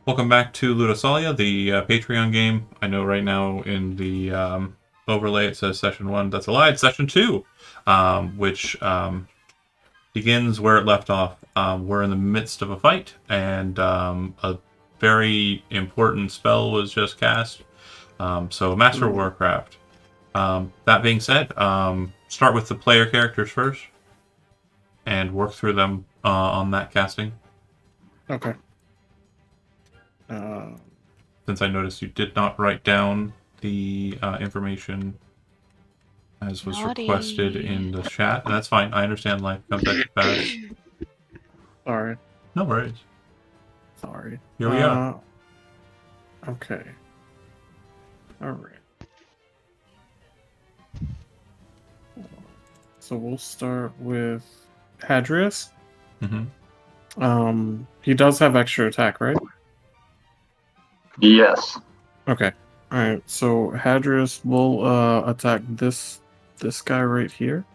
Welcome back to Ludosalia, the Patreon game. I know right now in the overlay it says Session 1. That's a lie. It's Session 2, which begins where it left off. We're in the midst of a fight, and a very important spell was just cast. So Master of Warcraft. That being said, start with the player characters first, and work through them on that casting. Okay. Since I noticed you did not write down the information as was Naughty. requested in the chat. That's fine. I understand life comes at you fast. Sorry. No worries. Sorry. Here we are. Okay. All right. So we'll start with Hadrius. Mm-hmm. He does have extra attack, right? Yes. Okay. All right. So Hadrius will attack this guy right here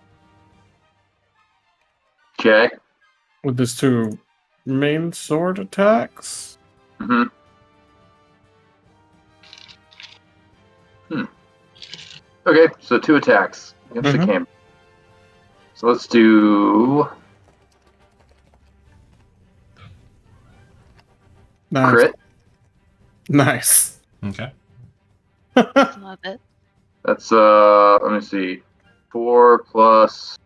Okay. with his two main sword attacks. Mm-hmm. Okay, so 2 attacks against the camp. So let's do Nice. crit. Nice. Okay. Love it. That's let me see, 4 plus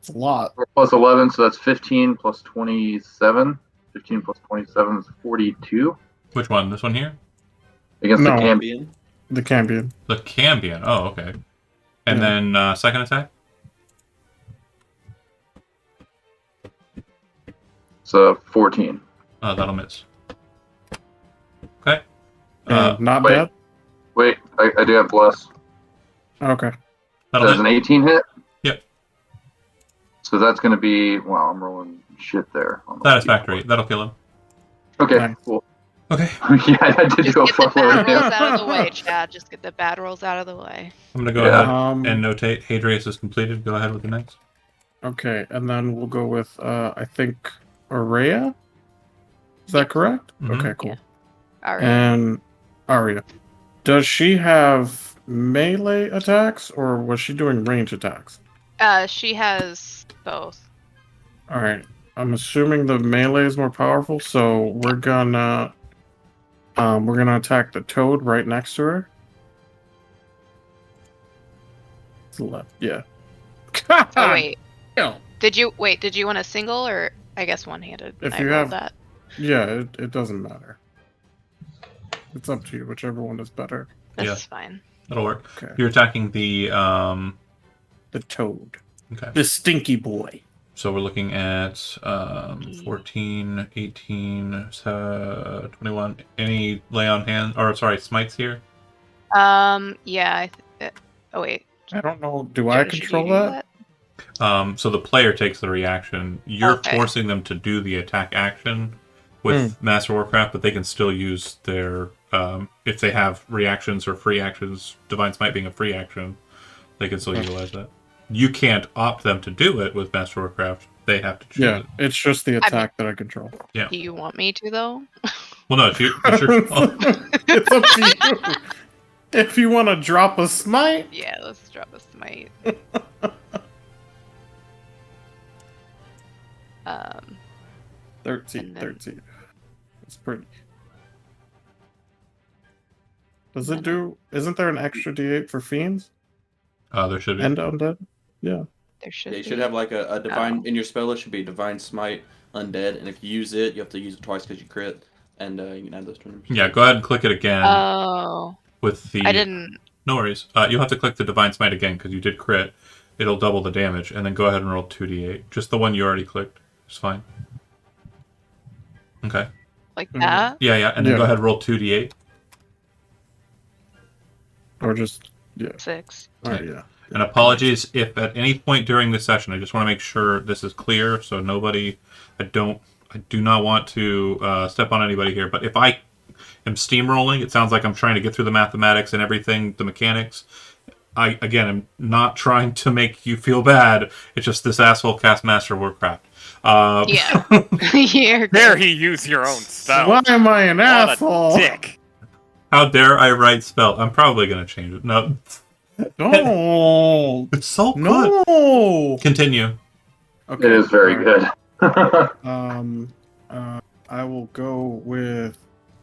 It's a lot. 4 plus 11, so that's 15 plus 27. 15 plus 27 is 42 Which one? This one here? against No. the camp. The Cambion. The Cambion. Oh, okay. And Yeah. then second attack? So 14. That'll miss. Okay. Not wait. dead? Wait, I do have bless. Okay. That'll That's an hit. 18 hit. Yep. So that's going to be, wow, I'm rolling shit there. Satisfactory. That'll kill him. Okay, Nice. cool. Okay. Yeah, I did Just go get the fuck bad with rolls him. out of the way, Chad. Just get the bad rolls out of the way. I'm going to go Yeah. ahead and notate Hadrius is completed. Go ahead with the next. Okay, and then we'll go with I think Araya. Is that correct? Mhm. Okay, cool. Yeah. All right. And Arya, does she have melee attacks or was she doing range attacks? She has both. All right, I'm assuming the melee is more powerful, so we're gonna attack the toad right next to her. To the left, yeah. Oh wait. No. Did you want a single or I guess one-handed? If I you rolled have- that. Yeah, it doesn't matter. It's up to you, whichever one is better. That's Yeah. fine. That'll work. Okay. You're attacking the... The toad. Okay. The stinky boy. So we're looking at 14, 18, 21. Any lay on hand, or sorry, smites here? Yeah. Oh wait. I don't know. Do I Should you control do that? So the player takes the reaction. You're Okay. forcing them to do the attack action with Master Warcraft, but they can still use their if they have reactions or free actions. Divine Smite being a free action, they can still utilize that. You can't opt them to do it with Master Warcraft. They have to choose Yeah, it. it's just the attack that I control. Yeah. Do you want me to though? Well, no, it's your call. It's up to you. If you want to drop a smite, Yeah. Let's drop a smite. 13, And then- 13. It's pretty. Does it do? Isn't there an extra D8 for fiends There should be. and undead? Yeah. There should. Yeah, you be. should have like a divine Oh. in your spell. It should be divine smite undead, and if you use it, you have to use it twice because you crit, and you can add those to numbers. Yeah, go ahead and click it again Oh. with the. I didn't. No worries. You'll have to click the Divine Smite again because you did crit. It'll double the damage, and then go ahead and roll 2d8. Just the one you already clicked. It's fine. Okay. Like Mhm. that? Yeah, and then Yeah. go ahead and roll 2d8. Or just 6. oh, yeah. And apologies if at any point during this session, I just want to make sure this is clear, so nobody. I do not want to step on anybody here. But if I am steamrolling, it sounds like I'm trying to get through the mathematics and everything, the mechanics. I again am not trying to make you feel bad. It's just this asshole cast Master Warcraft. Yeah. You're Dare good. he use your own spell? Why am I an What asshole? a dick. How dare I write spell? I'm probably gonna change it. No, No. it's so good. No. Continue. Okay. It is very alright. good. I will go with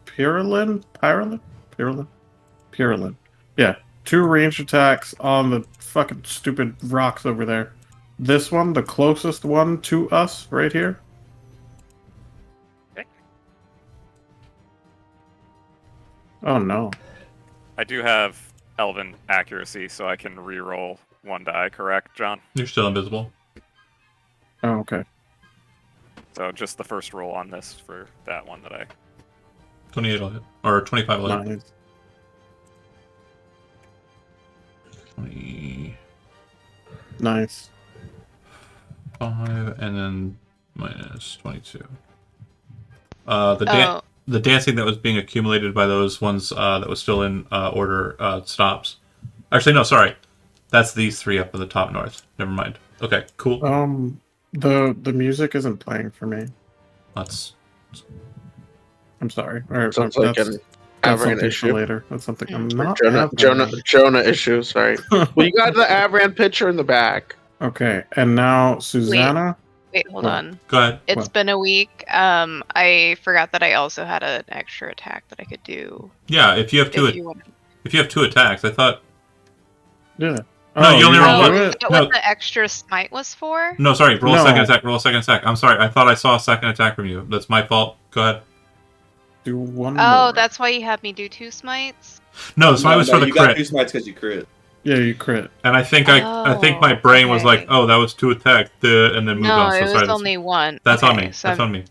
Pyrrolin. Pyrrolin. Yeah, 2 range attacks on the fucking stupid rocks over there. This one, the closest one to us, right here. Okay. Oh no. I do have Elven accuracy, so I can re-roll 1 die, correct, John? You're still invisible. Oh, okay. So just the first roll on this for that one that I... 28 will hit. Or 25 will hit. Nice. 25, Nice. and then minus 22. Oh, The dancing that was being accumulated by those ones that was still in order stops. Actually, no, sorry. That's these 3 up in the top north. Never mind. Okay, cool. The music isn't playing for me. That's I'm sorry. All right, Sounds like that's an Avran something for issue. later. That's something I'm Or not. Jonah issue, sorry. Well, you got the Avran picture in the back. Okay, and now Susanna. wait, hold What? on. go ahead. It's What? been a week. I forgot that I also had an extra attack that I could do. Yeah, if you have If you want. if you have 2 attacks, I thought Yeah. No, you only can roll do one. Is it? that No. what the extra smite was for? no, sorry. Roll a No. second attack. Roll a second attack. I'm sorry. I thought I saw a second attack from you. That's my fault. Go ahead. Do one Oh, more. that's why you had me do 2 smites? No, the smite was for the you got crit. 2 smites because you crit. Yeah, you crit. And I think I think my brain was like, okay. oh, that was 2 attacks, and then moved No, on. So it was sorry. only 1. That's on Okay, me. so That's I'm- on me.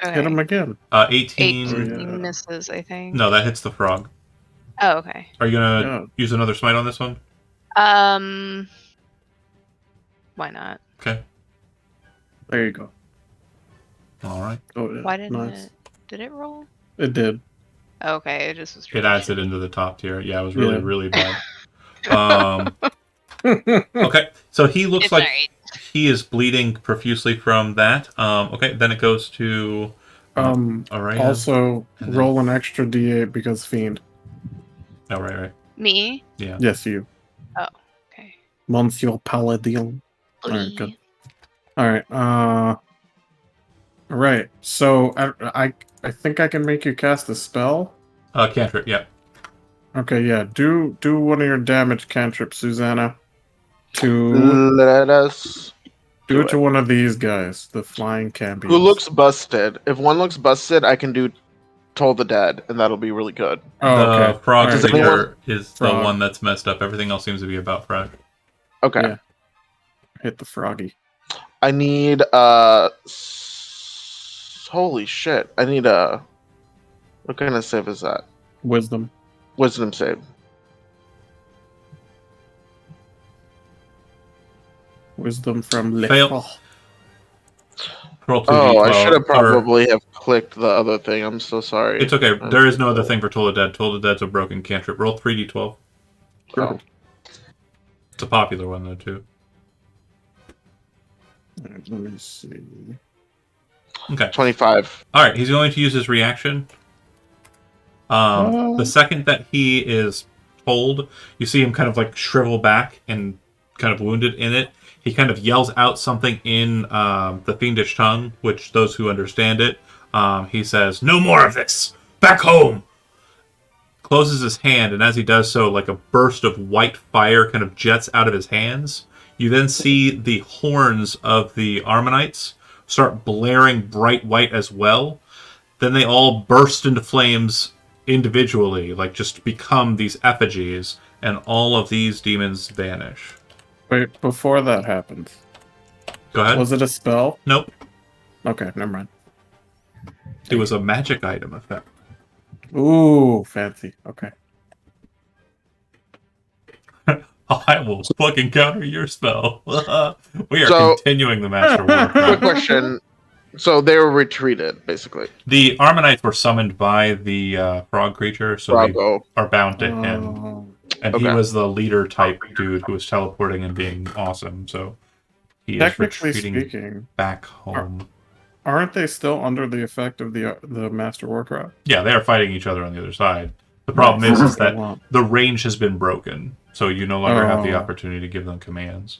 Okay. Hit him again. 18. 18 Yeah. misses, I think. No, that hits the frog. Oh, okay. Are you gonna Yeah. use another smite on this one? Why not? Okay. There you go. All right. Oh yeah. Why didn't nice. it? Did it roll? It did. Oh, okay, it just was. It adds it into the top tier. Yeah, it was really, Yeah. really bad. Okay, so he looks It's like alright. he is bleeding profusely from that. Okay, then it goes to Araya. Also, and then- roll an extra D8 because fiend. Oh, right. Me? Yeah. Yes, you. Okay. Monsieur Paladin. Alright, good. All right. All right. So I think I can make you cast a spell. Cantrip. Yeah. Okay. Yeah. Do one of your damage cantrips, Susanna. To Let us. do do it to one of these guys, the flying campions. Who looks busted? If one looks busted, I can do Toll the Dead, and that'll be really good. Oh, The okay. frog All right. Does anyone- leader is the Frog. one that's messed up. Everything else seems to be about fresh. Okay. Yeah. Hit the froggy. I need holy shit. I need what kind of save is that? Wisdom. Wisdom save. Wisdom from Fail. Lefort. Roll 2d12. Oh, I should have or- probably have clicked the other thing. I'm so sorry. It's okay. There is no other thing for Toll the Dead. Toll the Dead's a broken cantrip. Roll 3d12. Oh. It's a popular one, though, too. All right, let me see. Okay. 25. All right, he's going to use his reaction. The second that he is told, you see him kind of like shrivel back and kind of wounded in it. He kind of yells out something in the fiendish tongue, which those who understand it, he says, "No more of this! Back home!" Closes his hand, and as he does so, like a burst of white fire kind of jets out of his hands. You then see the horns of the Ammonites start blaring bright white as well. Then they all burst into flames individually, like just become these effigies, and all of these demons vanish. Wait, before that happens, Go ahead. was it a spell? Nope. Okay, never mind. It was a magic item effect. Ooh, fancy. Okay. I will fucking counter your spell. We are So- continuing the Master Quick Warcraft. question. So they were retreated, basically. The Ammonites were summoned by the frog creature, so they Bravo. are bound to him. Oh, And he Okay. was the leader type dude who was teleporting and being awesome. So he is Technically retreating speaking, back home. aren't they still under the effect of the Master Warcraft? Yeah, they are fighting each other on the other side. The problem is They that want. the range has been broken, so you no longer have the Oh. opportunity to give them commands.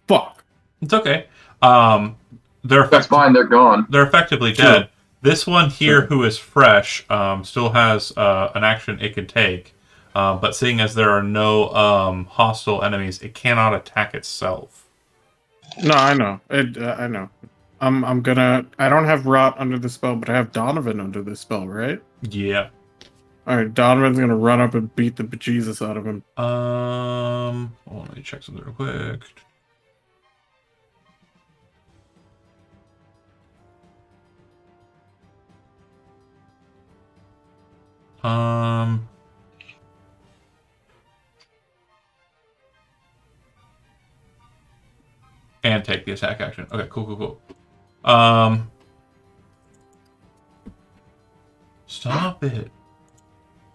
Fuck. It's okay. They're That's fine. They're gone. They're effectively Sure. dead. This one here, Sure. who is fresh, still has an action it can take, but seeing as there are no hostile enemies, it cannot attack itself. No, I know. I know. I'm gonna. I don't have Rot under the spell, but I have Donovan under the spell, right? Yeah. All right, Donovan's gonna run up and beat the bejesus out of him. Let me check something real quick. Um. And take the attack action. Okay, cool. Stop it.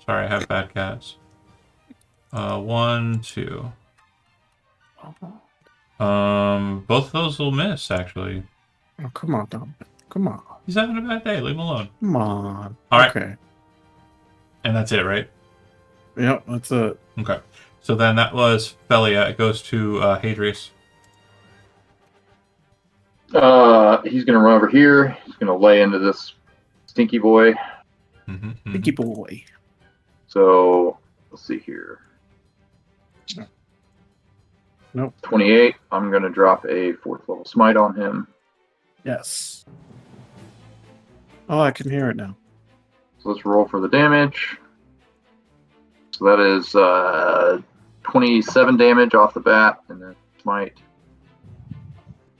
Sorry, I have bad cats. 1, 2. Both of those will miss, actually. Oh, come on, Donovan. Come on. He's having a bad day. Leave him alone. Come on. All right. Okay. And that's it, right? Yep, that's it. Okay. So then that was Felia. It goes to Hadrius. He's gonna run over here. He's gonna lay into this stinky boy. Pinky boy. So let's see here. Nope. 28. I'm gonna drop a 4th level smite on him. Yes. Oh, I can hear it now. So let's roll for the damage. So that is 27 damage off the bat, and then smite.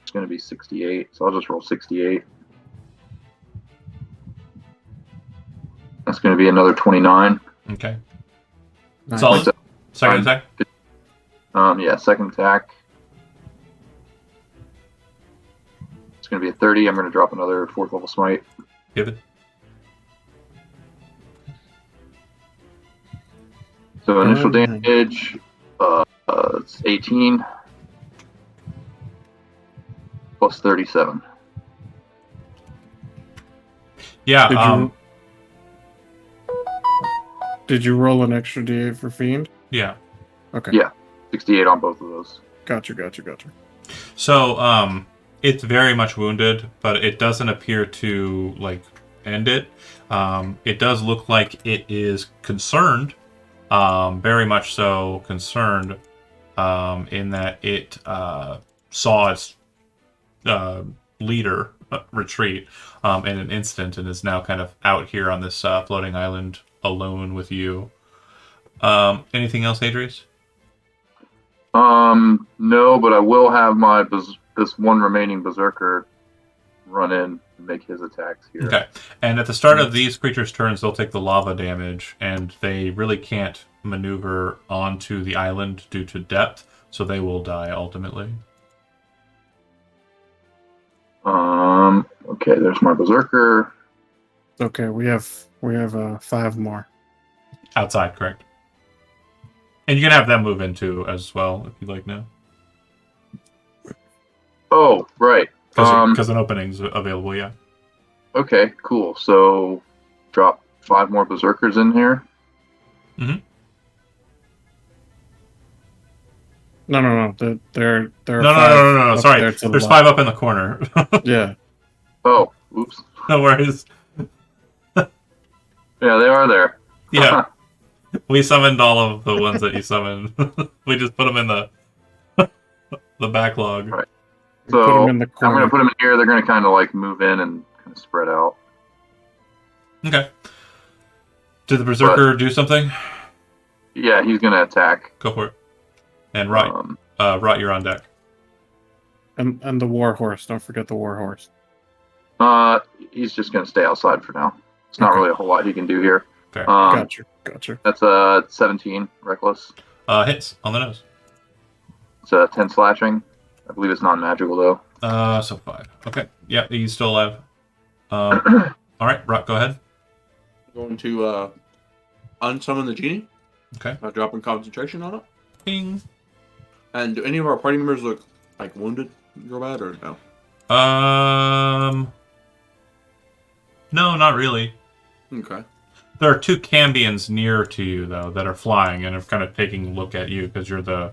It's going to be 68, so I'll just roll 68. That's going to be another 29. Okay. Nice. Solid. Second attack. Yeah, second attack. It's going to be a 30. I'm going to drop another 4th level smite. Give it. So initial Alright. damage, it's 18 plus 37. Yeah. Did you roll an extra D8 for Fiend? Yeah. Okay. Yeah. 68 on both of those. Gotcha. So, it's very much wounded, but it doesn't appear to like end it. It does look like it is concerned, very much so concerned, in that it saw its leader retreat in an instant and is now kind of out here on this floating island alone with you. Anything else, Adrius? No, but I will have my this one remaining berserker run in and make his attacks here. Okay. And at the start of these creatures' turns, they'll take the lava damage, and they really can't maneuver onto the island due to depth, so they will die ultimately. Okay, there's my berserker. Okay, we have 5 more. Outside, correct. And you can have them move in too as well, if you'd like now. Oh, right. Because an opening's available, yeah. Okay, cool. So drop 5 more berserkers in here. No. They're No. up Sorry, there to the there's left. 5 up in the corner. Yeah. Oh, oops. No worries. Yeah, they are there. Yeah. We summoned all of the ones that you summoned. We just put them in the backlog. Right. Put So 'em in the I'm going corner. to put them in here. They're going to kind of like move in and kind of spread out. Okay. Did the Berserker do something? Yeah, he's going to attack. Go for it. And Rot, you're on deck. And the war horse. Don't forget the war horse. He's just going to stay outside for now. It's not Okay. really a whole lot he can do here. Fair. Gotcha. That's a 17 reckless. Hits on the nose. It's a 10 slashing. I believe it's non-magical though. So 5. Okay. Yeah, he's still alive. All right, Rot, go ahead. Going to unsummon the genie. Okay. Dropping concentration on it. Ping. And do any of our party members look like wounded real bad or no? No, not really. Okay. There are 2 Cambions near to you, though, that are flying and are kind of taking a look at you because you're the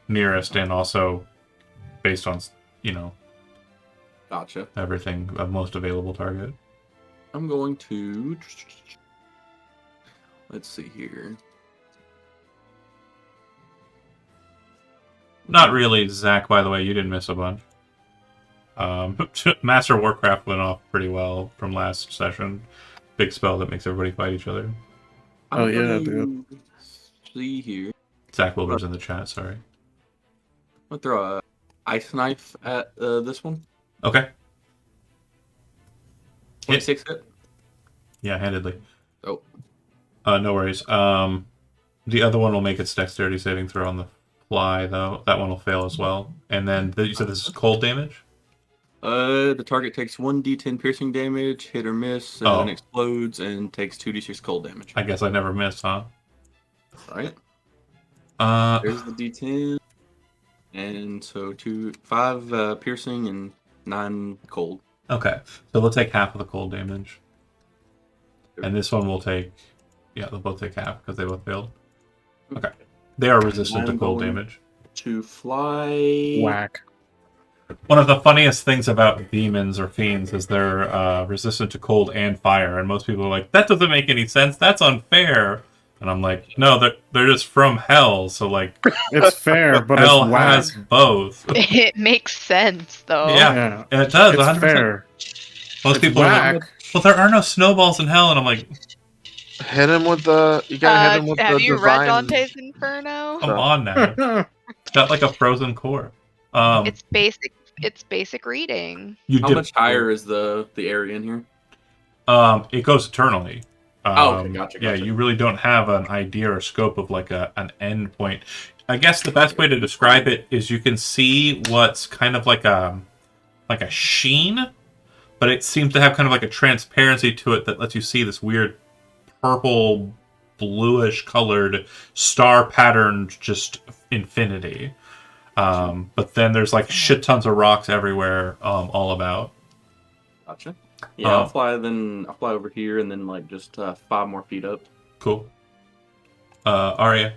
nearest and also based on, Gotcha. everything, a most available target. I'm going to. Let's see here. Not really, Zach, by the way. You didn't miss a bunch. Master Warcraft went off pretty well from last session. Big spell that makes everybody fight each other. Oh, I'm yeah, gonna dude. See here. Zach Wilbur's in the chat, sorry. I'm gonna throw a ice knife at this one. Okay. 26 hit. Yeah, handedly. Oh. No worries. The other one will make its dexterity saving throw on the fly, though. That one will fail as well. And then, you said this is cold damage? The target takes 1d10 piercing damage, hit or miss, and then Oh. explodes and takes 2d6 cold damage. I guess I never missed, huh? Right. Uh, There's the d10. And so 5 piercing and 9 cold. okay. So they'll take half of the cold damage. And this one will take... Yeah, they'll both take half because they both failed. Okay. They are resistant to I'm cold going- damage. To fly. Whack. One of the funniest things about demons or fiends is they're resistant to cold and fire, and most people are like, "That doesn't make any sense. That's unfair." And I'm like, "No, they're just from hell, so like It's fair, but hell it's whack. has both." It makes sense though. Yeah. And it does. It's 100%. fair. Most It's people are like, whack. "Well, there are no snowballs in hell," and I'm like, Hit him with the. You gotta hit him with Have the you divine. read Dante's Inferno? "Come on now." It's got like a frozen core. It's basic. It's basic reading. You How dip- much higher is the area in here? It goes eternally. Okay, gotcha. Yeah, you really don't have an idea or scope of like an end point. I guess the best way to describe it is you can see what's kind of like a sheen, but it seems to have kind of like a transparency to it that lets you see this weird purple, bluish colored star patterned just infinity. But then there's like shit tons of rocks everywhere, all about. Gotcha. Yeah, I'll fly over here and then like just 5 more feet up. Cool. Arya.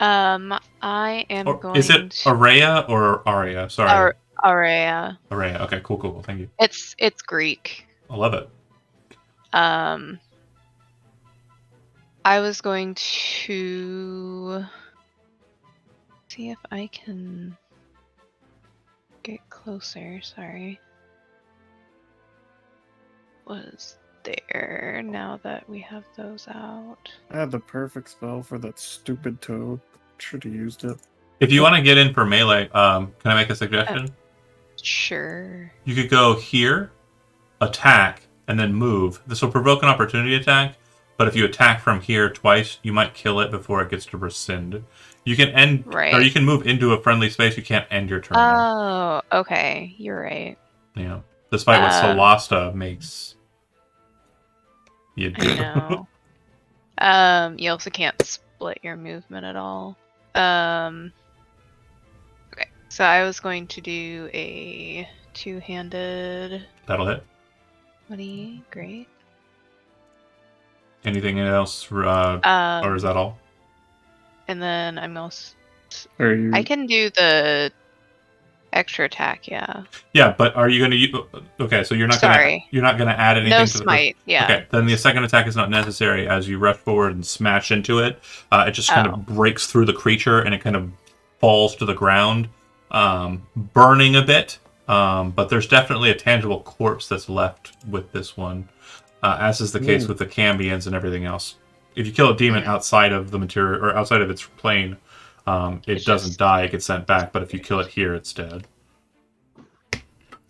I am Or, going. is it Araya or Aria? Sorry. Araya. Araya. Okay, cool. Thank you. It's Greek. I love it. I was going to see if I can get closer. Sorry. Was there now that we have those out? I had the perfect spell for that stupid toad. Should have used it. If you want to get in for melee, can I make a suggestion? Sure. You could go here, attack, and then move. This will provoke an opportunity attack, but if you attack from here twice, you might kill it before it gets to rescind. You can end, Right. or you can move into a friendly space. You can't end your turn. Oh, okay. You're right. Yeah. Despite what Solasta makes you do. I know. You also can't split your movement at all. Okay. So I was going to do a two-handed That'll hit. 20. Great. Anything else, or is that all? And then I'm also. Are you? I can do the extra attack. Yeah. Yeah, but are you going to use? Okay, so you're not Sorry. gonna add anything No to the smite. Yeah. Okay, then the second attack is not necessary. As you rush forward and smash into it, it just kind of breaks through the creature and it kind of falls to the ground, burning a bit. But there's definitely a tangible corpse that's left with this one, as is the case with the Cambions and everything else. If you kill a demon outside of the material or outside of its plane, it doesn't die; it gets sent back. But if you kill it here, it's dead.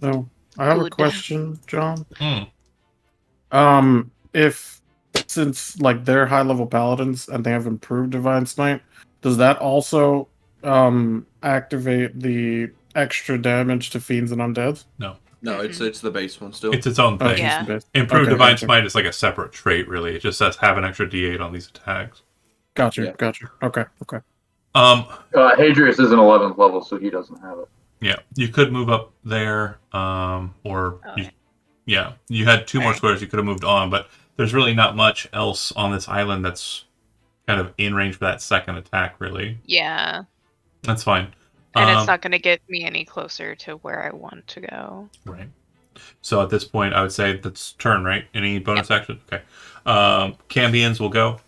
So I have a Good. question, John. Hmm. If since like they're high level paladins and they have improved divine smite, does that also activate the extra damage to fiends and undead? No. No, it's the base one still. It's its own Oh, thing. Yeah. just the base. Improved Okay, Divine gotcha. Smite is like a separate trait, really. It just says have an extra D8 on these attacks. Gotcha. Yeah. Gotcha. Okay. Okay. Hadrius is an 11th level, so he doesn't have it. Yeah, you could move up there, or Okay. you had 2 more Alright. squares you could have moved on, but there's really not much else on this island that's kind of in range for that second attack. Really, Yeah. that's fine. And it's not going to get me any closer to where I want to go. Right. So at this point, I would say that's turn, right? Any bonus action? Okay. Cambians will go.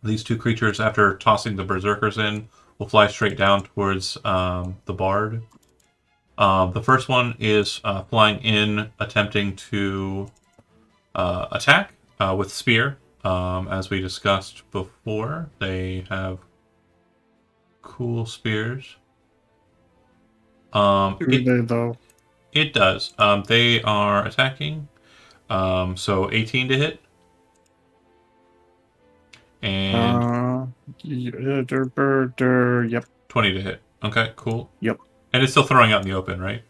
These 2 creatures, after tossing the berserkers in, will fly straight down towards the bard. The first one is flying in, attempting to attack with spear. As we discussed before, they have cool spears. Do they though? It does. They are attacking. So 18 to hit. And Yep. 20 to hit. Okay, cool. Yep. And it's still throwing out in the open, right?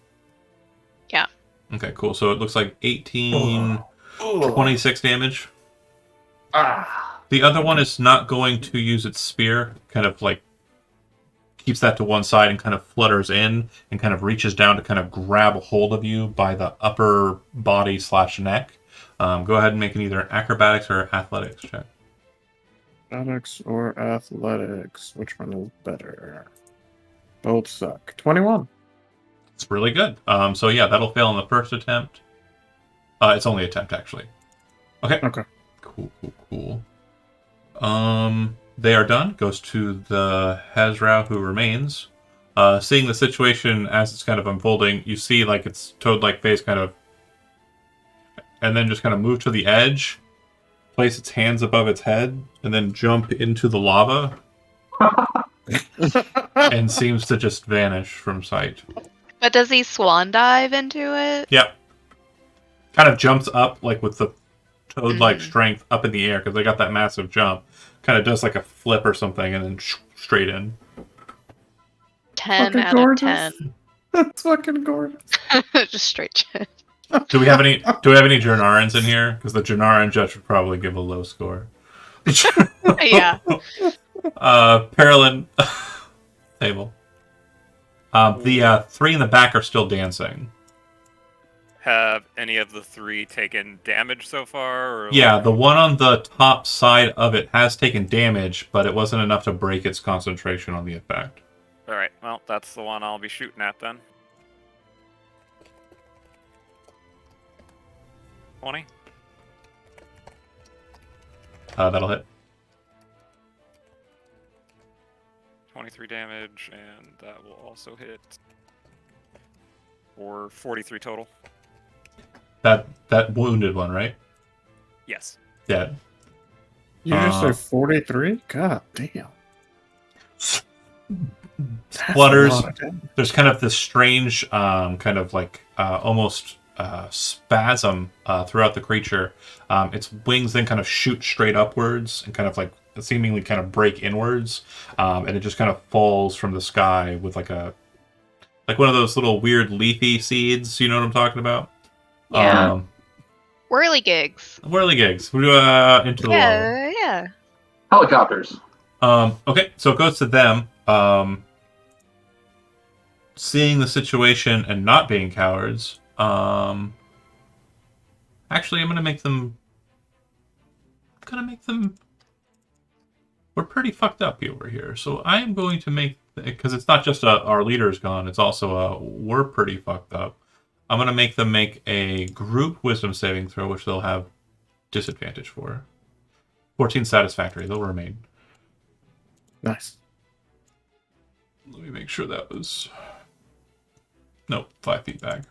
Yeah. Okay, cool. So it looks like 18, 26 damage. The other one is not going to use its spear, kind of like keeps that to one side and kind of flutters in and kind of reaches down to kind of grab a hold of you by the upper body / neck. Go ahead and make an either acrobatics or athletics check. Athletics or athletics? Which one is better? Both suck. 21. It's really good. So yeah, that'll fail on the first attempt. It's only attempt, actually. Okay. Okay. Cool. They are done. Goes to the Hazrao who remains. Seeing the situation as it's kind of unfolding, you see like its toad-like face kind of, and then just kind of move to the edge, place its hands above its head, and then jump into the lava, and seems to just vanish from sight. But does he swan dive into it? Yep. Kind of jumps up like with the toad-like strength up in the air because they got that massive jump. Kind of does like a flip or something and then straight in. 10 Fucking out gorgeous. of 10. That's fucking gorgeous. Just straight 10. Do we have any Jernarans in here? Because the Jernaran judge would probably give a low score. Yeah. Paralyn table. The 3 in the back are still dancing. Have any of the 3 taken damage so far? Or Yeah, the one on the top side of it has taken damage, but it wasn't enough to break its concentration on the effect. Alright, well, that's the one I'll be shooting at then. 20. That'll hit. 23 damage, and that will also hit for 43 total. That wounded one, right? Yes. Dead. You just say 43? God damn. That's Flutters. a lot of damage. There's kind of this strange, kind of like almost spasm throughout the creature. Its wings then kind of shoot straight upwards and kind of like seemingly kind of break inwards, and it just kind of falls from the sky with like one of those little weird leafy seeds. You know what I'm talking about? Yeah. Whirligigs. Whirligigs. Into the lava. Yeah. Helicopters. Okay, so it goes to them. Seeing the situation and not being cowards. Actually, I'm gonna make them. We're pretty fucked up over here, so I am going to make, because it's not just our leader's gone, it's also we're pretty fucked up. I'm gonna make them make a group wisdom saving throw, which they'll have disadvantage for. 14 satisfactory. They'll remain. Nice. Let me make sure that was. Nope, 5 feet back.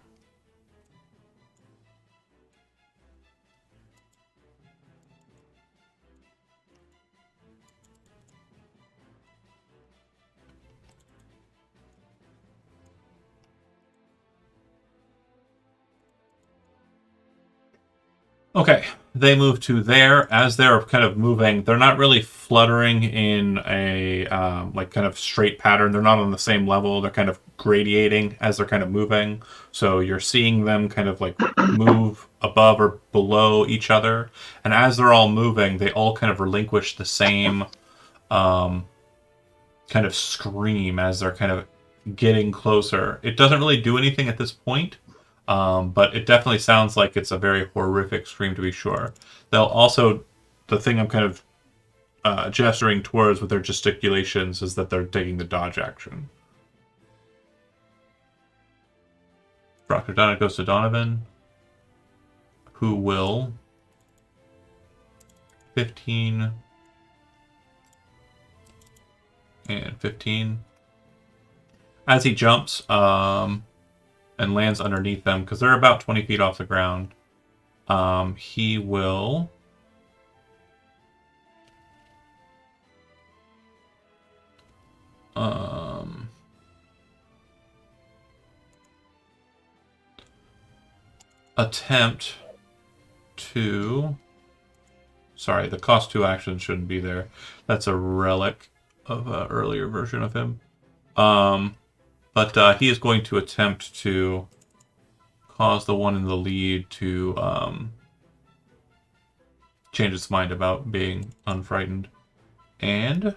Okay, they move to there. As they're kind of moving, they're not really fluttering in a like kind of straight pattern. They're not on the same level. They're kind of gradiating as they're kind of moving. So you're seeing them kind of like move above or below each other. And as they're all moving, they all kind of relinquish the same kind of scream as they're kind of getting closer. It doesn't really do anything at this point. But it definitely sounds like it's a very horrific scream to be sure. They'll also, the thing I'm kind of gesturing towards with their gesticulations is that they're taking the dodge action. Dr. Donna goes to Donovan, who will 15 and 15. As he jumps, and lands underneath them because they're about 20 feet off the ground. He will attempt to. Sorry, the cost 2 action shouldn't be there. That's a relic of an earlier version of him. But he is going to attempt to cause the one in the lead to change its mind about being unfrightened. And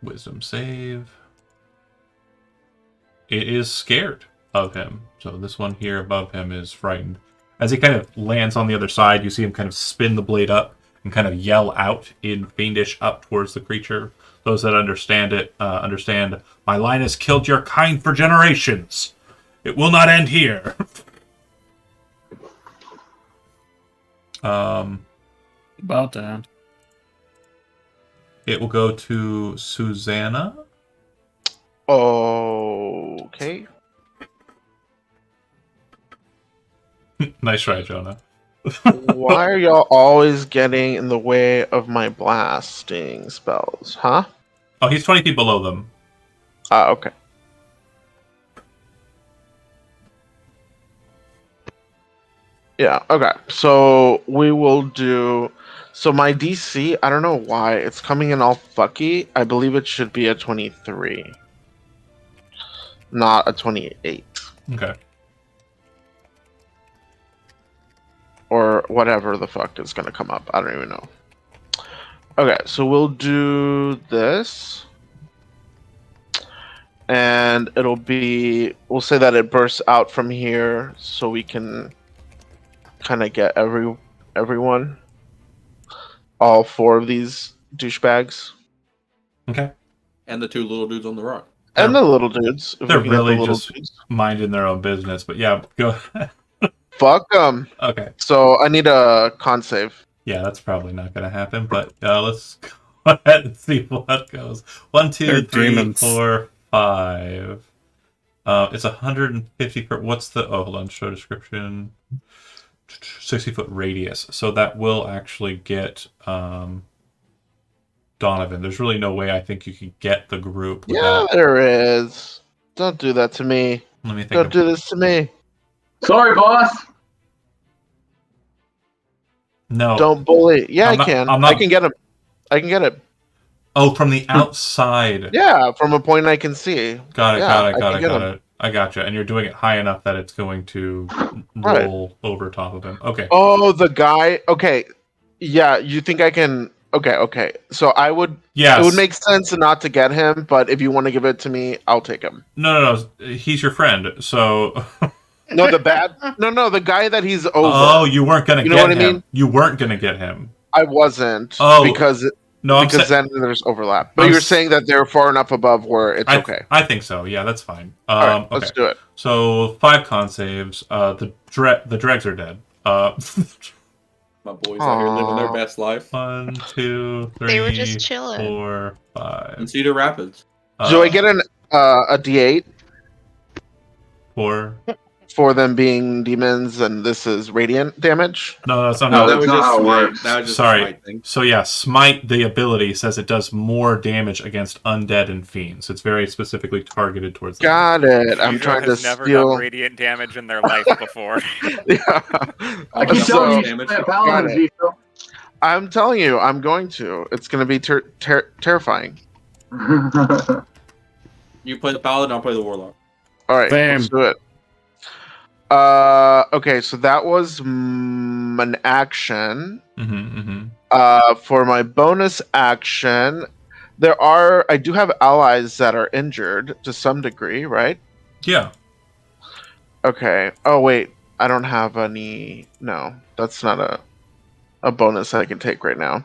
wisdom save. It is scared of him. So this one here above him is frightened. As he kind of lands on the other side, you see him kind of spin the blade up and kind of yell out in fiendish up towards the creature. Those that understand it understand, my line has killed your kind for generations. It will not end here. About to end. It will go to Susanna. Okay. Nice try, Jonah. Why are y'all always getting in the way of my blasting spells, huh? Oh, he's 20 feet below them. Okay. Yeah, okay. So we will do... So my DC, I don't know why, it's coming in all fucky. I believe it should be a 23. Not a 28. Okay. Or whatever the fuck is going to come up. I don't even know. Okay, so we'll do this. And it'll be... We'll say that it bursts out from here so we can kind of get everyone. All 4 of these douchebags. Okay. And the 2 little dudes on the rock. And the little dudes. If They're we can get the really little just dudes. minding their own business. But yeah, go. Fuck them. Okay. So I need a con save. Yeah, that's probably not going to happen. But let's go ahead and see what goes. 1, 2, They're 3, demons. 4, 5. It's 150 per. What's the? Oh, hold on. Show description. 60-foot radius. So that will actually get Donovan. There's really no way I think you could get the group without. Yeah, there is. Don't do that to me. Let me think. Don't do this to me. Sorry, boss. No. Don't bully. Yeah, I'm not- I can. I'm not- I can get him. I can get him. Oh, from the outside. Yeah, from a point I can see. Got it. Yeah, got I it. Got can it. get Got him. it. I gotcha. And you're doing it high enough that it's going to Right. roll over top of him. Okay. Oh, the guy. Okay. Yeah, you think I can... Okay. So I would... Yes. It would make sense not to get him, but if you want to give it to me, I'll take him. No. He's your friend. So. No, the bad... No, the guy that he's over. Oh, you weren't gonna You get know what I him. mean? You weren't gonna get him. I wasn't. Oh, Because No, I'm because saying. then there's overlap. But I'm you're s- saying that they're far enough above where it's okay. I think so. Yeah, that's fine. All right, Okay. let's do it. So 5 con saves. The dregs are dead. My boys out here living their Aw. best life. 1, 2, 3, They were just chilling. 4, 5. In Cedar Rapids. Do I get a D8? 4, for them being demons, and this is radiant damage. No, that's not No, how. that's not how it smite. works. That was just a Sorry. smite thing. So yeah, smite, the ability, says it does more damage against undead and fiends. It's very specifically targeted towards them. Got it. I'm Hugo trying to has never done steal. radiant damage in their life before. Yeah. I can I'm So- telling you, damage. play a paladin, Got it. Zico. I'm telling you, I'm going to. It's going to be terrifying. You play the paladin, I'll play the warlock. All right, Same. let's do it. Okay, so that was an action. For my bonus action, I do have allies that are injured to some degree, right? Yeah. Okay. Oh wait, I don't have any. No, that's not a bonus I can take right now.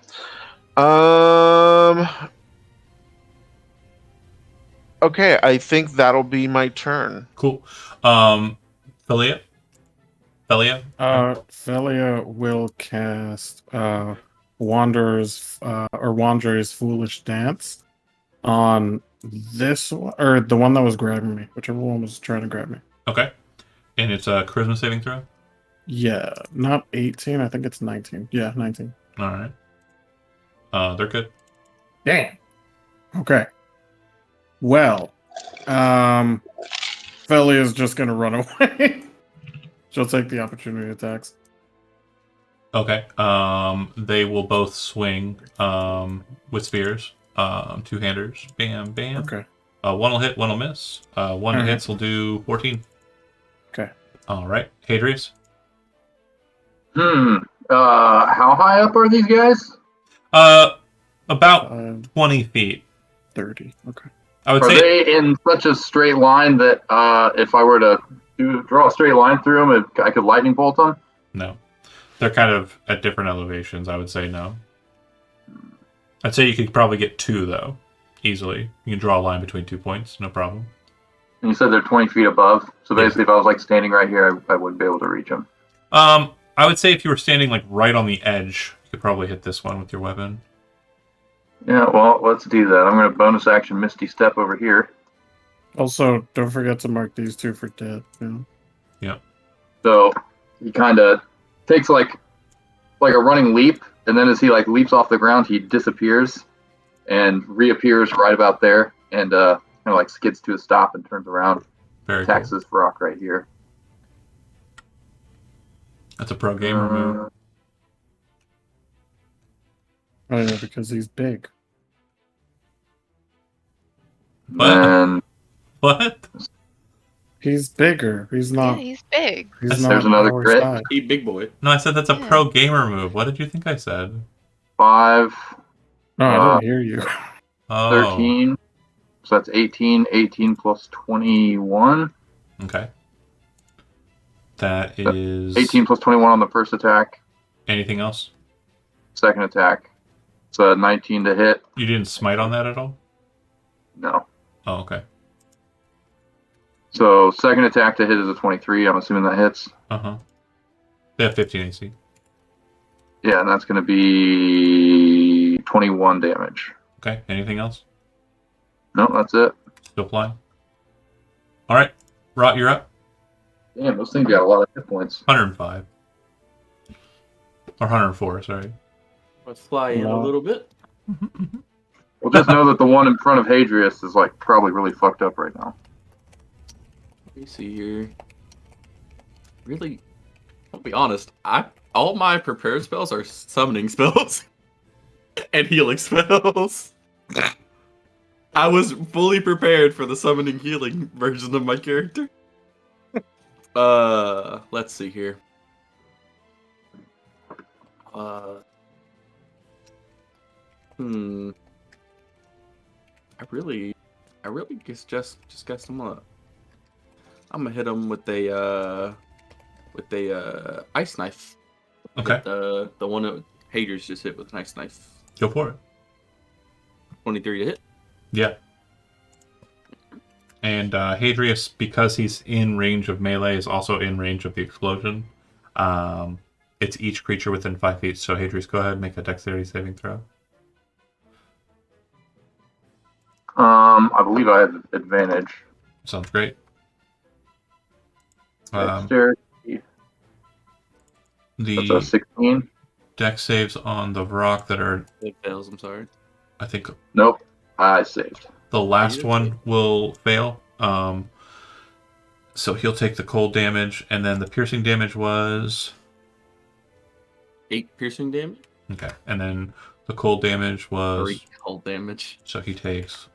Okay, I think that'll be my turn. Cool. Philia? Felia will cast Wanderer's Foolish Dance on this one, or the one that was grabbing me, whichever one was trying to grab me. Okay. And it's a charisma saving throw? Yeah, not 18. I think it's 19. Yeah, 19. All right. They're good. Damn. Okay. Well, Felia's just gonna run away. She'll take the opportunity attacks. Okay. They will both swing with spears. Two-handers. Bam, bam. Okay. One will hit, one will miss. One Alright. hits will do 14. Okay. All right. Hadrius? How high up are these guys? About 20 feet. 30. Okay. I would Are say. they in such a straight line that if I were to draw a straight line through them, I could lightning bolt them? No. They're kind of at different elevations. I would say no. I'd say you could probably get two, though, easily. You can draw a line between 2 points, no problem. And you said they're 20 feet above. So basically, if I was like standing right here, I wouldn't be able to reach them. I would say if you were standing like right on the edge, you could probably hit this one with your weapon. Yeah, well, let's do that. I'm going to bonus action Misty Step over here. Also, don't forget to mark these two for dead. Yeah. So he kind of takes like a running leap, and then as he like leaps off the ground, he disappears and reappears right about there, and kind of like skids to a stop and turns around, Very attacks cool. this rock right here. That's a pro gamer move. Oh yeah, because he's big. What? And What? He's bigger. He's Yeah, not. he's big. He's There's not another our crit. size. Eat big boy. No, I said that's a Yeah. pro gamer move. What did you think I said? 5, No, I didn't hear you. Oh. 13. So that's 18. 18 plus 21. Okay. That is. 18 plus 21 on the first attack. Anything else? Second attack. It's a 19 to hit. You didn't smite on that at all? No. Oh, okay. So second attack to hit is a 23. I'm assuming that hits. Uh-huh. They have 15 AC. Yeah, and that's going to be 21 damage. Okay. Anything else? No, that's it. Still flying. All right. Rot, you're up. Damn, those things got a lot of hit points. 105. Or 104, sorry. Let's fly in a No. little bit. Well, just know that the one in front of Hadrius is like probably really fucked up right now. Let me see here. Really, I'll be honest. All my prepared spells are summoning spells and healing spells. I was fully prepared for the summoning healing version of my character. Let's see here. I really just guess I'm gonna hit him with a ice knife. Okay. The one that haters just hit with an ice knife. Go for it. 23 to hit. Yeah. And Hadrius, because he's in range of melee, is also in range of the explosion. It's each creature within 5 feet. So Hadrius, go ahead and make a dexterity saving throw. I believe I have advantage. Sounds great. Dexterity. That's a The 16. dex saves on the rock that are, It fails. I'm sorry. I think, Nope. I saved. the last did one save. will fail. So he'll take the cold damage, and then the piercing damage was 8 piercing damage. okay, and then the cold damage was 3 cold damage. so he takes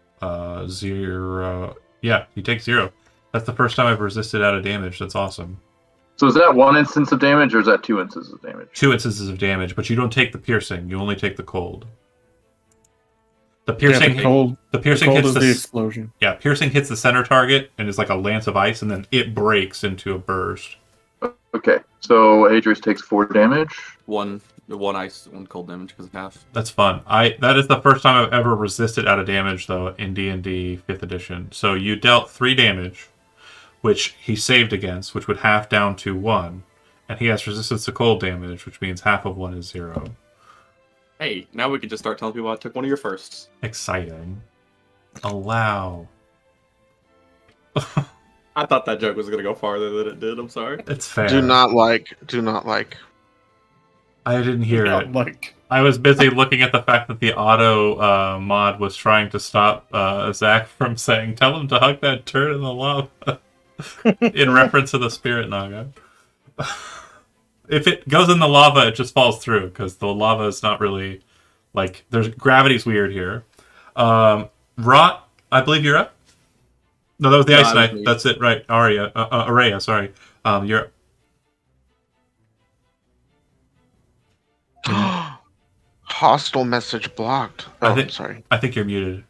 0. Yeah, he takes 0. That's the first time I've resisted out of damage. That's awesome. So is that 1 instance of damage, or is that 2 instances of damage? 2 instances of damage, but you don't take the piercing. You only take the cold. The Yeah, piercing, the cold. the The piercing cold hits is the the explosion. yeah, piercing hits the center target and is like a lance of ice, and then it breaks into a burst. Okay, so Adrius takes 4 damage. 1 ice, 1 cold damage because of half. That's fun. That is the first time I've ever resisted out of damage though in D&D 5th edition. So you dealt 3 damage, which he saved against, which would half down to 1, and he has resistance to cold damage, which means half of 1 is 0. Hey, now we can just start telling people I took one of your firsts. Exciting. Allow. I thought that joke was gonna go farther than it did. I'm sorry. It's fair. Do not like. I didn't hear Yeah, it. like I was busy looking at the fact that the auto mod was trying to stop Zach from saying, "Tell him to hug that turd in the lava," in reference to the spirit naga. If it goes in the lava, it just falls through because the lava is not really like there's gravity's weird here. Rot, I believe you're up. No, that was the No, Ice that was Knight. me. That's it, right? Araya, sorry. You're Hostile message blocked. I Oh, think- sorry. I think you're muted.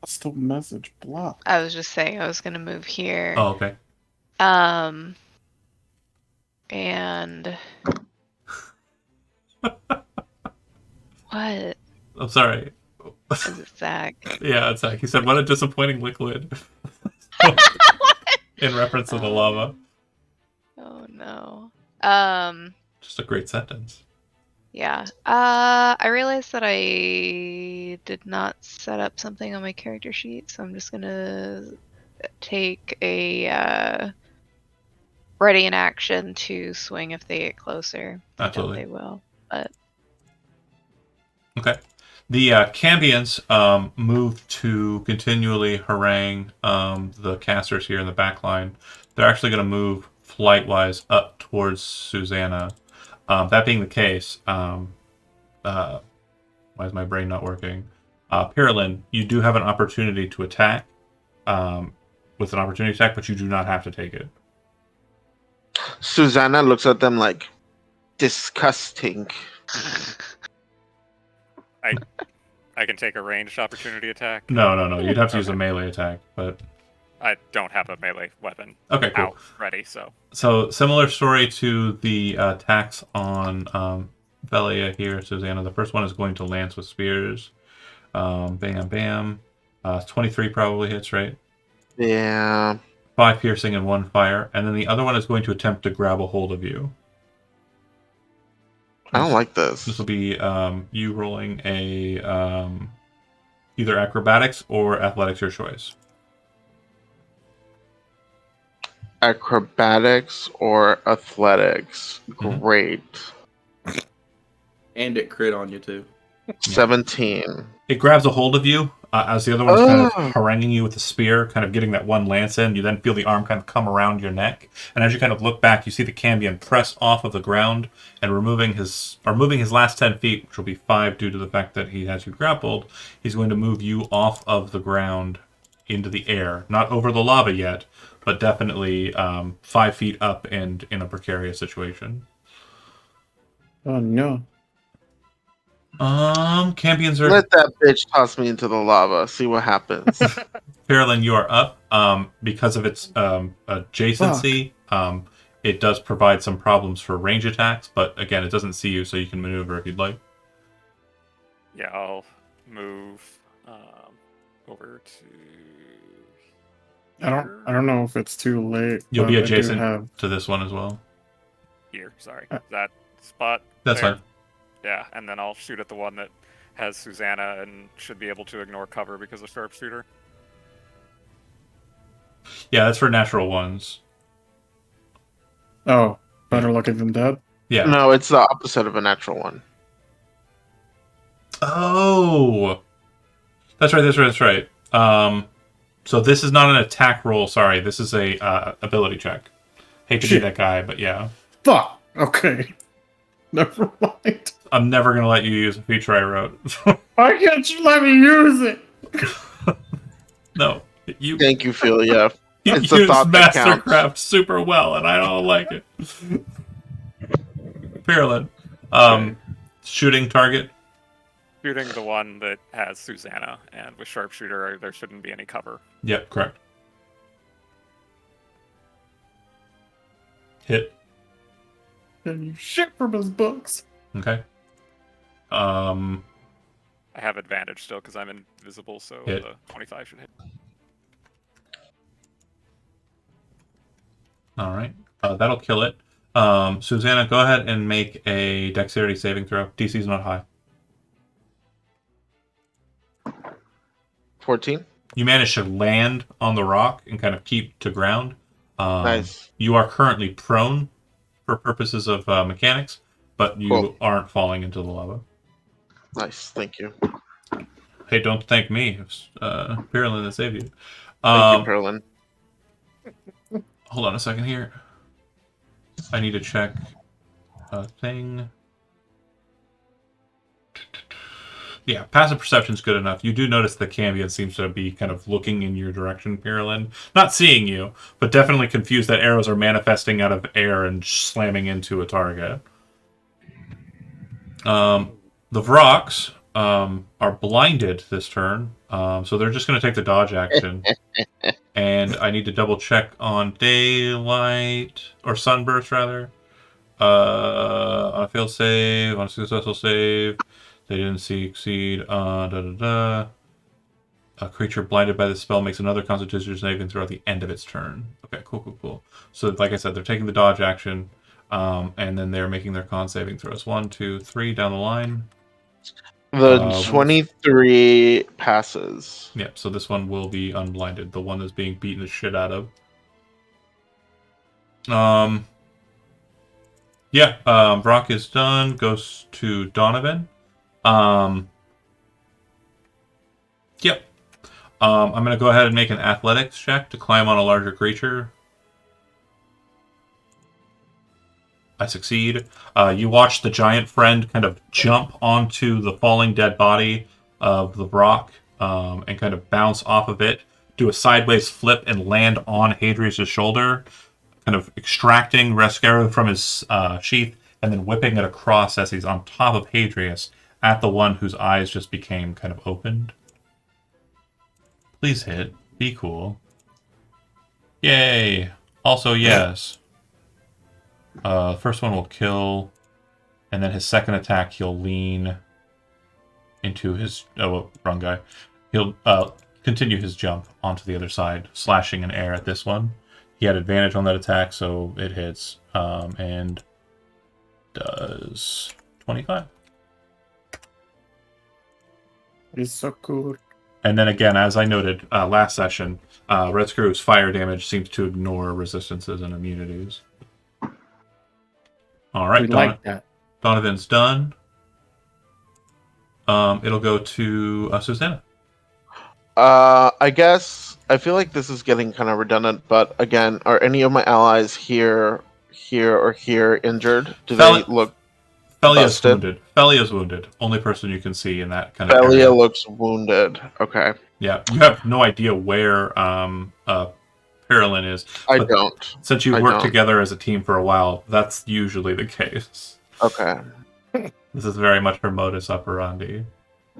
hostile message block. I was just saying I was gonna move here. Oh, okay. And what I'm sorry. is it, Zach? Yeah, it's like he said, "What a disappointing liquid." In reference to the lava. Oh no. Just a great sentence. Yeah. I realized that I did not set up something on my character sheet, so I'm just gonna take a ready in action to swing if they get closer. I doubt Absolutely. they will. But Okay. The Cambions moved to continually harangue the casters here in the back line. They're actually going to move flight-wise up towards Susanna. That being the case, why is my brain not working? Perilyn, you do have an opportunity to attack with an opportunity attack, but you do not have to take it. Susanna looks at them like disgusting. I can take a ranged opportunity attack. No. You'd have to use a Okay. melee attack, but I don't have a melee weapon okay, cool. out ready, so So similar story to the attacks on Velia here, Susanna. The first one is going to lance with spears. Bam, bam. 23 probably hits, right? Yeah. 5 piercing and 1 fire. And then the other one is going to attempt to grab a hold of you. I don't like This this. will be you rolling a either acrobatics or athletics, your choice. Acrobatics or athletics. Mhm. Great. And it crit on you too. 17. It grabs a hold of you as the other one's kind Oh. of haranguing you with a spear, kind of getting that one lance in. You then feel the arm kind of come around your neck, and as you kind of look back, you see the Cambion press off of the ground and moving his last 10 feet, which will be 5 due to the fact that he has you grappled. He's going to move you off of the ground into the air, not over the lava yet, but definitely 5 feet up and in a precarious situation. Oh no. Cambions are Let that bitch toss me into the lava. See what happens. Carolyn, you are up. Because of its adjacency, it does provide some problems for range attacks, but again, it doesn't see you, so you can maneuver if you'd like. yeah, I'll move over to. I don't know if it's too late. You'll but be I do adjacent have to this one as well. Here, sorry. That spot. That's there? fine. Yeah, and then I'll shoot at the one that has Susanna and should be able to ignore cover because of sharpshooter. Yeah, that's for natural ones. Oh, better lucky than dead. Yeah. No, it's the opposite of a natural one. Oh, that's right. That's right. So this is not an attack roll. Sorry, this is a ability check. Hate to be Shit. that guy, but yeah, Fuck. Okay. Never mind. I'm never gonna let you use a feature I wrote. Why can't you let me use it? No, you Thank you, Phil. Yeah, you it's the use thought that counts. Mastercraft super well, and I don't like it. Fairland, Okay. shooting target. Shooting the one that has Susanna, and with sharpshooter, there shouldn't be any cover. Yep, correct. Hit. And you shit from his books. Okay. I have advantage still because I'm invisible, so Hit. the 25 should hit. All right. That'll kill it. Susanna, go ahead and make a dexterity saving throw. DC's not high. 14. You manage to land on the rock and kind of keep to ground. Nice. You are currently prone for purposes of mechanics, but you Cool. aren't falling into the lava. Nice. Thank you. Hey, don't thank me. It was Pirlin that saved you. Thank you, Perlin. Hold on a second here. I need to check a thing. Yeah, passive perception's good enough. You do notice the Cambion seems to be kind of looking in your direction, Pirlin. Not seeing you, but definitely confused that arrows are manifesting out of air and slamming into a target. The Vrox are blinded this turn, so they're just going to take the dodge action. And I need to double check on daylight, or sunburst rather. On a failed save, on a successful save, they didn't succeed. A creature blinded by the spell makes another Constitution saving throw at the end of its turn. Okay, cool. So, like I said, they're taking the dodge action, and then they're making their con saving throws. 1, 2, 3 down the line. The 23 passes. Yep, so this one will be unblinded. The one that's being beaten the shit out of. Brock is done. Goes to Donovan. Yep. I'm going to go ahead and make an athletics check to climb on a larger creature. I succeed. You watch the giant friend kind of jump onto the falling dead body of the Brock and kind of bounce off of it, do a sideways flip, and land on Hadrius' shoulder, kind of extracting Rescaro from his sheath and then whipping it across as he's on top of Hadrius at the one whose eyes just became kind of opened. Please hit. Be cool. Yay! Also, yes. First one will kill, and then his second attack he'll lean into his... Oh, wrong guy. He'll continue his jump onto the other side, slashing in air at this one. He had advantage on that attack, so it hits, and does 25. He's so cool. And then again, as I noted last session, Red Screw's fire damage seems to ignore resistances and immunities. All right, We like that. Donovan's done. It'll go to Susanna. I guess I feel like this is getting kind of redundant, but again, are any of my allies here, or here injured? Do they look? Felia's busted? wounded. Felia's wounded. Only person you can see in that kind of Belia area. looks wounded. Okay, Yeah, you have no idea where Parolin is. I but don't. Since you've I worked don't. together as a team for a while, that's usually the case. Okay. This is very much her modus operandi.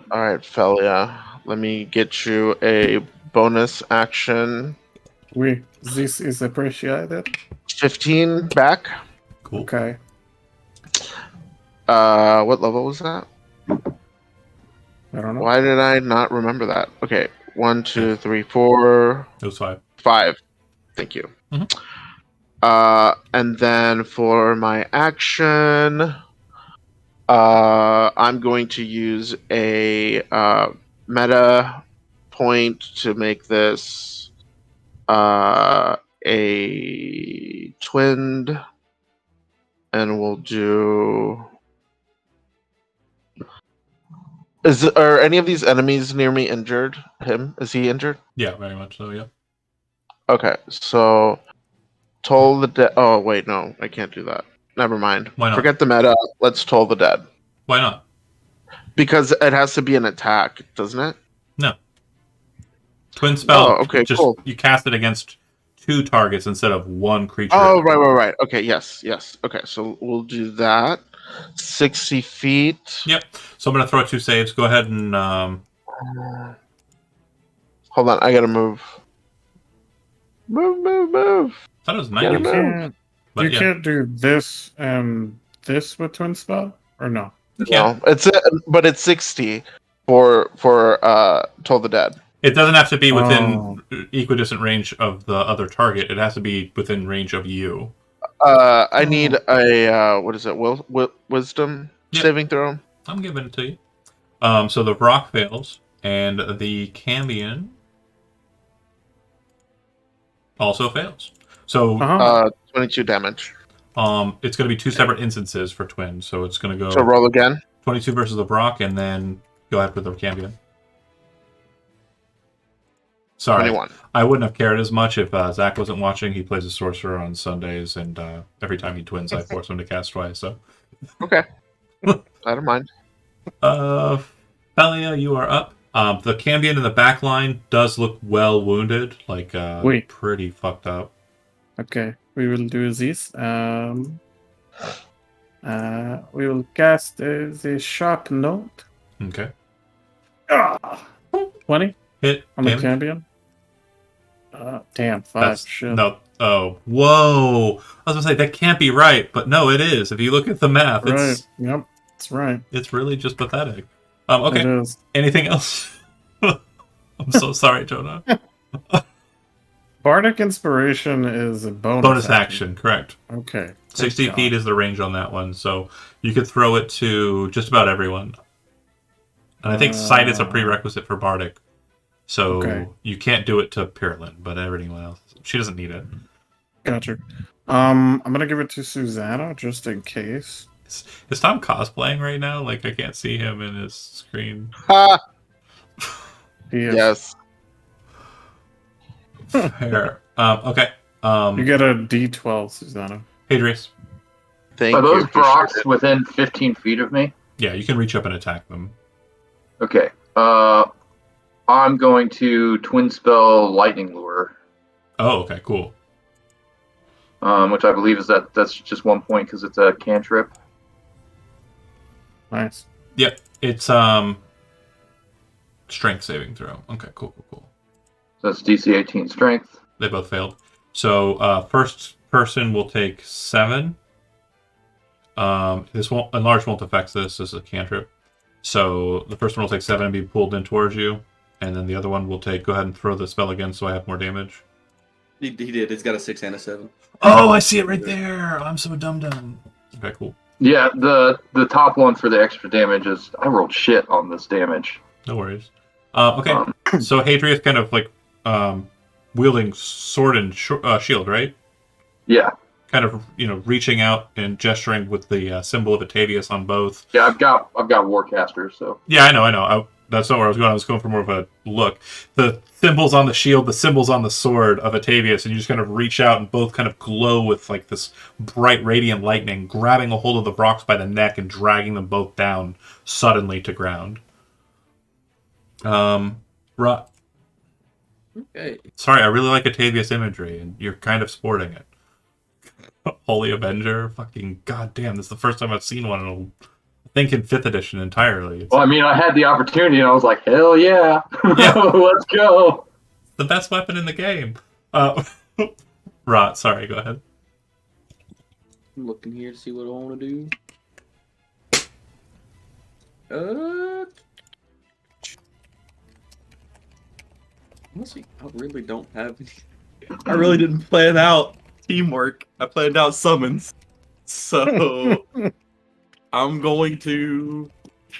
All right, Felia. Let me get you a bonus action. This is appreciated. 15 back. Cool. Okay. What level was that? I don't know. Why did I not remember that? Okay, 1, 2, 3, 4, It was 5. 5. Thank you. Mhm. And then for my action, I'm going to use a meta point to make this a twinned and we'll do. Are any of these enemies near me injured? Is he injured? Yeah, very much so. Yeah. Okay, so toll the dead. Oh wait, no, I can't do that. Never mind. Why not? Forget the meta. Let's toll the dead Why not? because it has to be an attack, doesn't it? No. Twin spell. Oh, okay, just cool. you cast it against 2 targets instead of 1 creature. Oh, right. Okay, yes. Okay, so we'll do that. 60 feet. Yep. So I'm gonna throw 2 saves. Go ahead and Hold on, I gotta move. Move. I thought it was Yeah, You 90. no. can't. But You yeah. can't do this and this with twin spell, or no? Yeah. No, but it's 60 for Toll the Dead. It doesn't have to be Oh. within equidistant range of the other target. It has to be within range of you. I need a what is it? Wisdom Yep. saving throw. I'm giving it to you. So the rock fails, and the Cambion also fails. So 22 damage. it's going to be 2 separate instances for twins. So it's going to go So roll again. 22 versus the Brock, and then go ahead with the Cambion. Sorry, 21. I wouldn't have cared as much if Zach wasn't watching. He plays a sorcerer on Sundays, and every time he twins, I force him to cast twice. So, Okay. I don't mind. Felia, you are up. The Cambion in the back line does look well wounded, like Wait. pretty fucked up. Okay, we will do this. We will cast the sharp note. Okay, 20 hit on the damage. champion. Damn, 5. Shit. No. Oh, whoa! I was gonna say that can't be right, but no, it is. If you look at the math, Right. Yep, that's right. it's really just pathetic. It Okay. is. Anything else? I'm so sorry, Jonah. Bardic Inspiration is a Bonus action, correct. Okay. thank 60 God. feet is the range on that one, so you could throw it to just about everyone. And I think sight is a prerequisite for Bardic. So Okay. you can't do it to Pyrrlin, but everyone else. She doesn't need it. Gotcha. I'm gonna give it to Susanna just in case. Is Tom cosplaying right now? Like, I can't see him in his screen. Ha! He is. Yes. Fair. Okay. You get a D12, Susanna. Hadrius. Thank Are you. those Appreciate Brocks it. within 15 feet of me? Yeah, you can reach up and attack them. Okay. I'm going to twin spell lightning lure, Oh, okay, cool. which I believe is that's just 1 point because it's a cantrip. Nice. Yep. It's strength saving throw. Okay, cool. So that's DC 18 strength. They both failed. So first person will take 7. This won't enlarge won't affect this. This is a cantrip. So the first one will take 7 and be pulled in towards you, and then the other one will take. Go ahead and throw the spell again, so I have more damage. He did. It's got a 6 and a 7. Oh, I see it right there. I'm so dumb. Okay, cool. Yeah, the top one for the extra damage is I rolled shit on this damage. No worries. Okay, so Hadrius kind of like wielding sword and shield, right? Yeah, Kind of reaching out and gesturing with the symbol of Atavius on both. yeah, I've got Warcaster, so Yeah, I know. That's not where I was going. I was going for more of a look. The symbols on the shield, the symbols on the sword of Atavius, and you just kind of reach out and both kind of glow with like this bright radiant lightning, grabbing a hold of the Brox by the neck and dragging them both down suddenly to ground. Okay. Sorry, I really like Atavius imagery, and you're kind of sporting it. Holy Avenger, fucking goddamn! This is the first time I've seen one in I think in 5th edition entirely. It's well, I mean, I had the opportunity, and I was like, hell yeah, Yeah. let's go. the best weapon in the game. Rot, sorry, go ahead. I'm looking here to see what I want to do. Honestly, I really don't have any. I really didn't plan out teamwork. I planned out summons. So I'm going to.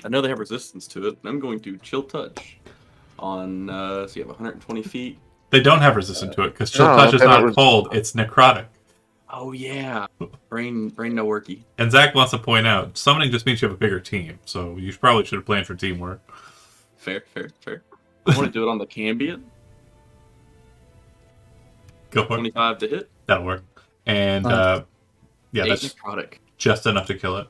I know they have resistance to it. I'm going to chill touch on. So you have 120 feet. They don't have resistance to it because Chill No, Touch is they don't not cold; it's necrotic. Oh yeah, brain no worky. And Zach wants to point out, summoning just means you have a bigger team, so you probably should have planned for teamwork. Fair. I want to do it on the Cambion. Go for it. 25 to hit. That'll work. And Nice. yeah, 8 that's necrotic. just enough to kill it.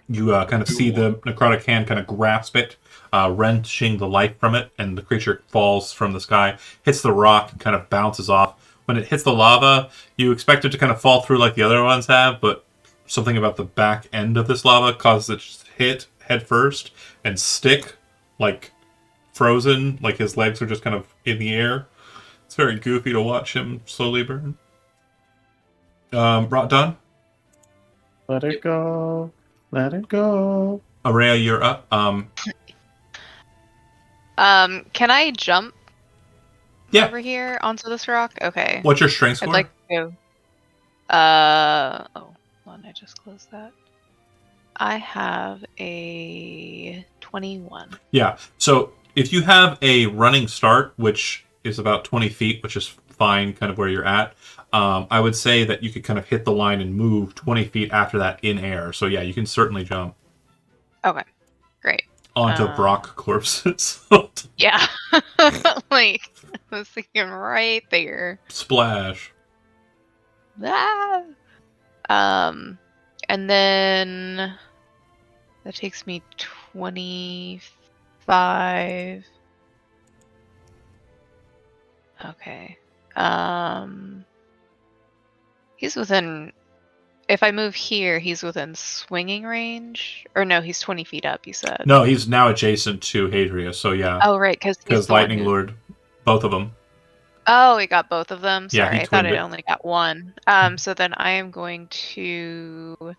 You kind of see the necrotic hand kind of grasp it, wrenching the life from it, and the creature falls from the sky, hits the rock, and kind of bounces off. When it hits the lava, you expect it to kind of fall through like the other ones have, but something about the back end of this lava causes it to hit head first and stick like frozen, like his legs are just kind of in the air. It's very goofy to watch him slowly burn. Brought done. Let it go. Let it go. Araya, you're up. Can I jump Yeah. over here onto this rock? Okay. What's your strength I'd score? like to go. Oh, hold on, I just closed that. I have a 21. Yeah. So if you have a running start, which is about 20 feet, which is fine, kind of where you're at, I would say that you could kind of hit the line and move 20 feet after that in air. So yeah, you can certainly jump Okay, great. onto rock corpses. Yeah, like I was thinking right there. Splash. Ah! And then that takes me 25. Okay. He's within. If I move here, he's within swinging range. Or no, he's 20 feet up. You said. No, he's now adjacent to Hadria. So yeah, Oh right, because Lightning Lord, both of them. Oh, we got both of them. Yeah, Sorry, he I thought twinned I it. only got one. So then I am going to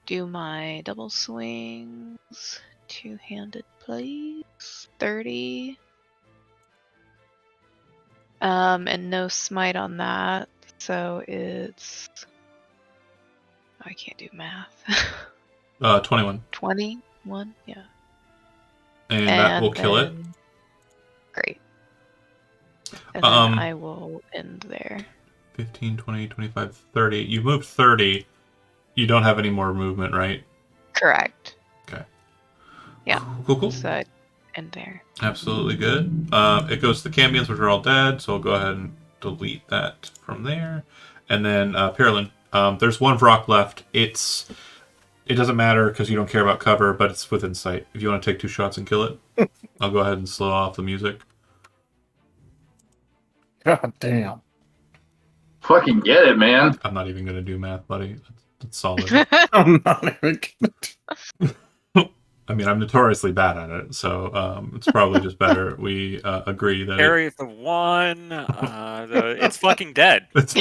do my double swings, two-handed please, 30. And no smite on that, so it's. I can't do math. 21. 21, yeah. And that will kill it. then- Great. And then I will end there. 15, 20, 25, 30. You moved 30. You don't have any more movement, right? Correct. Okay. Yeah. Cool. So I'd end there. Absolutely good. It goes to the Cambions, which are all dead, so I'll go ahead and delete that from there. And then Pearlin, there's one Vrock left. It doesn't matter because you don't care about cover, but it's within sight. If you want to take 2 shots and kill it, I'll go ahead and slow off the music. God damn. Fucking get it, man. I'm not even going to do math, buddy. That's solid. I'm not even gonna I mean, I'm notoriously bad at it, so it's probably just better we agree that Carry the one. It's fucking dead. it's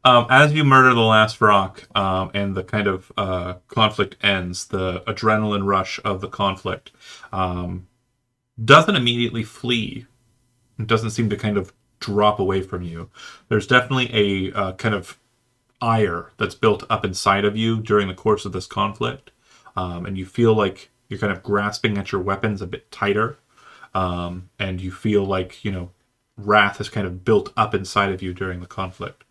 as you murder the last rock and the kind of conflict ends, the adrenaline rush of the conflict doesn't immediately flee. It doesn't seem to kind of drop away from you. There's definitely a kind of ire that's built up inside of you during the course of this conflict. And you feel like you're kind of grasping at your weapons a bit tighter. And you feel like, wrath has kind of built up inside of you during the conflict,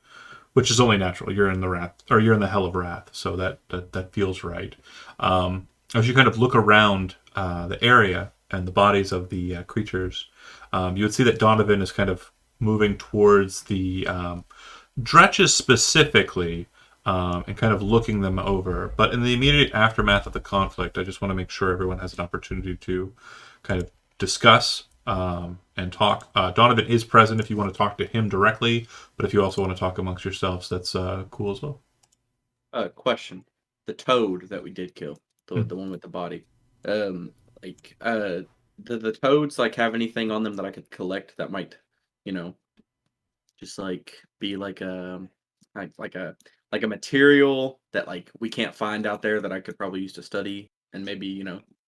which is only natural. You're in the wrath, or you're in the hell of wrath. So that feels right. As you kind of look around the area and the bodies of the creatures, you would see that Donovan is kind of moving towards the Dretches specifically, and kind of looking them over. But in the immediate aftermath of the conflict, I just want to make sure everyone has an opportunity to kind of discuss and talk. Donovan is present if you want to talk to him directly, but if you also want to talk amongst yourselves, that's cool as well. Question: the toad that we did kill, the one with the body, the toads have anything on them that I could collect that might, just be like a material that we can't find out there that I could probably use to study and maybe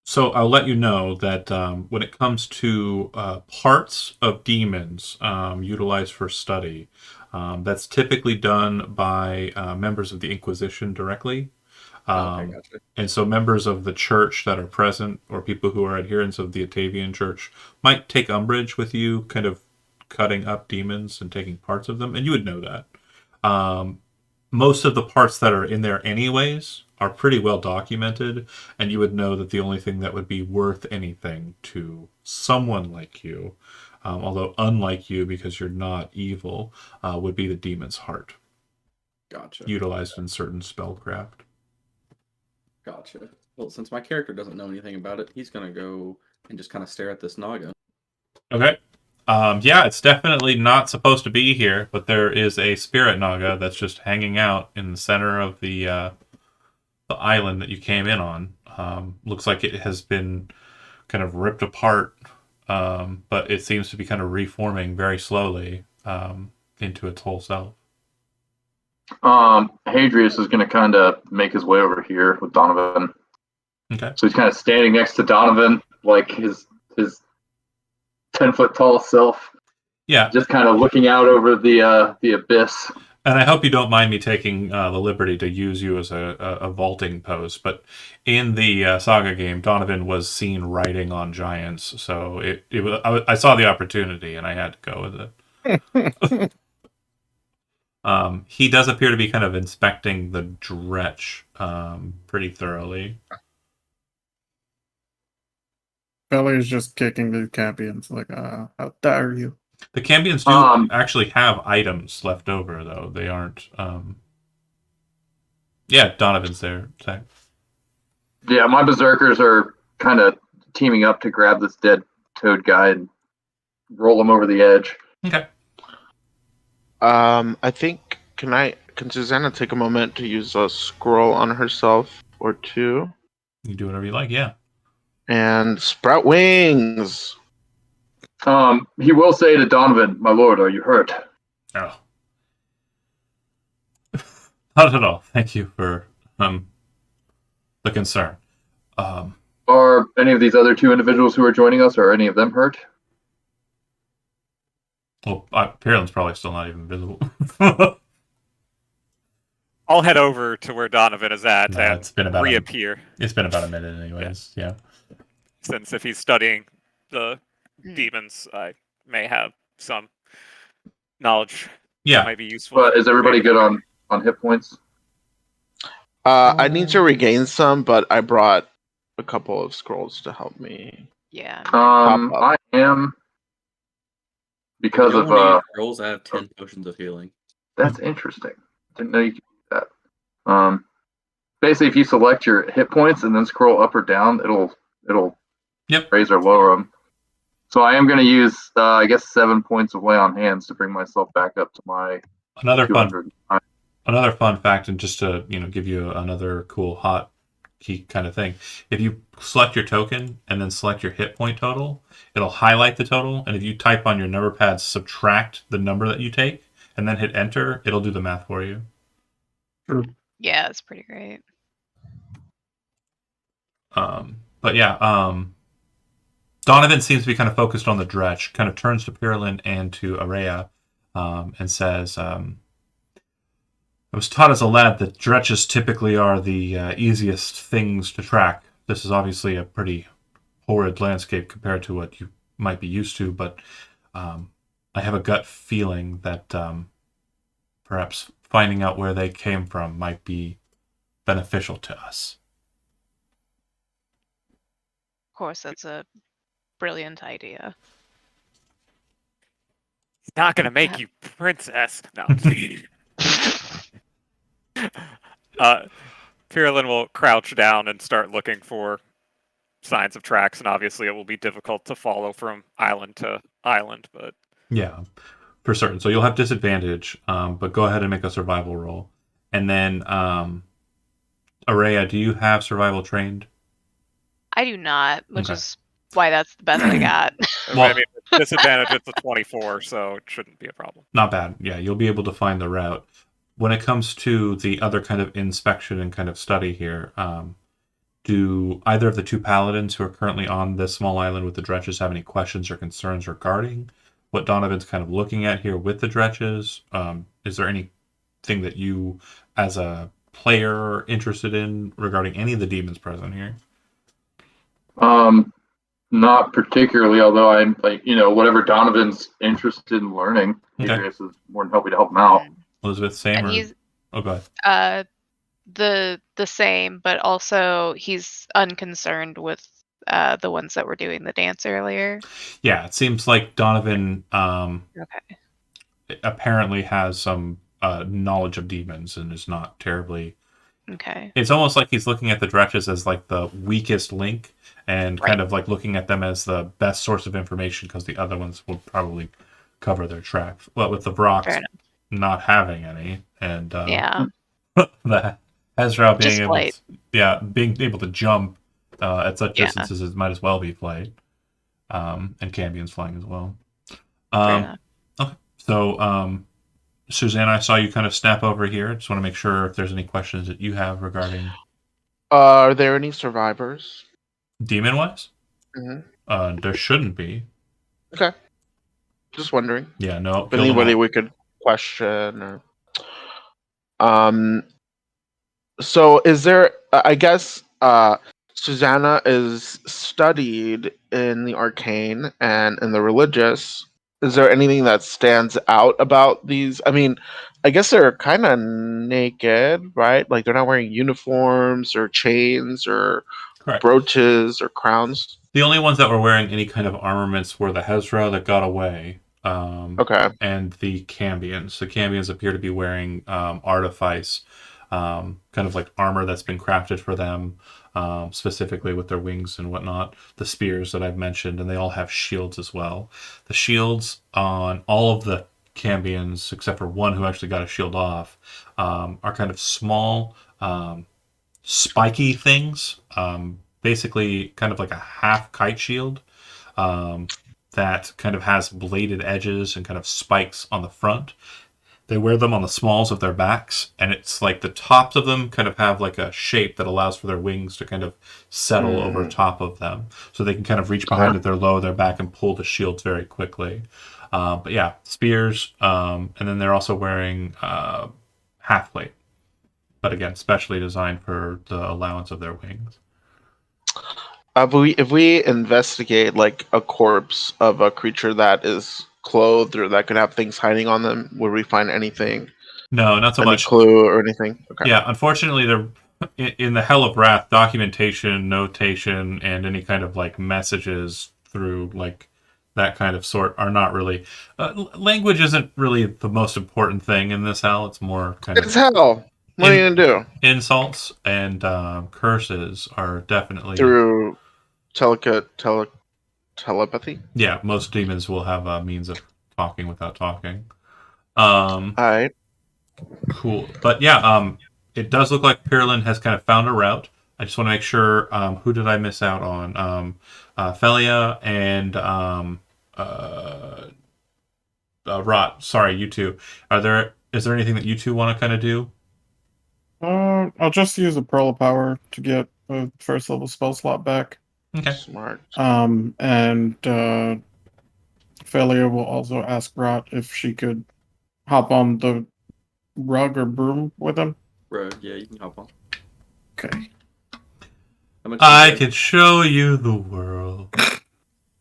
So I'll let you know that when it comes to parts of demons utilized for study, that's typically done by members of the Inquisition directly. Okay, gotcha. And so members of the church that are present or people who are adherents of the Atavian church might take umbrage with you kind of cutting up demons and taking parts of them, and you would know that. Most of the parts that are in there, anyways, are pretty well documented, and you would know that the only thing that would be worth anything to someone like you, although unlike you because you're not evil, would be the demon's heart, Gotcha. utilized in certain spellcraft. Gotcha. Well, since my character doesn't know anything about it, he's gonna go and just kind of stare at this Naga. Okay. Yeah, it's definitely not supposed to be here, but there is a spirit Naga that's just hanging out in the center of the island that you came in on. Looks like it has been kind of ripped apart, but it seems to be kind of reforming very slowly into its whole self. Hadrius is going to kind of make his way over here with Donovan. Okay. So he's kind of standing next to Donovan, like his 10-foot tall self, Yeah, just kind of looking out over the abyss. and I hope you don't mind me taking the liberty to use you as a vaulting pose, but in the Saga game, Donovan was seen riding on giants, so I saw the opportunity and I had to go with it. He does appear to be kind of inspecting the dretch pretty thoroughly. Belly's just kicking the champions like, how dare you? The Cambions do actually have items left over, though. They aren't... Yeah, Donovan's there. Zach. Yeah, my berserkers are kind of teaming up to grab this dead toad guy and roll him over the edge. Okay. I think can Susanna take a moment to use a scroll on herself or two? You do whatever you like, yeah. And sprout wings. He will say to Donovan, "My lord, are you hurt?" Oh. Not at all. Thank you for the concern. Are any of these other two individuals who are joining us, are any of them hurt? Well, Pearland's probably still not even visible. I'll head over to where Donovan is at No, and it's been about reappear. It's been about a minute anyways, yeah. Since if he's studying the demons, I may have some knowledge Yeah. that might be useful. But is everybody good on hit points? I need to regain some, but I brought a couple of scrolls to help me. Yeah. Pop up. I am because You of don't need rolls. I have 10 potions of healing. That's interesting. Didn't know you could do that. Basically, if you select your hit points and then scroll up or down, it'll Yep. raise or lower them. So I am going to use, I guess, 7 points of lay on hands to bring myself back up to my Another 200. fun fact, and just to give you another cool hot key kind of thing. If you select your token and then select your hit point total, it'll highlight the total, and if you type on your number pad subtract the number that you take and then hit enter, it'll do the math for you. Yeah, it's pretty great. But yeah, Donovan seems to be kind of focused on the dretch, kind of turns to Pirlin and to Araya, and says, I was taught as a lad that dretches typically are the easiest things to track. This is obviously a pretty horrid landscape compared to what you might be used to, but I have a gut feeling that perhaps finding out where they came from might be beneficial to us. Of course, that's a brilliant idea. He's not gonna make you princess. No. Pirlin will crouch down and start looking for signs of tracks, and obviously it will be difficult to follow from island to island, but Yeah, for certain. So you'll have disadvantage, but go ahead and make a survival roll. And then, Araya, do you have survival trained? I do not, which Okay. is why that's the best I got. Well- I mean, with disadvantage it's a 24, so it shouldn't be a problem. Not bad. Yeah, you'll be able to find the route. When it comes to the other kind of inspection and kind of study here, do either of the two paladins who are currently on this small island with the dretches have any questions or concerns regarding what Donovan's kind of looking at here with the dretches? Is there anything that you, as a player, are interested in regarding any of the demons present here? Not particularly, although I'm like, whatever Donovan's interested in learning, Okay. Adrius is more than happy to help him out. Elizabeth, same And or... he's Oh, go ahead. the same, but also he's unconcerned with the ones that were doing the dance earlier. Yeah, it seems like Donovan Okay. apparently has some knowledge of demons and is not terribly... Okay. It's almost like he's looking at the dretches as like the weakest link and kind of like looking at them as the best source of information because the other ones will probably cover their tracks. Well, with the Brox Fair enough. not having any, and Yeah. the Hezrou Just being able to jump at such Yeah. distances, it might as well be played. And Cambion's flying as well. Fair enough. Okay, so Suzanne, I saw you kind of snap over here. Just want to make sure if there's any questions that you have regarding Are there any survivors? demon-wise. Mm-hmm. There shouldn't be. Okay. Just wondering. Yeah, no. If anybody we could question or so is there I guess Susanna is studied in the arcane and in the religious. Is there anything that stands out about these? I mean, I guess they're kind of naked, right? Like they're not wearing uniforms or chains or Correct. brooches or crowns. The only ones that were wearing any kind of armaments were the Hezrou that got away. Okay. And the Cambions. The Cambions appear to be wearing artifice, kind of like armor that's been crafted for them, specifically with their wings and whatnot. The spears that I've mentioned, and they all have shields as well. The shields on all of the Cambions, except for one who actually got a shield off, are kind of small, spiky things. Basically, kind of like a half kite shield. That kind of has bladed edges and kind of spikes on the front. They wear them on the smalls of their backs, and it's like the tops of them kind of have like a shape that allows for their wings to kind of settle over top of them. So they can kind of reach behind if they're low their back and pull the shields very quickly. But yeah, spears, and then they're also wearing half plate. But again, specially designed for the allowance of their wings. If we investigate like a corpse of a creature that is clothed or that could have things hiding on them, would we find anything? No, not so any much. Clue or anything? Okay. Yeah, unfortunately, they're in the Hell of Wrath. Documentation, notation, and any kind of like messages through like that kind of sort are not really. Language isn't really the most important thing in this hell. It's more kind It's of hell. What are you gonna do? Insults and curses are definitely Through telepathy. Yeah, most demons will have a means of talking without talking. All right. Cool. But yeah, it does look like Pirlin has kind of found a route. I just want to make sure, who did I miss out on? Felia and Rot. Sorry, you two. Is there anything that you two want to kind of do? I'll just use a Pearl of Power to get a first level spell slot back. Okay. Smart. And Felia will also ask Rot if she could hop on the rug or broom with him. Bro, yeah, you can hop on. Okay. I can show you the world.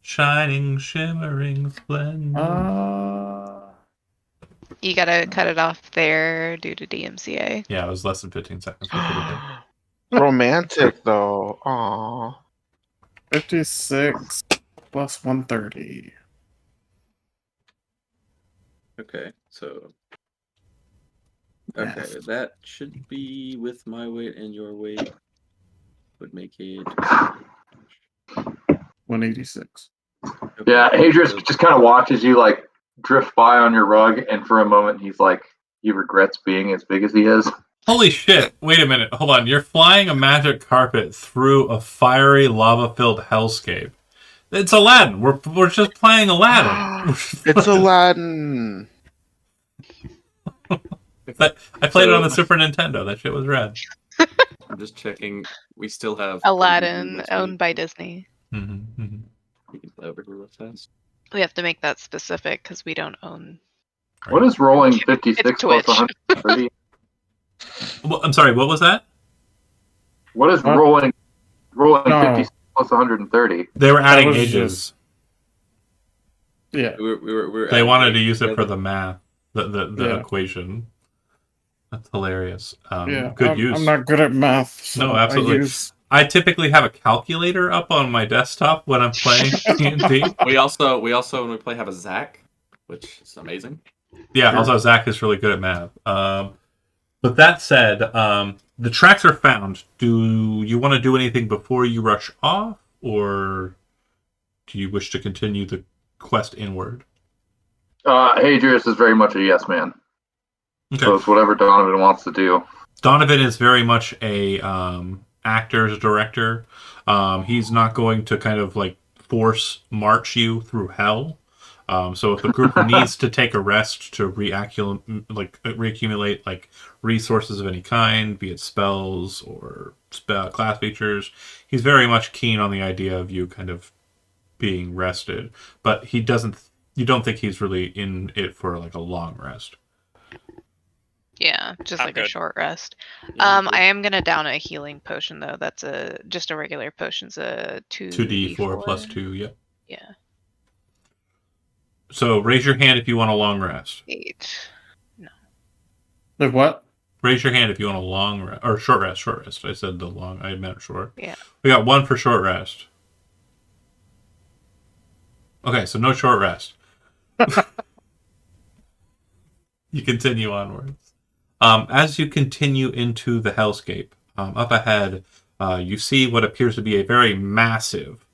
Shining, shimmering, splendid. You gotta cut it off there due to DMCA. Yeah, it was less than 15 seconds. Romantic though. Aww. 56 plus 130. Okay, so. Okay, that should be with my weight and your weight. Would make it 186. Okay, Yeah, Hadrius so- just kind of watches you like drift by on your rug, and for a moment he's like, he regrets being as big as he is. Holy shit. Wait a minute. Hold on. You're flying a magic carpet through a fiery, lava-filled hellscape. It's Aladdin. We're just playing Aladdin. It's Aladdin. I played it on the Super Nintendo. That shit was rad. I'm just checking. We still have Aladdin, owned by Disney. Mm-hmm, mm-hmm. We can play over here real fast. We have to make that specific because we don't own. What is rolling It's 56 Twitch. plus 130? Well, I'm sorry. What was that? What is Huh? rolling No. 56 plus 130. They were adding was ages. just- Yeah. We were They adding wanted to eight use it for together. the math, the Yeah. equation. That's hilarious. Yeah. Good use. I'm not good at math, so No, absolutely. I use. I typically have a calculator up on my desktop when I'm playing D&D. We also when we play have a Zach, which is amazing. Yeah, Sure. also Zach is really good at math. But that said, the tracks are found. Do you want to do anything before you rush off, or do you wish to continue the quest inward? Hadrius is very much a yes man. Okay. So it's whatever Donovan wants to do. Donovan is very much a actor's director. He's not going to kind of like force march you through hell. So if the group needs to take a rest to reaccumulate like resources of any kind, be it spells or class features, he's very much keen on the idea of you kind of being rested. But he doesn't. You don't think he's really in it for like a long rest. Yeah, just I'm like a good. short rest. Yeah, I am gonna down a healing potion though. That's just a regular potion's a 2d4 plus 2. Yep. Yeah, So raise your hand if you want a long rest. 8. The what? Raise your hand if you want a long rest or short rest. Short rest. I said the long. I meant short. Yeah. We got 1 for short rest. Okay, so no short rest. You continue onwards. As you continue into the hellscape, up ahead, you see what appears to be a very massive,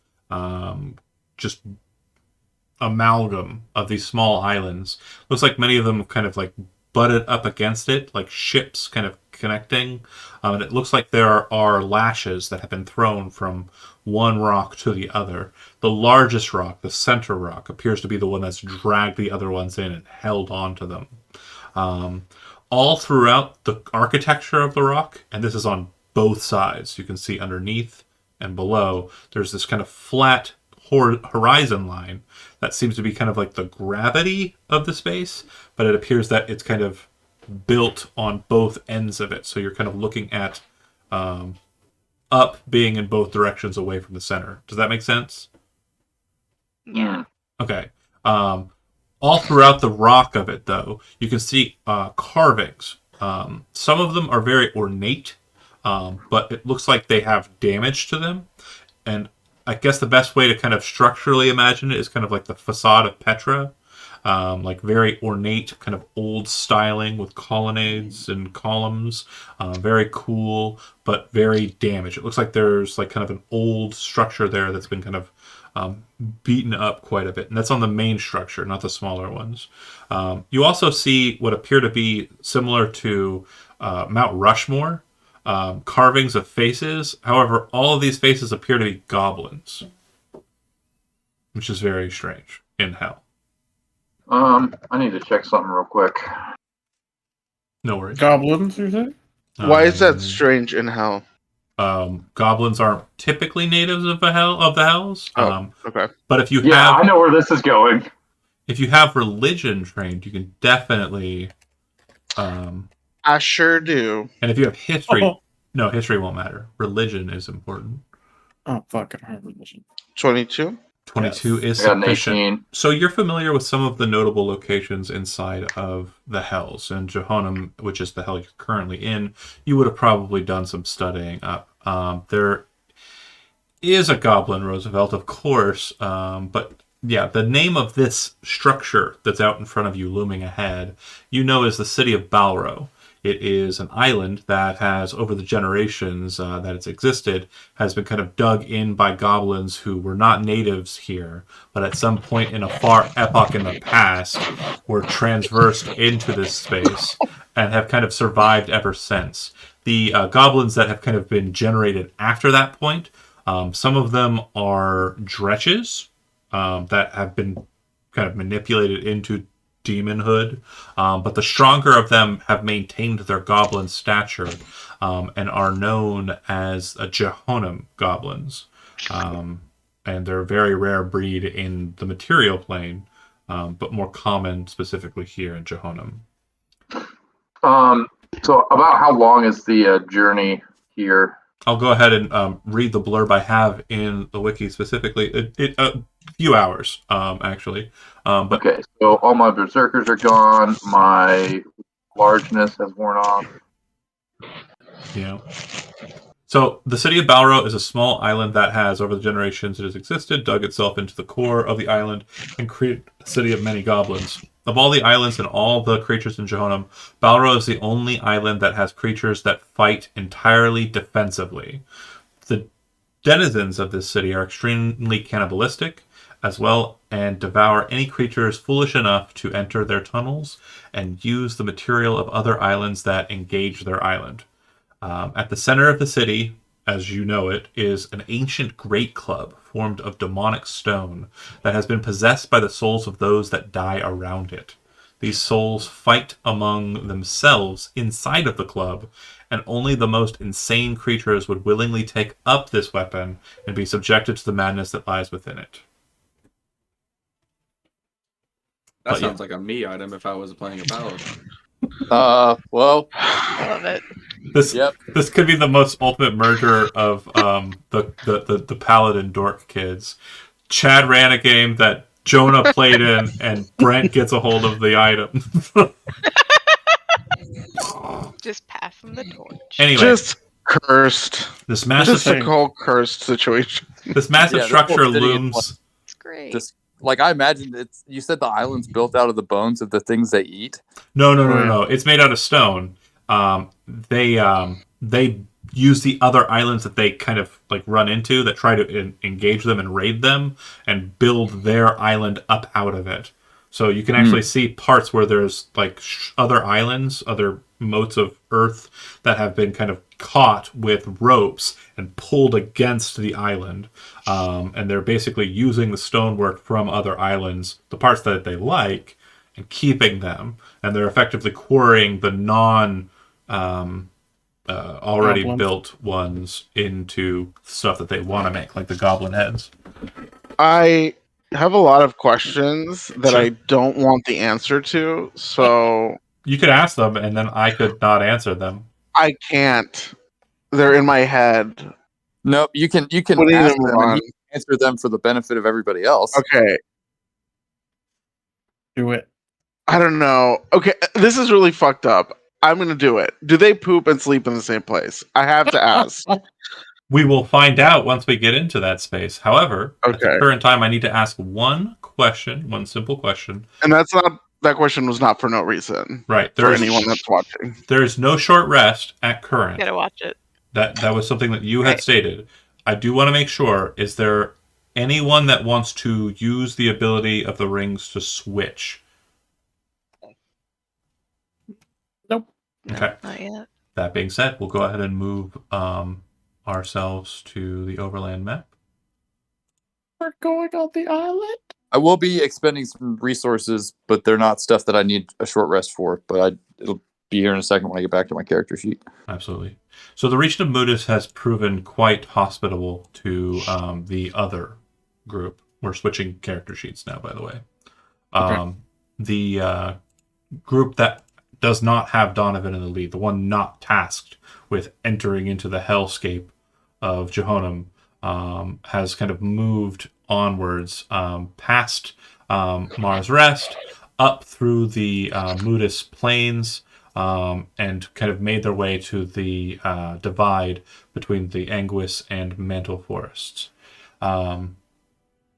just amalgam of these small islands. Looks like many of them kind of like butted up against it, like ships kind of connecting. And it looks like there are lashes that have been thrown from one rock to the other. The largest rock, the center rock, appears to be the one that's dragged the other ones in and held on to them. All throughout the architecture of the rock, and this is on both sides, you can see underneath and below, there's this kind of flat horizon line that seems to be kind of like the gravity of the space, but it appears that it's kind of built on both ends of it. So you're kind of looking at up being in both directions away from the center. Does that make sense? Yeah. Okay. All throughout the rock of it, though, you can see carvings. Some of them are very ornate, but it looks like they have damage to them. And I guess the best way to kind of structurally imagine it is kind of like the facade of Petra, like very ornate, kind of old styling with colonnades and columns. Very cool, but very damaged. It looks like there's like kind of an old structure there that's been kind of beaten up quite a bit, and that's on the main structure, not the smaller ones. You also see what appear to be similar to Mount Rushmore, carvings of faces. However, all of these faces appear to be goblins, which is very strange in hell. I need to check something real quick. No worries. Goblins, you say? Why is that Um, strange in hell? Goblins aren't typically natives of the hells. Oh. Okay. But if you Yeah, have I know where this is going. if you have religion trained, you can definitely. I sure do. And if you have history, Oh, no, history won't matter. Religion is important. fuck, I don't have religion. 22? 22 Yes. is I got an sufficient. 18. So you're familiar with some of the notable locations inside of the hells. And Jehonam, which is the hell you're currently in, you would have probably done some studying up. There is a goblin, Roosevelt, of course, but yeah, the name of this structure that's out in front of you looming ahead, you know, is the city of Balro. It is an island that has, over the generations that it's existed, has been kind of dug in by goblins who were not natives here, but at some point in a far epoch in the past were transversed into this space and have kind of survived ever since. The goblins that have kind of been generated after that point, some of them are dretches that have been kind of manipulated into demonhood, but the stronger of them have maintained their goblin stature and are known as Jehonam goblins. And they're a very rare breed in the material plane, but more common specifically here in Jehonam. So about how long is the journey here? I'll go ahead and read the blurb I have in the wiki specifically. A few hours, actually. But Okay, so all my berserkers are gone. My largeness has worn off. yeah. So the city of Balro is a small island that has, over the generations it has existed, dug itself into the core of the island and created a city of many goblins. Of all the islands and all the creatures in Jehonum, Balro is the only island that has creatures that fight entirely defensively. The denizens of this city are extremely cannibalistic as well and devour any creatures foolish enough to enter their tunnels and use the material of other islands that engage their island. At the center of the city, as you know it, is an ancient great club formed of demonic stone that has been possessed by the souls of those that die around it. These souls fight among themselves inside of the club, and only the most insane creatures would willingly take up this weapon and be subjected to the madness that lies within it. That But sounds like a me item if I was playing a paladin. Well, I love it. This Yep. this could be the most ultimate merger of the paladin dork kids. Chad ran a game that Jonah played in, and Brent gets a hold of the item. Just pass them the torch. Anyway, Just cursed. this massive Just a whole cursed situation. this massive Yeah, this structure whole city is looms. It's great. just like I imagined it's. You said the island's built out of the bones of the things they eat. No. It's made out of stone. They use the other islands that they kind of like run into that try to engage them and raid them and build their island up out of it. So you can actually see parts where there's like other islands, other motes of earth that have been kind of caught with ropes and pulled against the island. And they're basically using the stonework from other islands, the parts that they like, and keeping them. And they're effectively quarrying the already Goblins. built ones into stuff that they want to make, like the goblin heads. I have a lot of questions that Sure. I don't want the answer to, so You could ask them, and then I could not answer them. I can't. They're in my head. Nope, you can We need ask to move them and on. you can answer them for the benefit of everybody else. Okay. Do it. I don't know. Okay, this is really fucked up. I'm gonna do it. Do they poop and sleep in the same place? I have to ask. We will find out once we get into that space. However, at the Okay. current time, I need to ask one question, one simple question. And that question was not for no reason. Right. For anyone that's watching. There is no short rest at current. Gotta watch it. That was something that you had Right. stated. I do want to make sure, is there anyone that wants to use the ability of the rings to switch? Nope. Okay. Not yet. That being said, we'll go ahead and move ourselves to the overland map. We're going on the island. I will be expending some resources, but they're not stuff that I need a short rest for. But it'll be here in a second when I get back to my character sheet. Absolutely. So the region of Mudis has proven quite hospitable to the other group. We're switching character sheets now, by the way. The group that does not have Donovan in the lead, the one not tasked with entering into the hellscape of Jehonum, has kind of moved onwards past Mars Rest, up through the Mudis Plains, and kind of made their way to the divide between the Anguis and Mantle Forests.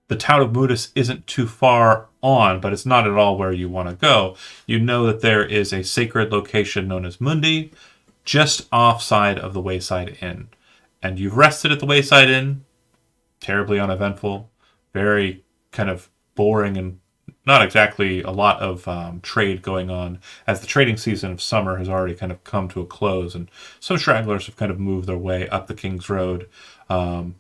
The town of Mudis isn't too far on, but it's not at all where you want to go. You know that there is a sacred location known as Mundi, just offside of the Wayside Inn. And you've rested at the Wayside Inn, terribly uneventful, very kind of boring and not exactly a lot of trade going on, as the trading season of summer has already kind of come to a close, and some stragglers have kind of moved their way up the King's Road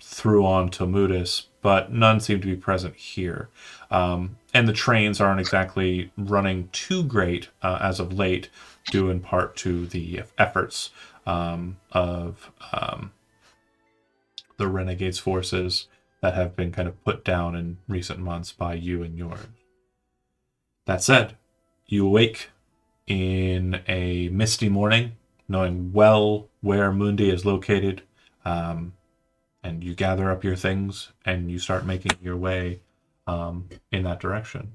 through on to Mudis, but none seem to be present here. And the trains aren't exactly running too great as of late, due in part to the efforts of the Renegades forces that have been kind of put down in recent months by you and yours. That said, you awake in a misty morning, knowing well where Mundi is located. and you gather up your things and you start making your way in that direction.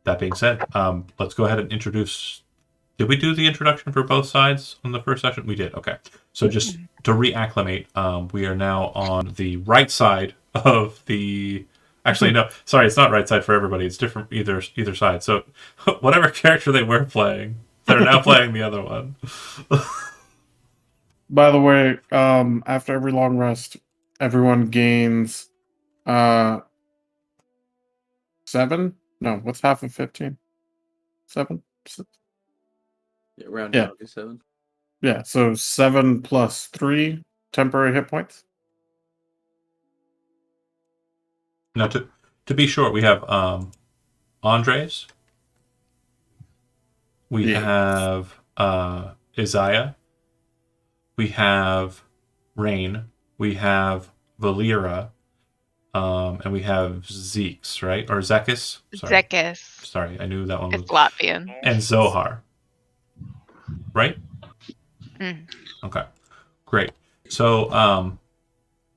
That being said, let's go ahead and introduce. Did we do the introduction for both sides on the first session? We did. Okay. So just to reacclimate, we are now on the right side of the. Actually, no. Sorry, it's not right side for everybody. It's different either side. So whatever character they were playing, they're now playing the other one. By the way, after every long rest, everyone gains 7? No, what's half of 15? 7? Yeah, round Yeah. down to 7. Yeah, so 7 plus 3 temporary hit points. Now, to be short, we have Andres. We have Isaiah. We have Rain. We have Valera. And we have Zeeks, right? Or Zekis? Sorry. Zekis. Sorry, I knew that one was. It's Latvian. And Zohar. Right? Mm. Okay. Great. So,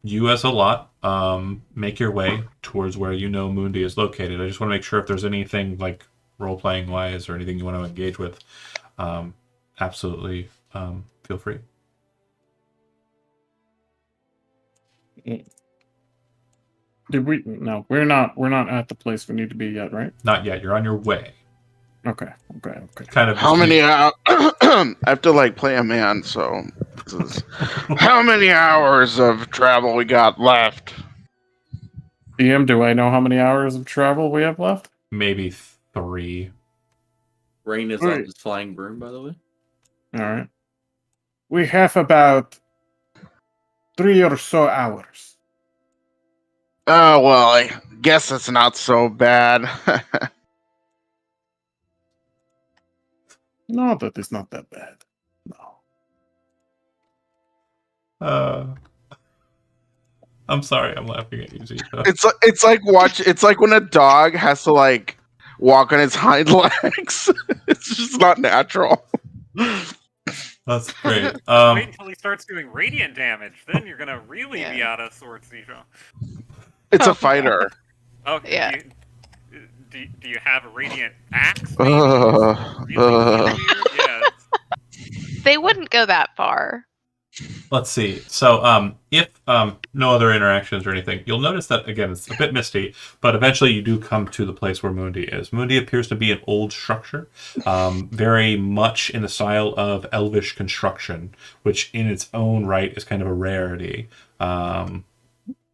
you as a lot make your way towards where you know Mundi is located. I just want to make sure if there's anything like role-playing wise or anything you want to engage with, absolutely feel free. Did we? No, we're not at the place we need to be yet, right? Not yet. You're on your way. Okay. Kind of. How many hours? I have to like play a man, so this is how many hours of travel we got left? DM, do I know how many hours of travel we have left? Maybe 3. Rain is on his flying broom, by the way. All right. We have about 3 or so hours. Oh well, I guess it's not so bad. No, that is not that bad. No. I'm sorry. I'm laughing at you, Zito. It's like when a dog has to like walk on its hind legs. It's just not natural. That's great. Wait until he starts doing radiant damage. Then you're gonna really be Yeah. out of sorts, Zito. It's Oh, a fighter. Okay. Yeah. Do you have a radiant axe? Uh, Maybe? Really weird? Yeah. They wouldn't go that far. Let's see. So, if no other interactions or anything, you'll notice that again it's a bit misty, but eventually you do come to the place where Mundi is. Mundi appears to be an old structure, very much in the style of Elvish construction, which in its own right is kind of a rarity.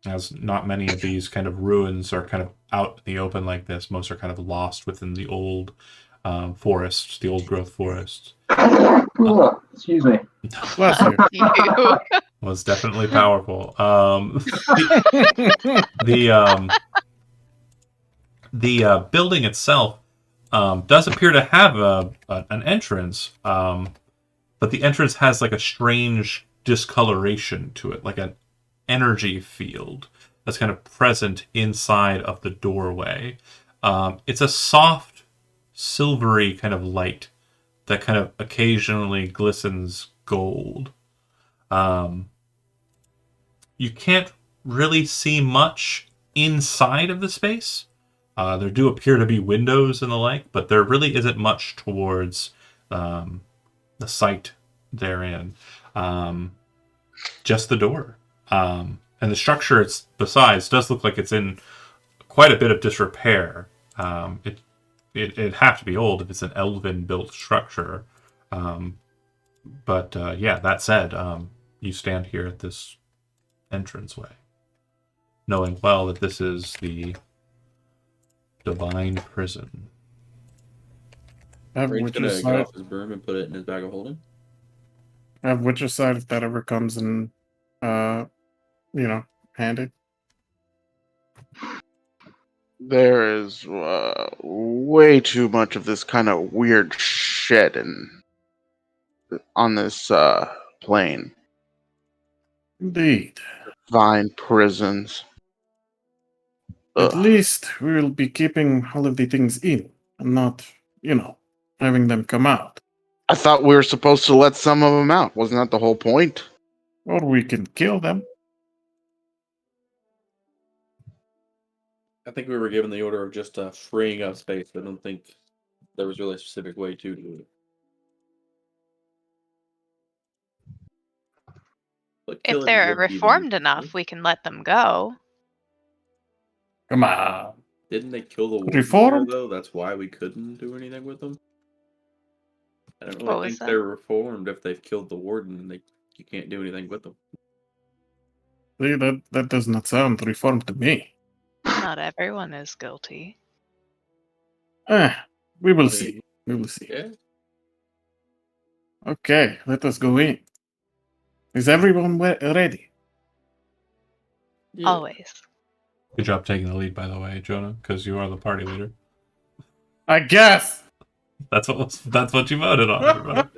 As not many of these kind of ruins are kind of out in the open like this. Most are kind of lost within the old forests, the old growth forests. Excuse me. Bless you. You. Was definitely powerful. The building itself does appear to have an entrance, but the entrance has like a strange discoloration to it, like an energy field that's kind of present inside of the doorway. It's a soft, silvery kind of light that kind of occasionally glistens gold. You can't really see much inside of the space. There do appear to be windows and the like, but there really isn't much towards the site therein. Just the door. And the structure besides does look like it's in quite a bit of disrepair. It'd have to be old if it's an elven built structure. But that said, you stand here at this entranceway, knowing well that this is the divine prison. Have Rain's gonna Witcher's get side. off his broom and put it in his bag of holding. Have Witcher's side if that ever comes in, handy. there is way too much of this kind of weird shit on this plane. Indeed. Vine prisons. At Ugh. least we will be keeping all of the things in and not, having them come out. I thought we were supposed to let some of them out. Wasn't that the whole point? Or we can kill them. I think we were given the order of just freeing up space. I don't think there was really a specific way to do it. But If killing they're would be the reformed easiest enough, way. we can let them go. Come on. Didn't they kill the warden Reformed? there, though? That's why we couldn't do anything with them? I don't What really was think that? they're reformed if they've killed the warden and you can't do anything with them. See, that does not sound reformed to me. Not everyone is guilty. We will I see. mean, We will see. yeah. Okay, let us go in. Is everyone ready? Yeah. Always. Good job taking the lead, by the way, Jonah, because you are the party leader. I guess. That's what you voted on, everybody.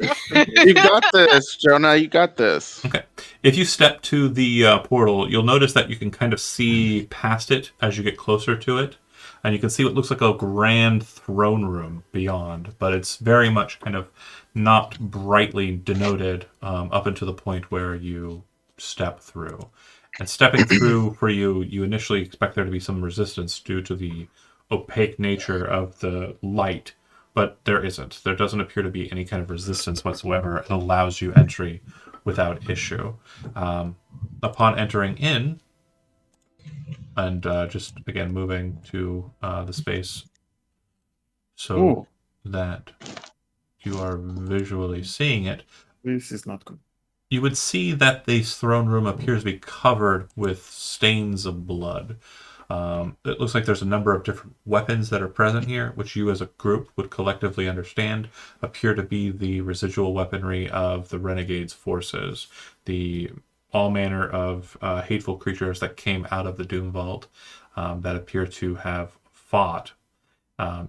You got this, Jonah. You got this. Okay. If you step to the portal, you'll notice that you can kind of see past it as you get closer to it. And you can see what looks like a grand throne room beyond. But it's very much kind of not brightly denoted up until the point where you step through. And stepping through for you, you initially expect there to be some resistance due to the opaque nature of the light. But there isn't. There doesn't appear to be any kind of resistance whatsoever. It allows you entry without issue. Upon entering in, and just again moving to the space so Ooh, that you are visually seeing it, this is not good. you would see that this throne room appears to be covered with stains of blood. It looks like there's a number of different weapons that are present here, which you as a group would collectively understand appear to be the residual weaponry of the Renegades' forces, the all manner of hateful creatures that came out of the Doom Vault that appear to have fought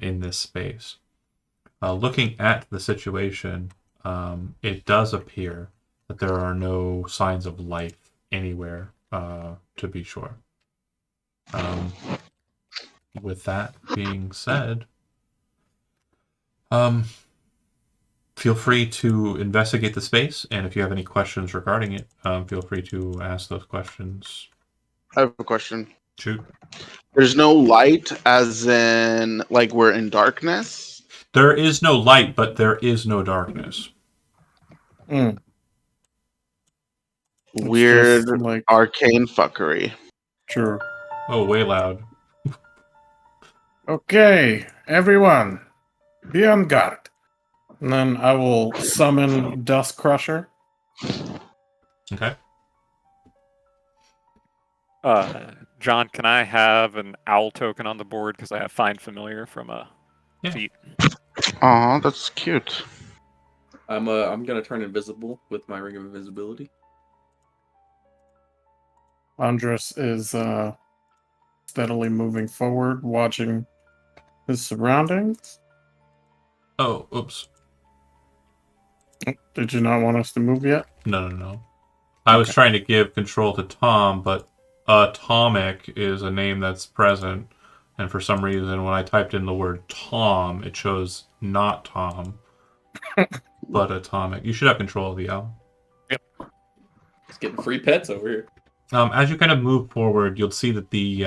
in this space. Looking at the situation, it does appear that there are no signs of life anywhere, to be sure. With that being said, feel free to investigate the space, and if you have any questions regarding it, feel free to ask those questions. I have a question. Shoot. There's no light, as in, like, we're in darkness? There is no light, but there is no darkness. Mm. It's Weird, just like arcane fuckery. sure. Oh, way loud. Okay, everyone, be on guard. And then I will summon Dust Crusher. Okay. John, can I have an owl token on the board because I have Find Familiar from a feat? Aw, that's cute. I'm gonna turn invisible with my ring of invisibility. Andres is steadily moving forward, watching his surroundings. Oh, oops. Did you not want us to move yet? No. I was trying to give control to Tom, but atomic is a name that's present, and for some reason, when I typed in the word Tom, it shows not Tom, but atomic. You should have control of the owl. Just getting free pets over here. As you kind of move forward, you'll see that the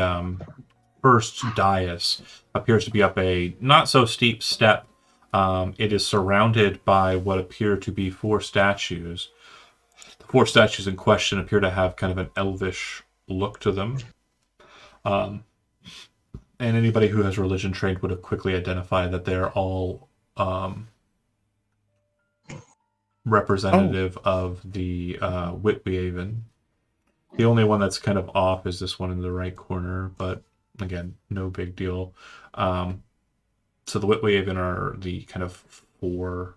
first dais appears to be up a not so steep step. It is surrounded by what appear to be four statues. The four statues in question appear to have kind of an elvish look to them. And anybody who has religion trained would have quickly identified that they're all representative of the Whitbehaven. The only one that's kind of off is this one in the right corner, but again, no big deal. So the Whitbehaven are the kind of four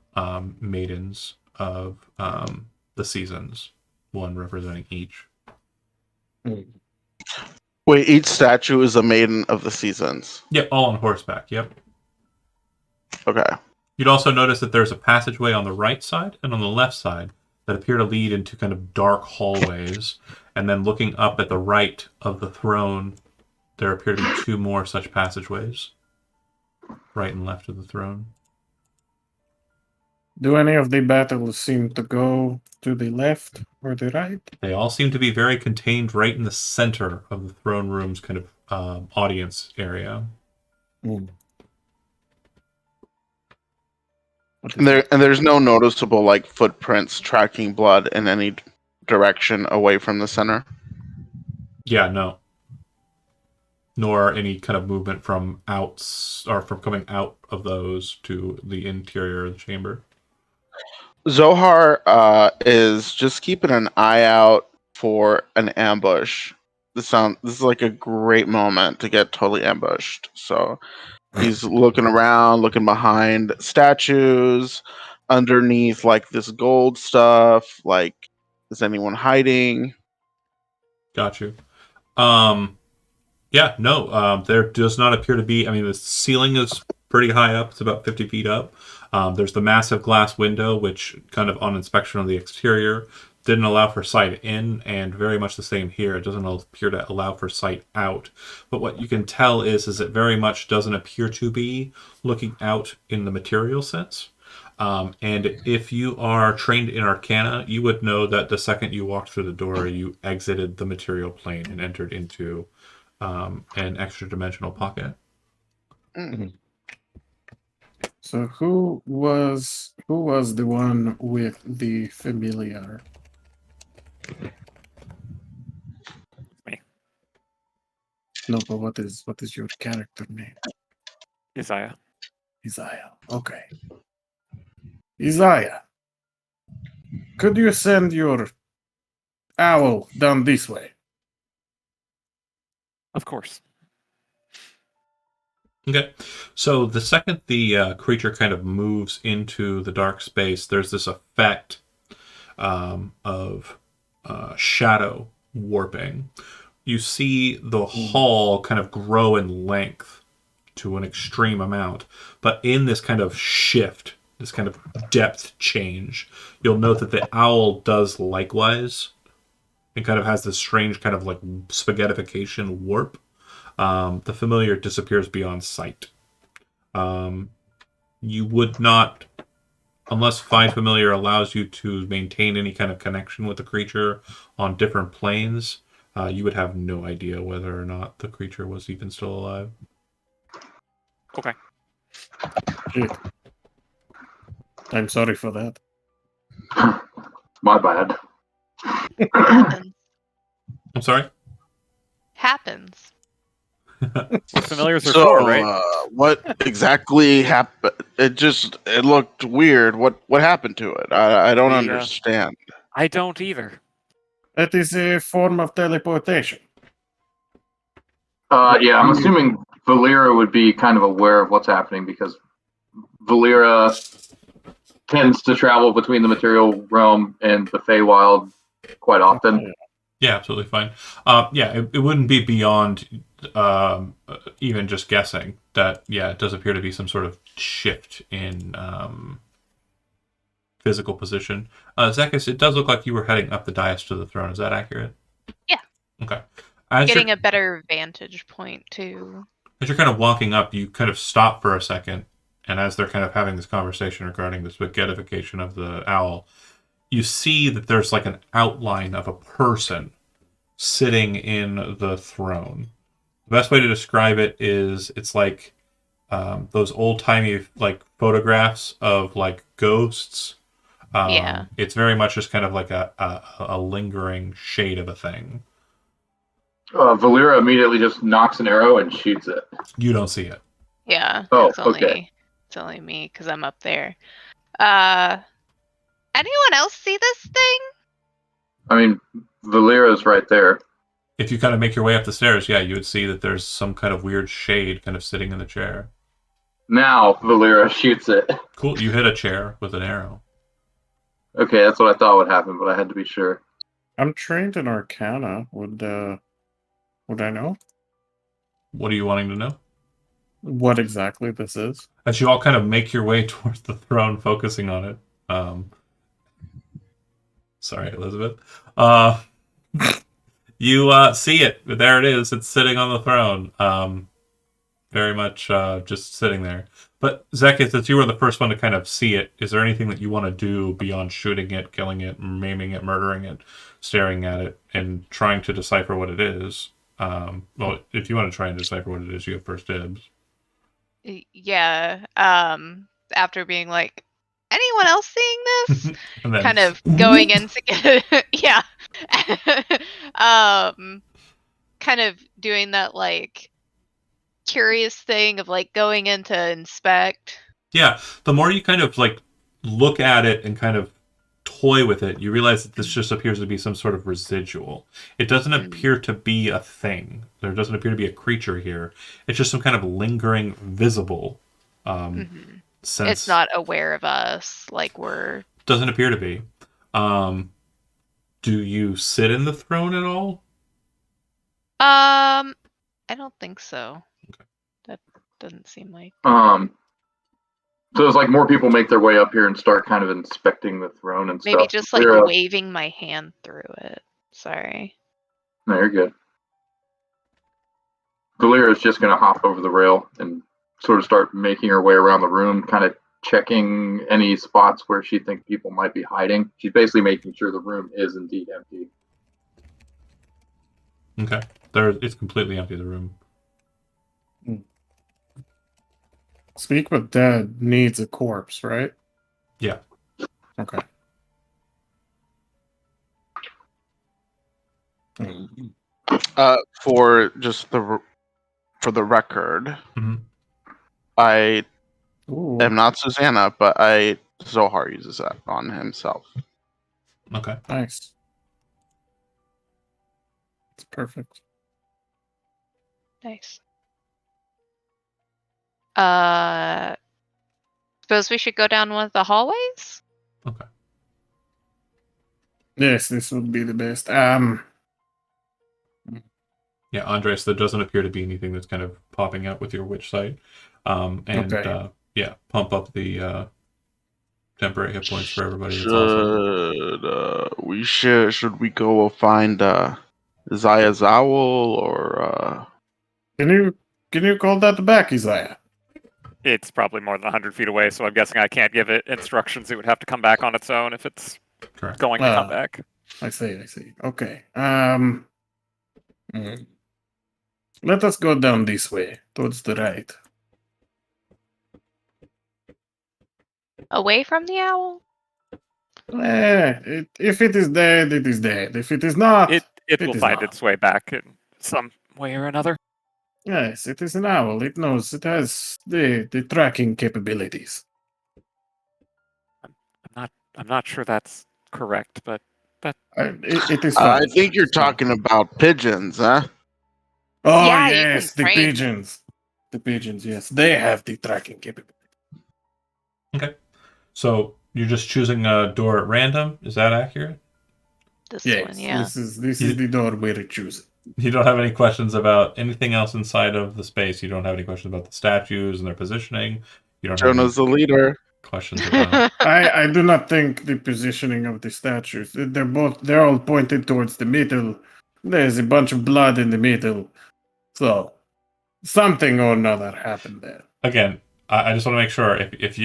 maidens of the seasons, one representing each. Wait, each statue is a maiden of the seasons. Yep, all on horseback, yep. Okay. You'd also notice that there's a passageway on the right side and on the left side that appear to lead into kind of dark hallways. And then looking up at the right of the throne, there appear to be two more such passageways. Right and left of the throne. Do any of the battles seem to go to the left or the right? They all seem to be very contained right in the center of the throne room's kind of audience area. Mm. What is And there's no noticeable like footprints tracking blood in any direction away from the center. Yeah, no. Nor any kind of movement from outs or from coming out of those to the interior of the chamber. Zohar is just keeping an eye out for an ambush. This is like a great moment to get totally ambushed. So he's looking around, looking behind statues, underneath like this gold stuff. Like, is anyone hiding? Got you. Yeah, no, there does not appear to be. I mean, the ceiling is pretty high up. It's about 50 feet up. There's the massive glass window, which kind of on inspection of the exterior didn't allow for sight in, and very much the same here. It doesn't appear to allow for sight out. But what you can tell is it very much doesn't appear to be looking out in the material sense. And if you are trained in Arcana, you would know that the second you walked through the door, you exited the material plane and entered into an extra dimensional pocket. So who was the one with the familiar? Me. No, but what is your character name? Isaiah. Isaiah. Okay. Isaiah, could you send your owl down this way? Of course. Okay, so the second the creature kind of moves into the dark space, there's this effect of shadow warping. You see the hall kind of grow in length to an extreme amount, but in this kind of shift, this kind of depth change, you'll note that the owl does likewise. It kind of has this strange kind of like spaghettification warp. The familiar disappears beyond sight. You would not, unless Find Familiar allows you to maintain any kind of connection with the creature on different planes, you would have no idea whether or not the creature was even still alive. Okay. Shit. I'm sorry for that. My bad. Happens. I'm sorry? Happens. What familiars are So, for, right? What exactly happened? It looked weird. What happened to it? I don't The, understand. I don't either. That is a form of teleportation. Yeah, I'm assuming Valera would be kind of aware of what's happening because Valera tends to travel between the material realm and the Feywild quite often. Yeah, absolutely fine. Yeah, it wouldn't be beyond even just guessing that, yeah, it does appear to be some sort of shift in physical position. Zekis, it does look like you were heading up the dais to the throne. Is that accurate? Yeah. Okay. As Getting you're, a better vantage point too. as you're kind of walking up, you kind of stop for a second, and as they're kind of having this conversation regarding the spaghettification of the owl, you see that there's like an outline of a person sitting in the throne. The best way to describe it is it's like those old timey like photographs of like ghosts. Yeah. It's very much just kind of like a lingering shade of a thing. Valera immediately just knocks an arrow and shoots it. You don't see it. Yeah. Oh, It's only me because I'm up there. Anyone else see this thing? I mean, Valera's right there. If you kind of make your way up the stairs, yeah, you would see that there's some kind of weird shade kind of sitting in the chair. Now Valera shoots it. Cool. You hit a chair with an arrow. Okay, that's what I thought would happen, but I had to be sure. I'm trained in Arcana. Would I know What are you wanting to know? what exactly this is? As you all kind of make your way towards the throne, focusing on it. Sorry, Elizabeth. You see it. There it is. It's sitting on the throne. Very much just sitting there. But Zekis, since you were the first one to kind of see it, is there anything that you want to do beyond shooting it, killing it, maiming it, murdering it, staring at it, and trying to decipher what it is? Well, if you want to try and decipher what it is, you have first dibs. Yeah. After being like, anyone else seeing this? And then, Kind of going into yeah. Kind of doing that like curious thing of like going in to inspect. yeah, the more you kind of like look at it and kind of toy with it, you realize that this just appears to be some sort of residual. It doesn't appear to be a thing. There doesn't appear to be a creature here. It's just some kind of lingering, visible sense. It's not aware of us, like we're. Doesn't appear to be. Do you sit in the throne at all? I don't think so. Okay. That doesn't seem like. So it's like more people make their way up here and start kind of inspecting the throne and Maybe stuff. just like Valera- waving my hand through it. Sorry. No, you're good. Valera's just going to hop over the rail and sort of start making her way around the room, kind of checking any spots where she thinks people might be hiding. She's basically making sure the room is indeed empty. Okay. It's completely empty, the room. Speak with Dead needs a corpse, right? Yeah. Okay. For just for the record, Mhm. I Ooh. am not Susanna, but Zohar uses that on himself. Okay. Nice. It's perfect. Nice. Suppose we should go down one of the hallways? Okay. Yes, this would be the best. Yeah, Andres, there doesn't appear to be anything that's kind of popping out with your witch sight. Okay. Yeah, pump up the temporary hit points for everybody. That's awesome. Should we go find Zaya's owl or Can you call that back, Isaiah? It's probably more than 100 feet away, so I'm guessing I can't give it instructions. It would have to come back on its own if it's Correct. going to come back. I see. Okay. Let us go down this way, towards the right. Away from the owl? If it is dead, it is dead. If it is not, It will is find not. its way back in some way or another. Yes, it is an owl. It knows it has the tracking capabilities. I'm not sure that's correct, but It is I fine. think you're talking about pigeons, huh? Oh Yeah, you yes, can the train them. pigeons. The pigeons, yes, they have the tracking capability. Okay. So you're just choosing a door at random? Is that accurate? This Yes, one, yeah. this is the door we're choosing. You don't have any questions about anything else inside of the space. You don't have any questions about the statues and their positioning. You don't have Jonah's the any leader. questions about. I do not think the positioning of the statues. They're all pointed towards the middle. There's a bunch of blood in the middle. So something or another happened there. Again, I just want to make sure if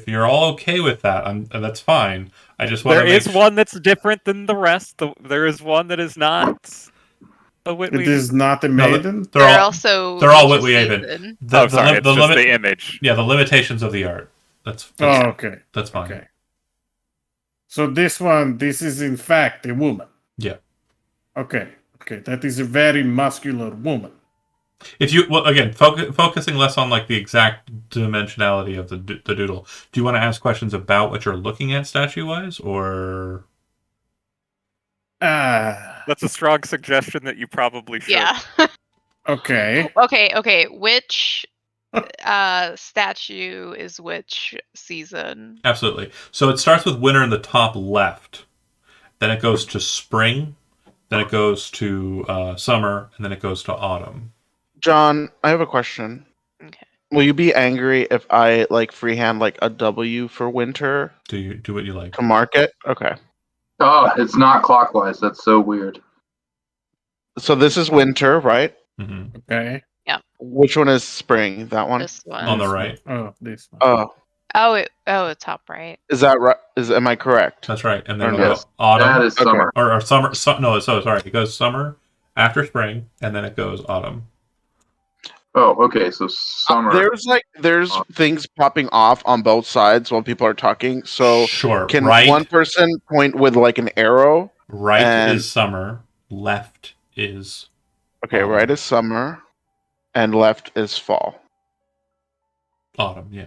you're all okay with that, that's fine. I just want there to make is one that's different than the rest. There is one that is not a Whitney. It is not a No, maiden. They're also Whitway Haven. season. Sorry, it's just the image. Yeah, the limitations of the art. That's Okay. That's fine. Okay. So this is in fact a woman. Yeah. Okay. That is a very muscular woman. If you again focusing less on like the exact dimensionality of the doodle, do you want to ask questions about what you're looking at statue wise, or? That's a strong suggestion that you probably should. Yeah. Okay. Okay. Which statue is which season? Absolutely. So it starts with winter in the top left, then it goes to spring, then it goes to summer, and then it goes to autumn. John, I have a question. Okay. Will you be angry if I like freehand like a W for winter Do what you like. to mark it? Okay. Oh, it's not clockwise. That's so weird. So this is winter, right? Mm-hmm. Okay. Yeah. Which one is spring? That one? This one. On the This right. one. Oh, this one. Oh, Oh, top right. is that right? Am I correct? That's right. And then Or it'll no? Yes, go autumn. that is Okay. summer. Or summer. No, so sorry. It goes summer after spring, and then it goes autumn. Oh, okay. So summer. There's things popping off on both sides while people are talking. So sure. can Right. one person point with like an arrow? Right and- is summer. Left is Okay, Autumn. right is summer, and left is fall. autumn. Yeah.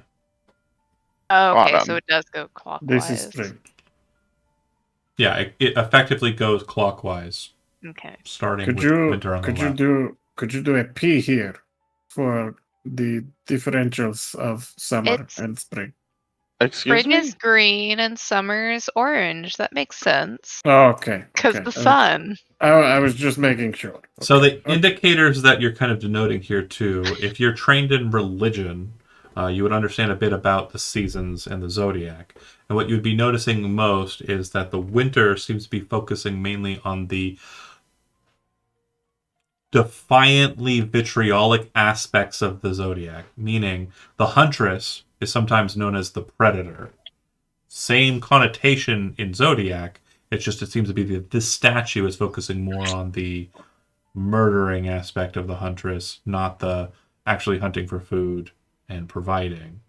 Oh, okay, so Autumn. it does go clockwise. This is spring. Yeah. It effectively goes clockwise, Okay. starting Could with you winter on the left. could you do a P here for the differentials of summer It's- and spring? Excuse Spring me? is green and summer is orange. That makes sense. Oh, okay. Because okay. the sun. I was just making sure. So Okay, the okay. indicators that you're kind of denoting here too, if you're trained in religion, you would understand a bit about the seasons and the zodiac. And what you'd be noticing most is that the winter seems to be focusing mainly on the defiantly vitriolic aspects of the zodiac, meaning the huntress is sometimes known as the predator. Same connotation in zodiac, it's just it seems to be that this statue is focusing more on the murdering aspect of the huntress, not the actually hunting for food and providing.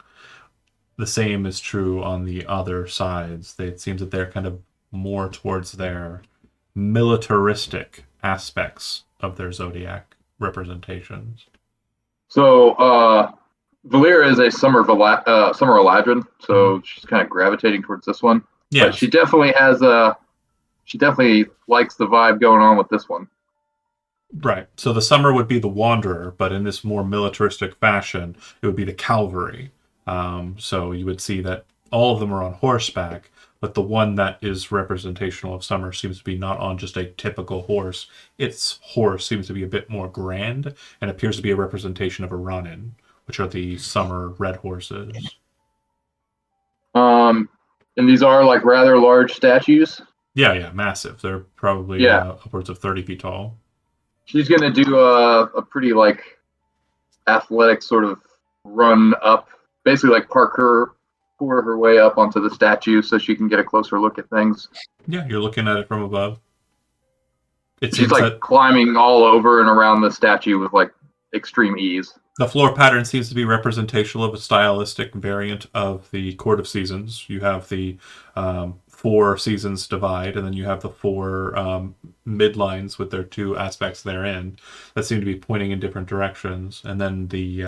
The same is true on the other sides. It seems that they're kind of more towards their militaristic aspects of their zodiac representations. So Valyria is a summer Eladrin, so she's kind of gravitating towards this one. Yeah, But she definitely has she definitely likes the vibe going on with this one. right. So the summer would be the wanderer, but in this more militaristic fashion, it would be the cavalry. So you would see that all of them are on horseback, but the one that is representational of summer seems to be not on just a typical horse. Its horse seems to be a bit more grand and appears to be a representation of a Ronin, which are the summer red horses. And these are like rather large statues. Yeah, massive. They're probably upwards of 30 feet tall. She's gonna do a pretty like athletic sort of run up, basically like pour her way up onto the statue so she can get a closer look at things. Yeah, you're looking at it from above. It She's seems like that climbing all over and around the statue with like extreme ease. the floor pattern seems to be representational of a stylistic variant of the Court of Seasons. You have the 4 seasons divide, and then you have the 4 midlines with their 2 aspects therein that seem to be pointing in different directions, and then the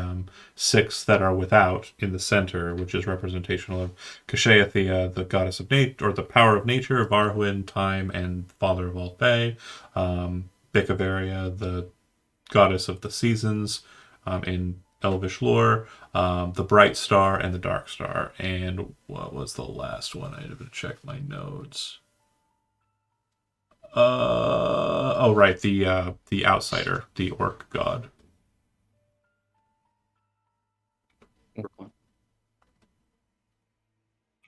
6 that are without in the center, which is representational of Kasheathea, the goddess of nature, or the power of nature, Varhuin, time, and father of all Fae, Bicavaria, the goddess of the seasons, in Elvish lore, the bright star and the dark star. And what was the last one? I had to check my notes. Right, the outsider, the orc god.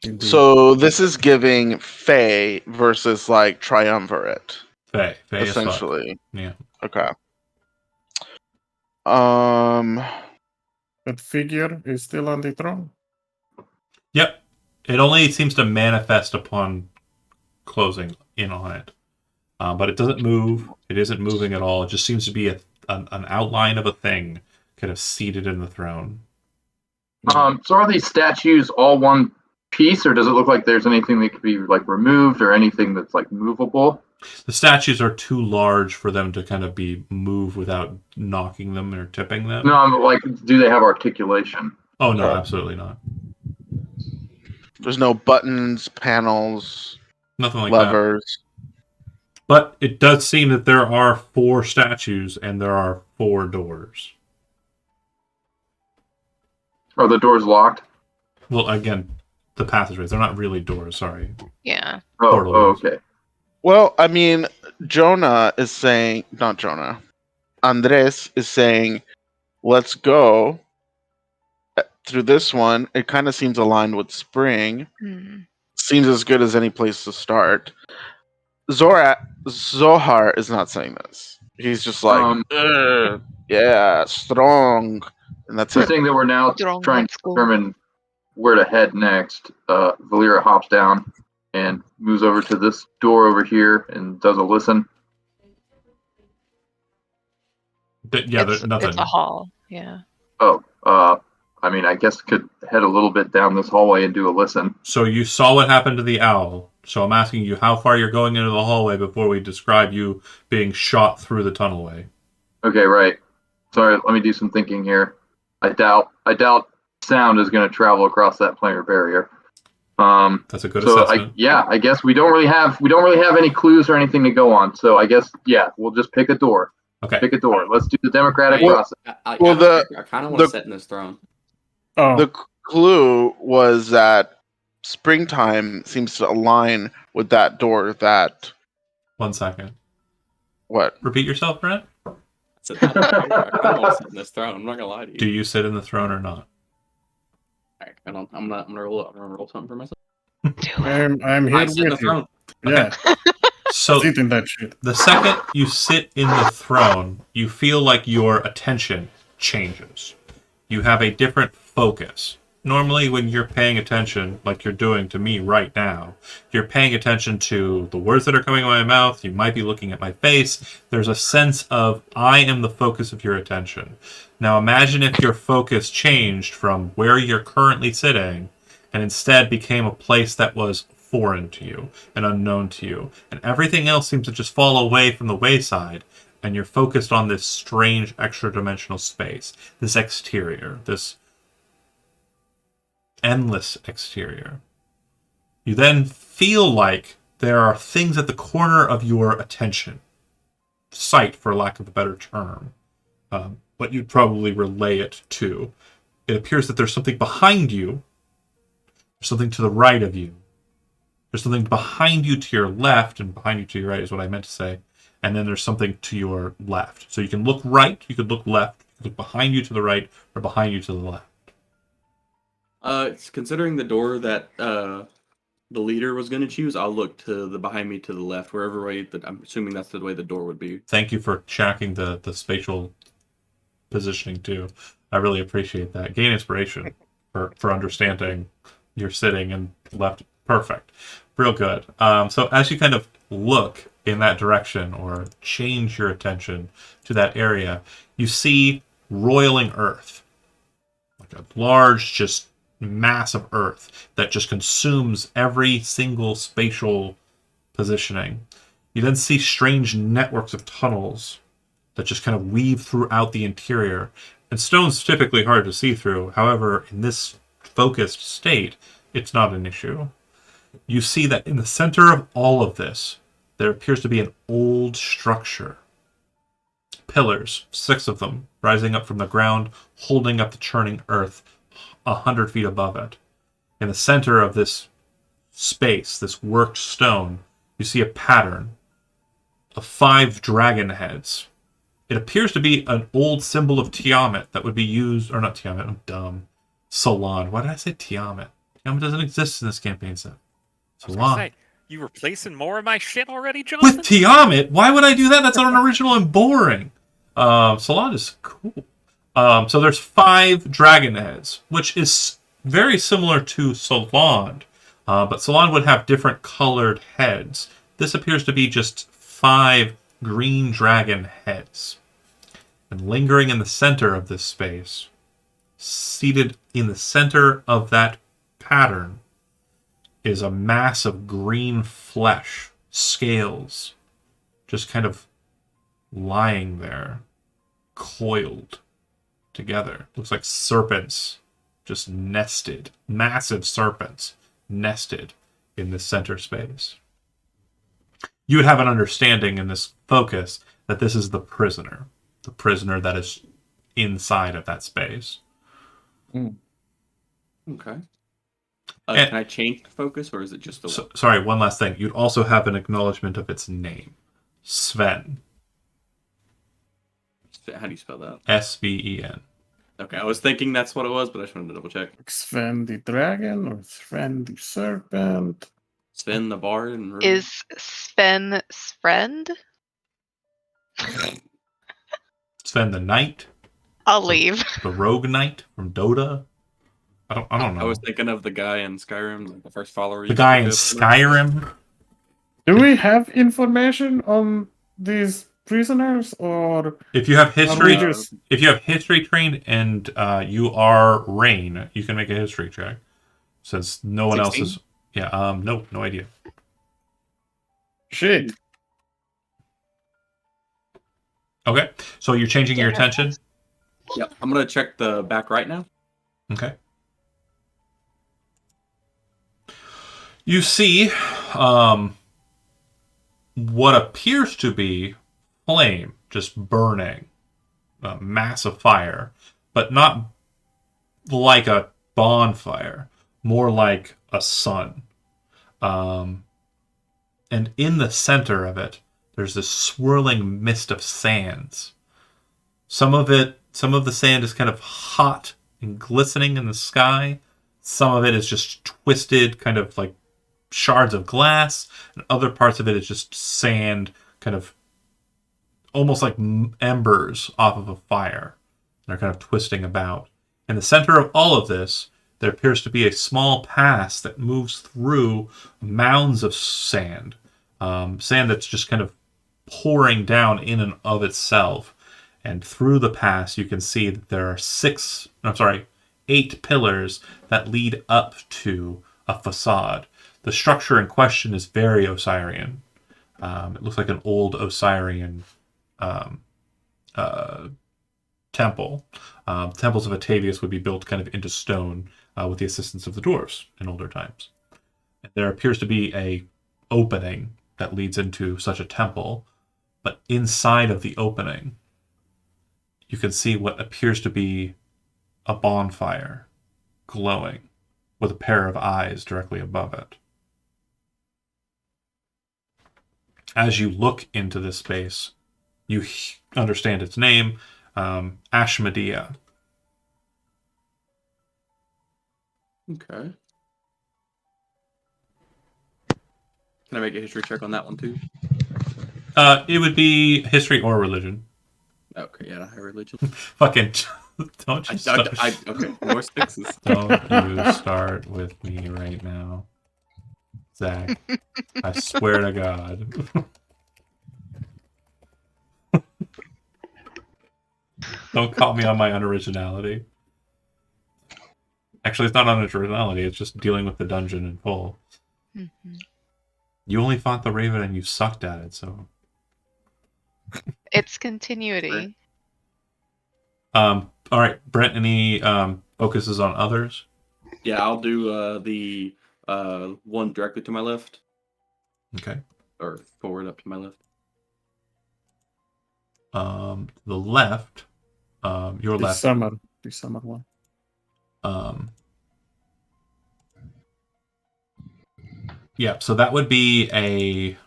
Indeed. So this is giving Fae versus like triumvirate, Fae as fuck. essentially. Yeah. Okay. That figure is still on the throne. Yep. It only seems to manifest upon closing in on it. But it doesn't move. It isn't moving at all. It just seems to be an outline of a thing kind of seated in the throne. So are these statues all one piece, or does it look like there's anything that could be like removed or anything that's like movable? The statues are too large for them to kind of be moved without knocking them or tipping them. No, I'm like, do they have articulation? Oh, no, Okay. absolutely not. There's no buttons, panels, Nothing like that. levers. But it does seem that there are 4 statues and there are 4 doors. Are the doors locked? Well, again, the passageways. They're not really doors, sorry. Yeah. Portal Oh, doors. okay. Well, I mean, Jonah is saying, not Jonah, Andres is saying, let's go through this one. It kind of seems aligned with spring. Hmm. Seems as good as any place to start. Zohar is not saying this. He's just like, Um, "Ugh." Yeah, strong. And that's So it. seeing that we're now Strong, trying let's to go. determine where to head next, Valera hops down and moves over to this door over here and does a listen. There's nothing. It's a hall. Yeah. Oh, I mean, I guess could head a little bit down this hallway and do a listen. So you saw what happened to the owl. So I'm asking you how far you're going into the hallway before we describe you being shot through the tunnelway. Okay, right. Sorry, let me do some thinking here. I doubt sound is going to travel across that planar barrier. That's a good So assessment. I guess we don't really have any clues or anything to go on. So I guess we'll just pick a door. Okay. Pick a door. Let's do the democratic Well, process. I Well, kind of want to sit in this throne. Oh, The clue was that springtime seems to align with that door. That 1 second. what? Repeat yourself, Brent. I said, I kind of want to sit in this throne. I'm not gonna lie to you. Do you sit in the throne or not? All right, I'm gonna roll something for myself. I'm here I sit in the with you. throne. Yeah, So eating that shit. the second you sit in the throne, you feel like your attention changes. You have a different focus. Normally, when you're paying attention, like you're doing to me right now, you're paying attention to the words that are coming out of my mouth. You might be looking at my face. There's a sense of, I am the focus of your attention. Now, imagine if your focus changed from where you're currently sitting and instead became a place that was foreign to you and unknown to you. And everything else seems to just fall away from the wayside. And you're focused on this strange extra-dimensional space, this exterior, this endless exterior. You then feel like there are things at the corner of your attention, sight, for lack of a better term, but you'd probably relay it to. It appears that there's something behind you, there's something to the right of you, there's something behind you to your left, and behind you to your right is what I meant to say, and then there's something to your left. So you can look right, you could look left, you could look behind you to the right, or behind you to the left. It's considering the door that the leader was going to choose, I'll look to the behind me to the left, wherever way that I'm assuming that's the way the door would be. Thank you for checking the spatial positioning too. I really appreciate that. Gain inspiration for understanding your sitting and left. Perfect. Real good. So as you kind of look in that direction or change your attention to that area, you see roiling earth. Like a large, just mass of earth that just consumes every single spatial positioning. You then see strange networks of tunnels that just kind of weave throughout the interior. And stone's typically hard to see through. However, in this focused state, it's not an issue. You see that in the center of all of this, there appears to be an old structure. Pillars, 6 of them, rising up from the ground, holding up the churning earth 100 feet above it. In the center of this space, this worked stone, you see a pattern of 5 dragon heads. It appears to be an old symbol of Tiamat that would be used, or not Tiamat, I'm dumb. Solon. Why did I say Tiamat? Tiamat doesn't exist in this campaign set. I was gonna Solon. say, you replacing more of my shit already, Jonathan? With Tiamat? Why would I do that? That's unoriginal and boring. Solon is cool. So there's 5 dragon heads, which is very similar to Solon, but Solon would have different colored heads. This appears to be just 5 green dragon heads. And lingering in the center of this space, seated in the center of that pattern, is a mass of green flesh, scales, just kind of lying there, coiled together. Looks like serpents just nested, massive serpents nested in this center space. You would have an understanding in this focus that this is the prisoner that is inside of that space. Okay. And- Can I change the focus, or is it just the one? Sorry, one last thing. You'd also have an acknowledgement of its name. Sven. How do you spell that? Sven. Okay, I was thinking that's what it was, but I just wanted to double check. Sven the dragon or Sven the serpent? Sven the bard and Is Sven's friend? Sven the Knight, I'll leave. the Rogue Knight from Dota. I don't know. I was thinking of the guy in Skyrim, like the first follower. The you guy pick in up. Skyrim. Do we have information on these prisoners, or If you have history, are we just if you have history trained and you are Rain, you can make a history check. Since no one else 16? is. Yeah. No idea. shit? Okay. So you're changing your Yeah. attention. Yep. I'm gonna check the back right now. Okay. You see, what appears to be flame just burning, a massive fire, but not like a bonfire, more like a sun. And in the center of it, there's this swirling mist of sands. Some of the sand is kind of hot and glistening in the sky. Some of it is just twisted, kind of like shards of glass, and other parts of it is just sand, kind of almost like embers off of a fire. They're kind of twisting about. In the center of all of this, there appears to be a small pass that moves through mounds of sand. Sand that's just kind of pouring down in and of itself. And through the pass, you can see that there are 8 pillars that lead up to a facade. The structure in question is very Osirian. It looks like an old Osirian temple. Temples of Atavius would be built kind of into stone with the assistance of the dwarves in older times. And there appears to be a opening that leads into such a temple, but inside of the opening, you can see what appears to be a bonfire glowing with a pair of eyes directly above it. As you look into this space, you understand its name, Ashmedea. Okay. Can I make a history check on that one too? It would be history or religion. Okay, yeah, high religion. Fucking don't you start. Okay, more 6s. Don't you start with me right now, Zach. I swear to God. Don't call me on my unoriginality. Actually, it's not unoriginality. It's just dealing with the dungeon in full. Mhm. You only fought the Raven and you sucked at it, so... It's continuity. Alright, Brent, any focuses on others? Yeah, I'll do the one directly to my left, Okay. or forward up to my left. The left, your The left, summon one. Yeah, so that would be a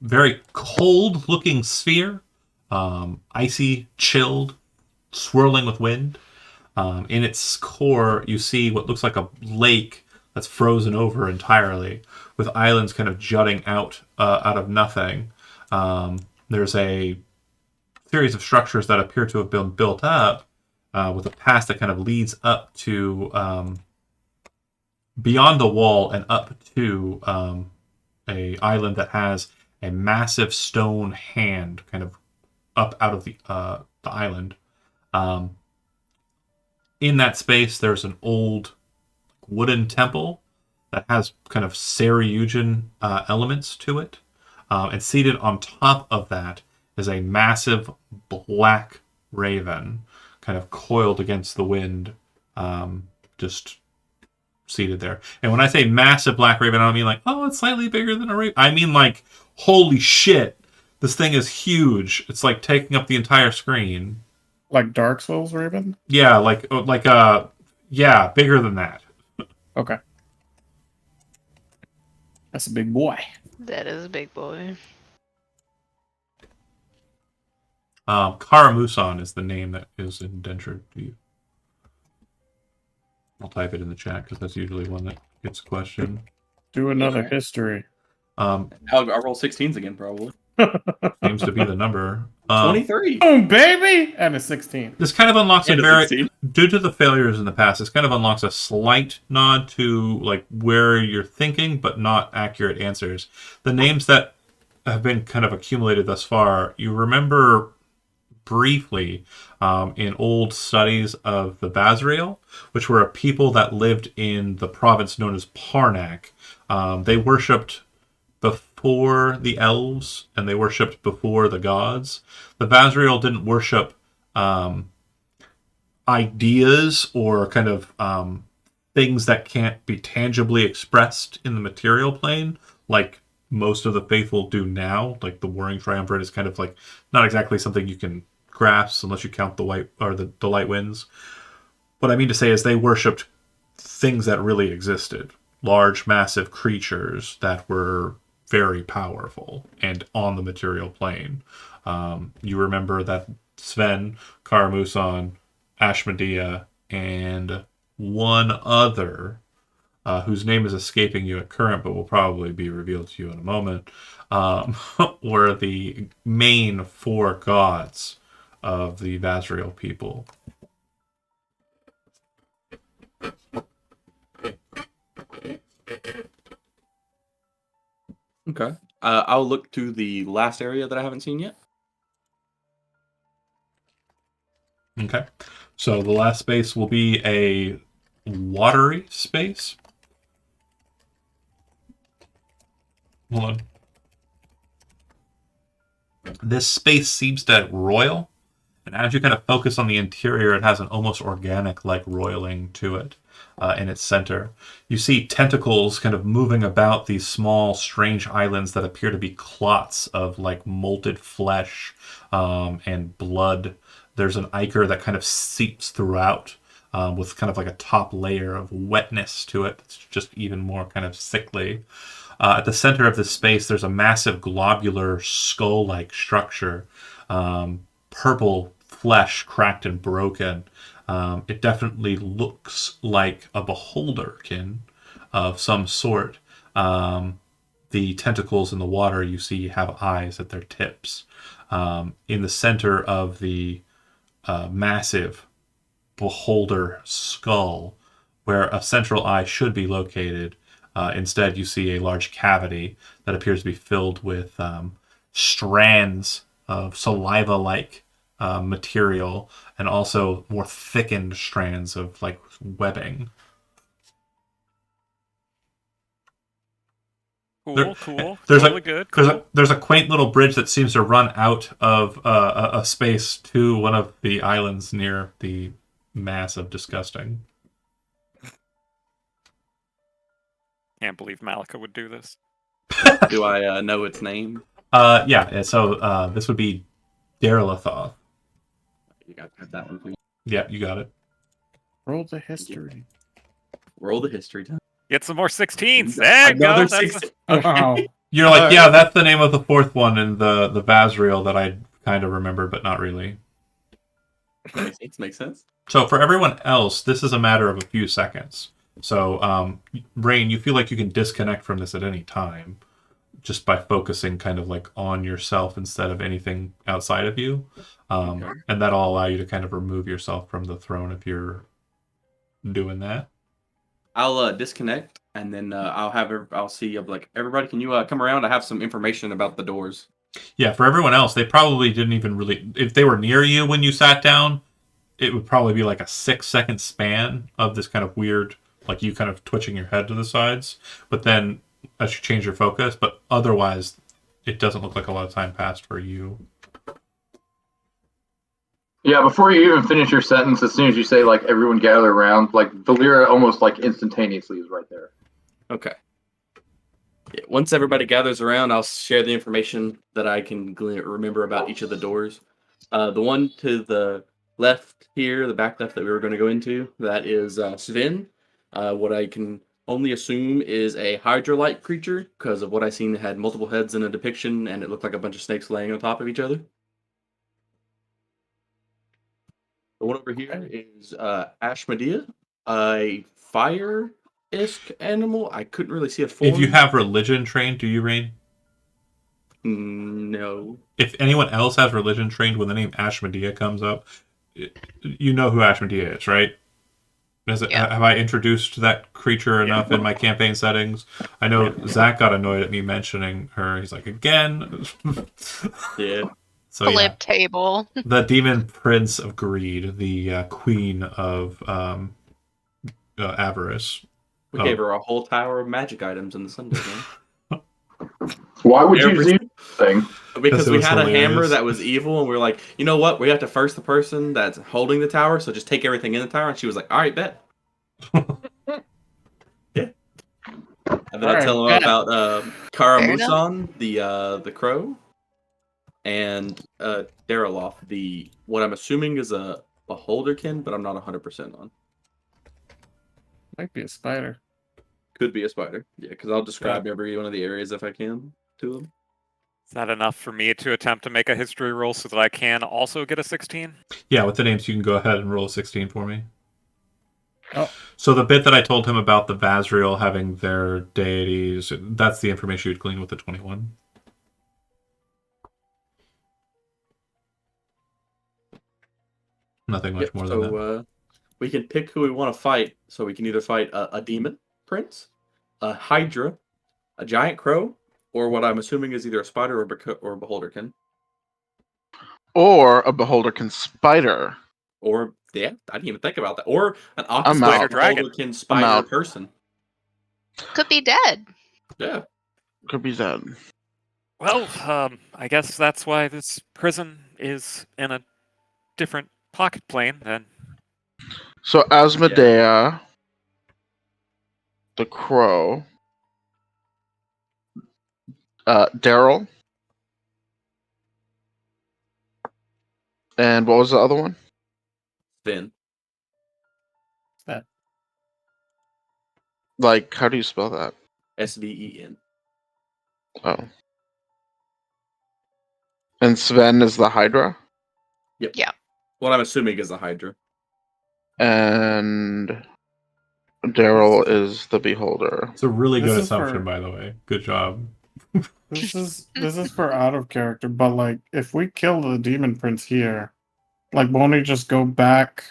very cold-looking sphere, icy, chilled, swirling with wind. In its core, you see what looks like a lake that's frozen over entirely, with islands kind of jutting out of nothing. There's a series of structures that appear to have been built up with a pass that kind of leads up to beyond the wall and up to a island that has a massive stone hand kind of up out of the island. In that space, there's an old wooden temple that has kind of Saryujan elements to it. And seated on top of that is a massive black raven kind of coiled against the wind, just seated there. And when I say massive black raven, I don't mean like, oh, it's slightly bigger than a raven. I mean like, holy shit, this thing is huge. It's like taking up the entire screen. Like Dark Souls Raven? Yeah, yeah, bigger than that. Okay. That's a big boy. That is a big boy. Karamusan is the name that is indentured to you. I'll type it in the chat because that's usually one that gets questioned. Do another history. I'll roll 16s again, probably. Seems to be the number. Um, 23. Boom, baby! And a 16. this kind of unlocks And a a very 16. due to the failures in the past. This kind of unlocks a slight nod to like where you're thinking, but not accurate answers. The names that have been kind of accumulated thus far, you remember briefly in old studies of the Basriel, which were a people that lived in the province known as Parnak. They worshipped before the elves and they worshipped before the gods. The Basriel didn't worship um, ideas or kind of things that can't be tangibly expressed in the material plane, like most of the faithful do now. Like the Warring Triumvirate is kind of like not exactly something you can grasp unless you count the white or the light winds. What I mean to say is they worshipped things that really existed, large, massive creatures that were very powerful and on the material plane. You remember that Sven, Karamuson, Ashmedea, and one other, whose name is escaping you at current, but will probably be revealed to you in a moment, were the main four gods of the Vazriel people. Okay. I'll look to the last area that I haven't seen yet. Okay. So the last space will be a watery space. Hold on. This space seems to roil, and as you kind of focus on the interior, it has an almost organic-like roiling to it in its center. You see tentacles kind of moving about these small, strange islands that appear to be clots of like molted flesh and blood. There's an ichor that kind of seeps throughout with kind of like a top layer of wetness to it. It's just even more kind of sickly. At the center of this space, there's a massive globular skull-like structure. Purple flesh cracked and broken. It definitely looks like a beholderkin of some sort. The tentacles in the water you see have eyes at their tips. In the center of the massive beholder skull, where a central eye should be located, instead you see a large cavity that appears to be filled with strands of saliva-like material and also more thickened strands of like webbing. Cool. There's Totally a good. Cool. there's a quaint little bridge that seems to run out of a space to one of the islands near the mass of disgusting. Can't believe Malika would do this. Do I know its name? Yeah. So this would be Darelithoth. You got that one, please. Yeah, you got it. Roll the history. Roll the history time. Get some more 16s. There you go. Another That's 16. Wow. You're like, yeah, that's the name of the fourth one in the Basriel that I kind of remember, but not really. Makes sense. So for everyone else, this is a matter of a few seconds. So, Rain, you feel like you can disconnect from this at any time just by focusing kind of like on yourself instead of anything outside of you. Okay. And that'll allow you to kind of remove yourself from the throne if you're doing that. I'll disconnect, and then I'll see. Like, everybody, can you come around? I have some information about the doors. Yeah, for everyone else, they probably didn't even really... If they were near you when you sat down, it would probably be like a 6-second span of this kind of weird, like you kind of twitching your head to the sides. But then as you change your focus, but otherwise, it doesn't look like a lot of time passed for you. Yeah, before you even finish your sentence, as soon as you say, like, everyone gather around, like, Valera almost, like, instantaneously is right there. Okay. Yeah, once everybody gathers around, I'll share the information that I can remember about each of the doors. The one to the left here, the back left that we were going to go into, that is Sven. What I can only assume is a Hydra-like creature, because of what I seen, it had multiple heads in a depiction, and it looked like a bunch of snakes laying on top of each other. The one over here is Ashmedea, a fire-esque animal. I couldn't really see a form. If you have religion trained, do you, Rain? No. If anyone else has religion trained, when the name Ashmedea comes up, you know who Ashmedea is, right? Yeah. Have I introduced that creature enough in my campaign settings? I know Zach got annoyed at me mentioning her. He's like, again? Yeah. So yeah, Flip table. the demon prince of greed, the queen of avarice. We gave her a whole tower of magic items in the Sunday game. Why would you Every- do thing? Because it we was had a hammer hilarious. that was evil, and we were like, you know what? We have to first the person that's holding the tower, so just take everything in the tower. And she was like, all right, bet. Yeah. And then I tell Alright, them about Kara Fair enough. Musan, the crow, and Daraloth, the what I'm assuming is a beholderkin, but I'm not 100% on. might be a spider. Could be a spider. Yeah, because I'll describe every one of the areas if I can to them. Is that enough for me to attempt to make a history roll so that I can also get a 16? Yeah, with the names, you can go ahead and roll a 16 for me. Oh. So the bit that I told him about the Vazriel having their deities, that's the information you'd glean with the 21. Nothing much more than that. So we can pick who we want to fight. So we can either fight a demon prince, a hydra, a giant crow, or what I'm assuming is either a spider or a beholderkin. Or a beholderkin spider. Or yeah, I didn't even think about that. Or an I'm octopus out. beholderkin spider out. person. Could be dead. Yeah. Could be that. Well, I guess that's why this prison is in a different pocket plane then. So Asmodea, the crow, Daryl, and what was the other one? Then Like, how do you spell that? Sven. Oh. And Sven is the Hydra? Yep. Yeah. What I'm assuming is a hydra. And Daryl is the Beholder. It's a really This good is assumption, for- by the way. Good job. This is for out of character, but like if we kill the demon prince here, like won't he just go back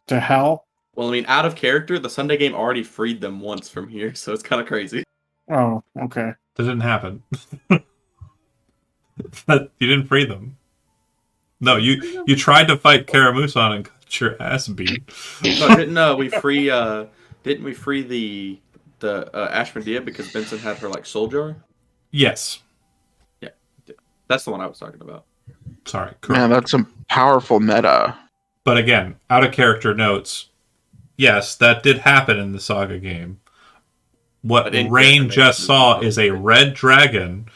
to hell? Well, I mean, out of character, the Sunday game already freed them once from here, so it's kind of crazy. Oh, okay. That didn't happen. You didn't free them. No, you tried to fight Karamusan and got your ass beat. So didn't we free the Ashmedea because Benson had her like soul jar? Yes. Yeah, that's the one I was talking about. Sorry. Correct. Man, that's some powerful meta. But again, out of character notes, yes, that did happen in the Saga game. What But in Rain character just notes, saw it's is a red dragon,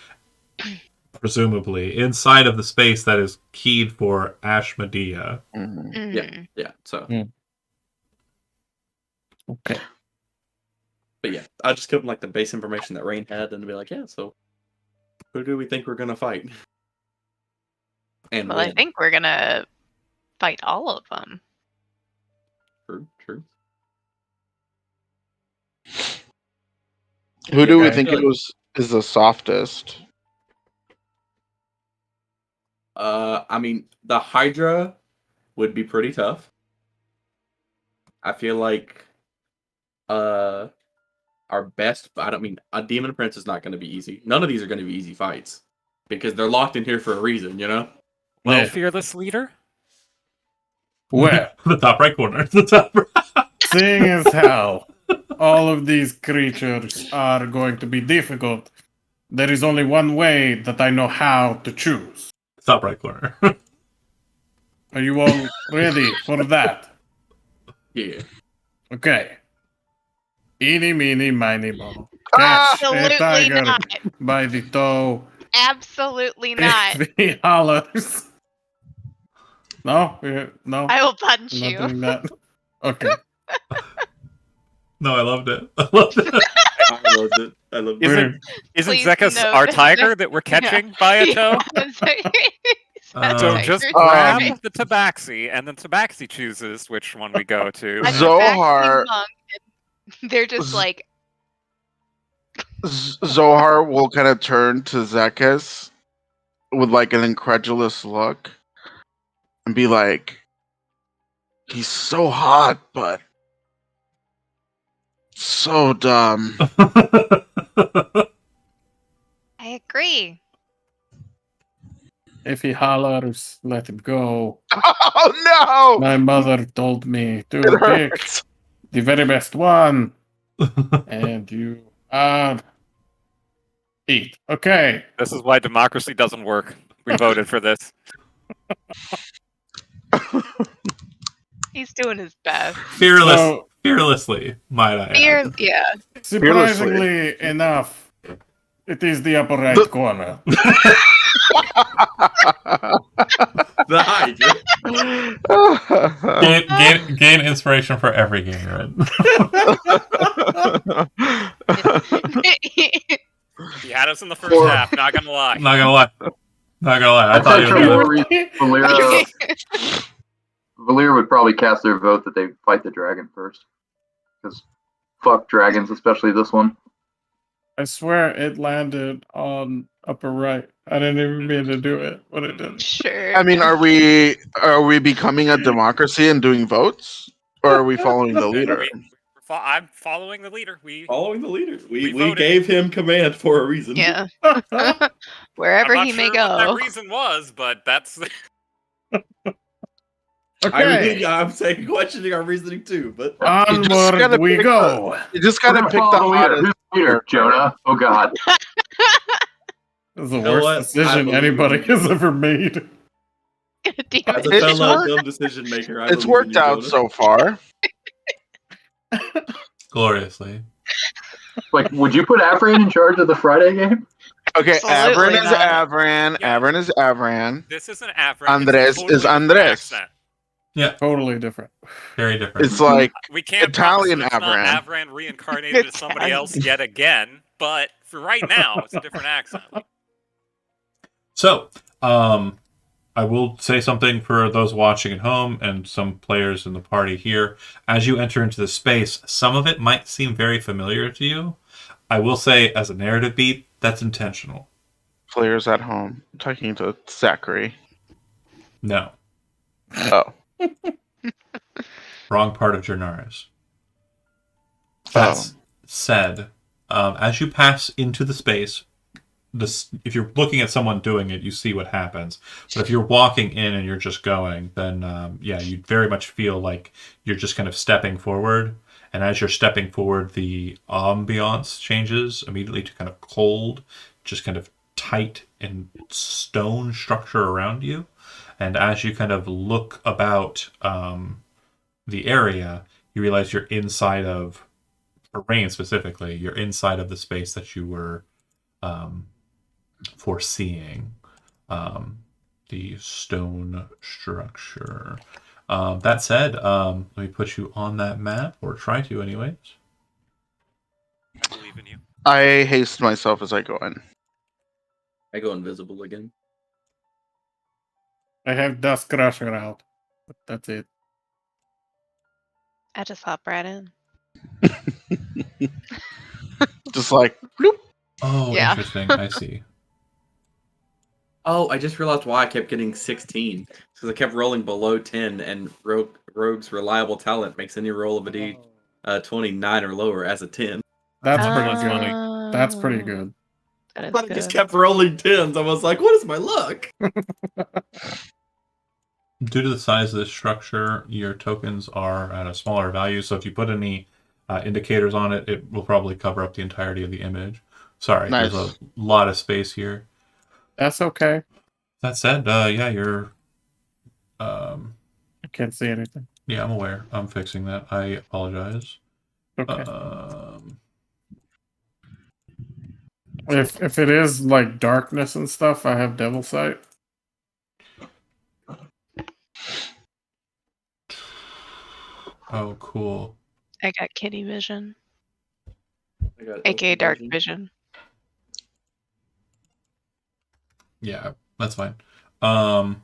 presumably, inside of the space that is keyed for Ashmedea. Mhm. Mm. Yeah. So, Okay. but yeah, I just give them like the base information that Rain had, and be like, yeah. So, who do we think we're gonna fight? And Well, I win. think we're gonna fight all of them. True. Who do we Okay. think is the softest? I mean, the Hydra would be pretty tough. I feel like our best, I don't mean, a Demon Prince is not going to be easy. None of these are going to be easy fights because they're locked in here for a reason, you know? Well, Yeah. fearless leader? Well, The top right corner. The top right. seeing as how all of these creatures are going to be difficult, there is only one way that I know how to choose. Top right corner. Are you all ready for that? Yeah. Okay. Eeny, meeny, miny, moe. Catch a Absolutely tiger not. by the toe. Absolutely not. If he hollers. No? No? I will punch Not you. doing that? Okay. No, I loved it. I loved it. I loved it. Isn't Please Zekis note our that- tiger that we're catching by a toe? So Um, just Tiger's grab tiger. the tabaxi, and then tabaxi chooses which one we go to. I'm a Zohar- taxi monk, and they're just like, Zohar will kind of turn to Zekis with like an incredulous look and be like, "He's so hot, but so dumb." I agree. If he hollers, let him go. Oh no! My mother told me to It pick hurts. the very best one, and you are eat. Okay. This is why democracy doesn't work. We voted for this. He's doing his best. So, Fearlessly, might I add. Yeah. surprisingly enough, it is the upper right The- corner. The Hydra. Gain inspiration for every game you're in. He had us in the first Or- half, not gonna lie. Not gonna lie. Not gonna lie. I I'd thought say he for was more gonna. reason, Valir would probably cast their vote that they fight the dragon first. Because fuck dragons, especially this one. I swear it landed on upper right. I didn't even mean to do it, but it did. Sure. I mean, are we becoming a democracy and doing votes, or are we following the leader? I'm following the leader. We Following the leader. We voted. gave him command for a reason. Yeah. Okay. Wherever I'm not he sure may what that go. reason was, but that's I'm saying questioning our reasoning too, but You just gotta Onward we pick go. You just We're gotta gonna pick the follow the leader. hottest. Who's the leader? Jonah? Oh god. This is the You know worst what? I decision believe anybody in you. has ever made. Damn as a it. fellow worked. dumb decision maker, I It's believe worked in you, out Jonah. so far. Gloriously. Like, would you put Afrain in charge of the Friday game? Okay, Absolutely Avran is not. Avran. Yeah. Avran is Avran. this isn't Avran. Andres it's a totally is different Andres. accent. Yeah, Totally different. very different. It's like We can't Italian promise that it's Avran. not Avran reincarnated as somebody else yet again, but for right now, it's a different accent. So, I will say something for those watching at home and some players in the party here. As you enter into the space, some of it might seem very familiar to you. I will say, as a narrative beat, that's intentional. players at home. I'm talking to Zachary. No. Oh. Wrong part of Jernaris. That's said, as you pass into the space, if you're looking at someone doing it, you see what happens. But if you're walking in and you're just going, then you very much feel like you're just kind of stepping forward. And as you're stepping forward, the ambiance changes immediately to kind of cold, just kind of tight and stone structure around you. And as you kind of look about the area, you realize you're inside of, for Rain specifically, you're inside of the space that you were foreseeing, the stone structure. That said, let me put you on that map, or try to anyways. I believe in you. I haste myself as I go in. I go invisible again. I have Dust Crusher out. But that's it. I just hop right in. Just like bloop. Oh, Yeah. interesting. I see. Oh, I just realized why I kept getting 16. Because I kept rolling below 10, and Rogue's reliable talent makes any roll of a D29 or lower as a 10. That's Oh, pretty that's good. funny. That's pretty good. That is But I just good. kept rolling 10s. I was like, what is my luck? Due to the size of this structure, your tokens are at a smaller value. So if you put any indicators on it, it will probably cover up the entirety of the image. Sorry, Nice. there's a lot of space here. That's okay. That said, you're. I can't see anything. Yeah, I'm aware. I'm fixing that. I apologize. Okay. If it is like darkness and stuff, I have Devil Sight. Oh, cool. I got kitty vision, I got aka open dark vision. vision. Yeah, that's fine. I'm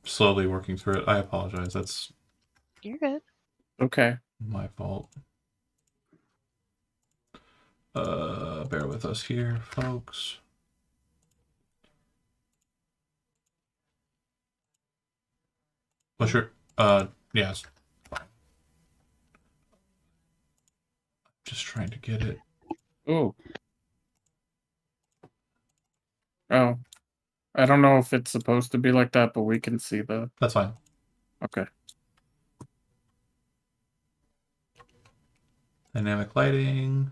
slowly working through it. I apologize. That's You're good. Okay. my fault. bear with us here, folks. What's your yes. Fine. Just trying to get it. Ooh. Oh. I don't know if it's supposed to be like that, but we can see the. That's fine. Okay. Dynamic lighting,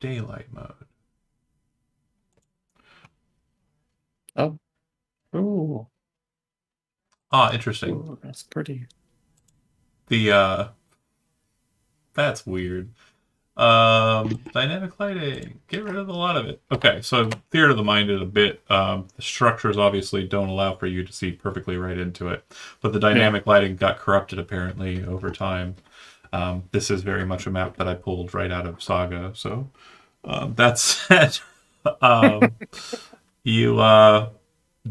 daylight mode. Oh. Ooh. Interesting. Ooh, that's pretty. The that's weird. Dynamic lighting. Get rid of a lot of it. Okay, so theater of the mind it a bit. The structures obviously don't allow for you to see perfectly right into it, but the dynamic lighting got corrupted apparently over time. This is very much a map that I pulled right out of Saga. So that said, you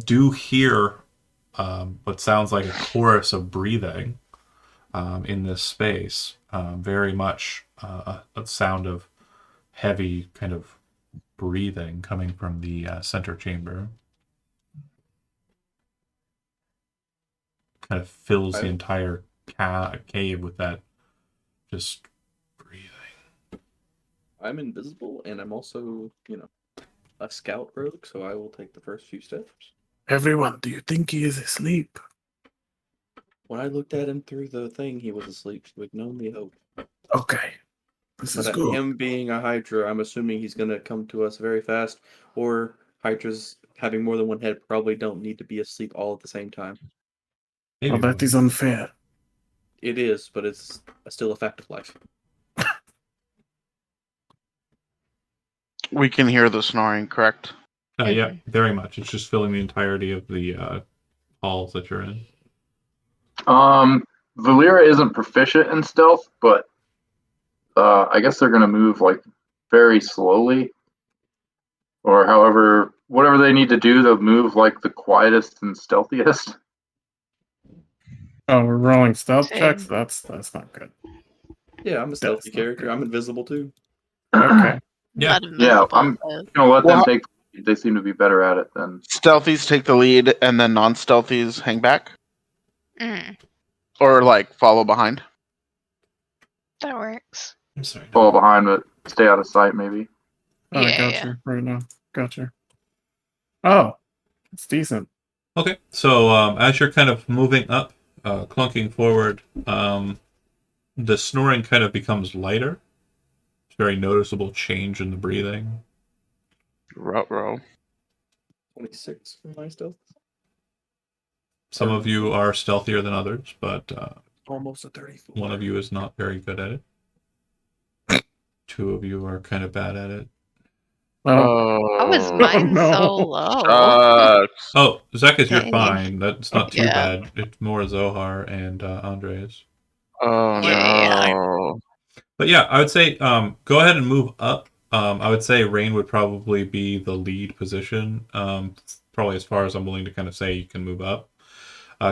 do hear what sounds like a chorus of breathing in this space. Very much a sound of heavy kind of breathing coming from the center chamber. Kind of fills the entire cave with that just breathing. I'm invisible, and I'm also, a scout rogue, so I will take the first few steps. Everyone, do you think he is asleep? When I looked at him through the thing, he was asleep, so we can only hope. Okay. This is But good. him being a Hydra, I'm assuming he's going to come to us very fast, or Hydras having more than one head probably don't need to be asleep all at the same time. Maybe Well, that one. is unfair. It is, but it's still a fact of life. We can hear the snoring, correct? Yeah, very much. It's just filling the entirety of the halls that you're in. Valera isn't proficient in stealth, but I guess they're gonna move like very slowly, or however, whatever they need to do to move like the quietest and stealthiest. Oh, we're rolling stealth Same. checks? That's not good. Yeah, I'm a stealthy That's not character. good. I'm invisible too. Okay. Yeah. Not Yeah, invisible, I'm but gonna let them Well, take. They seem to be better at it than. Stealthies take the lead, and then non-stealthies hang back, mm, or like follow behind. that works. I'm sorry. Fall behind, but stay out of sight, maybe. I Yeah, got yeah. you right now. Got you. Oh, it's decent. Okay, so as you're kind of moving up, clunking forward, the snoring kind of becomes lighter. It's a very noticeable change in the breathing. Row. 26 for my stealth. Some of you are stealthier than others, but Almost a 34. one of you is not very good at it. Two of you are kind of bad at it. Oh, How is Oh, mine no. so low? shucks. Oh, Zekis, you're Dang. fine. That's not too Yeah. bad. It's more Zohar and Andres. Oh Yeah. no. But yeah, I would say go ahead and move up. I would say Rain would probably be the lead position. Probably as far as I'm willing to kind of say you can move up.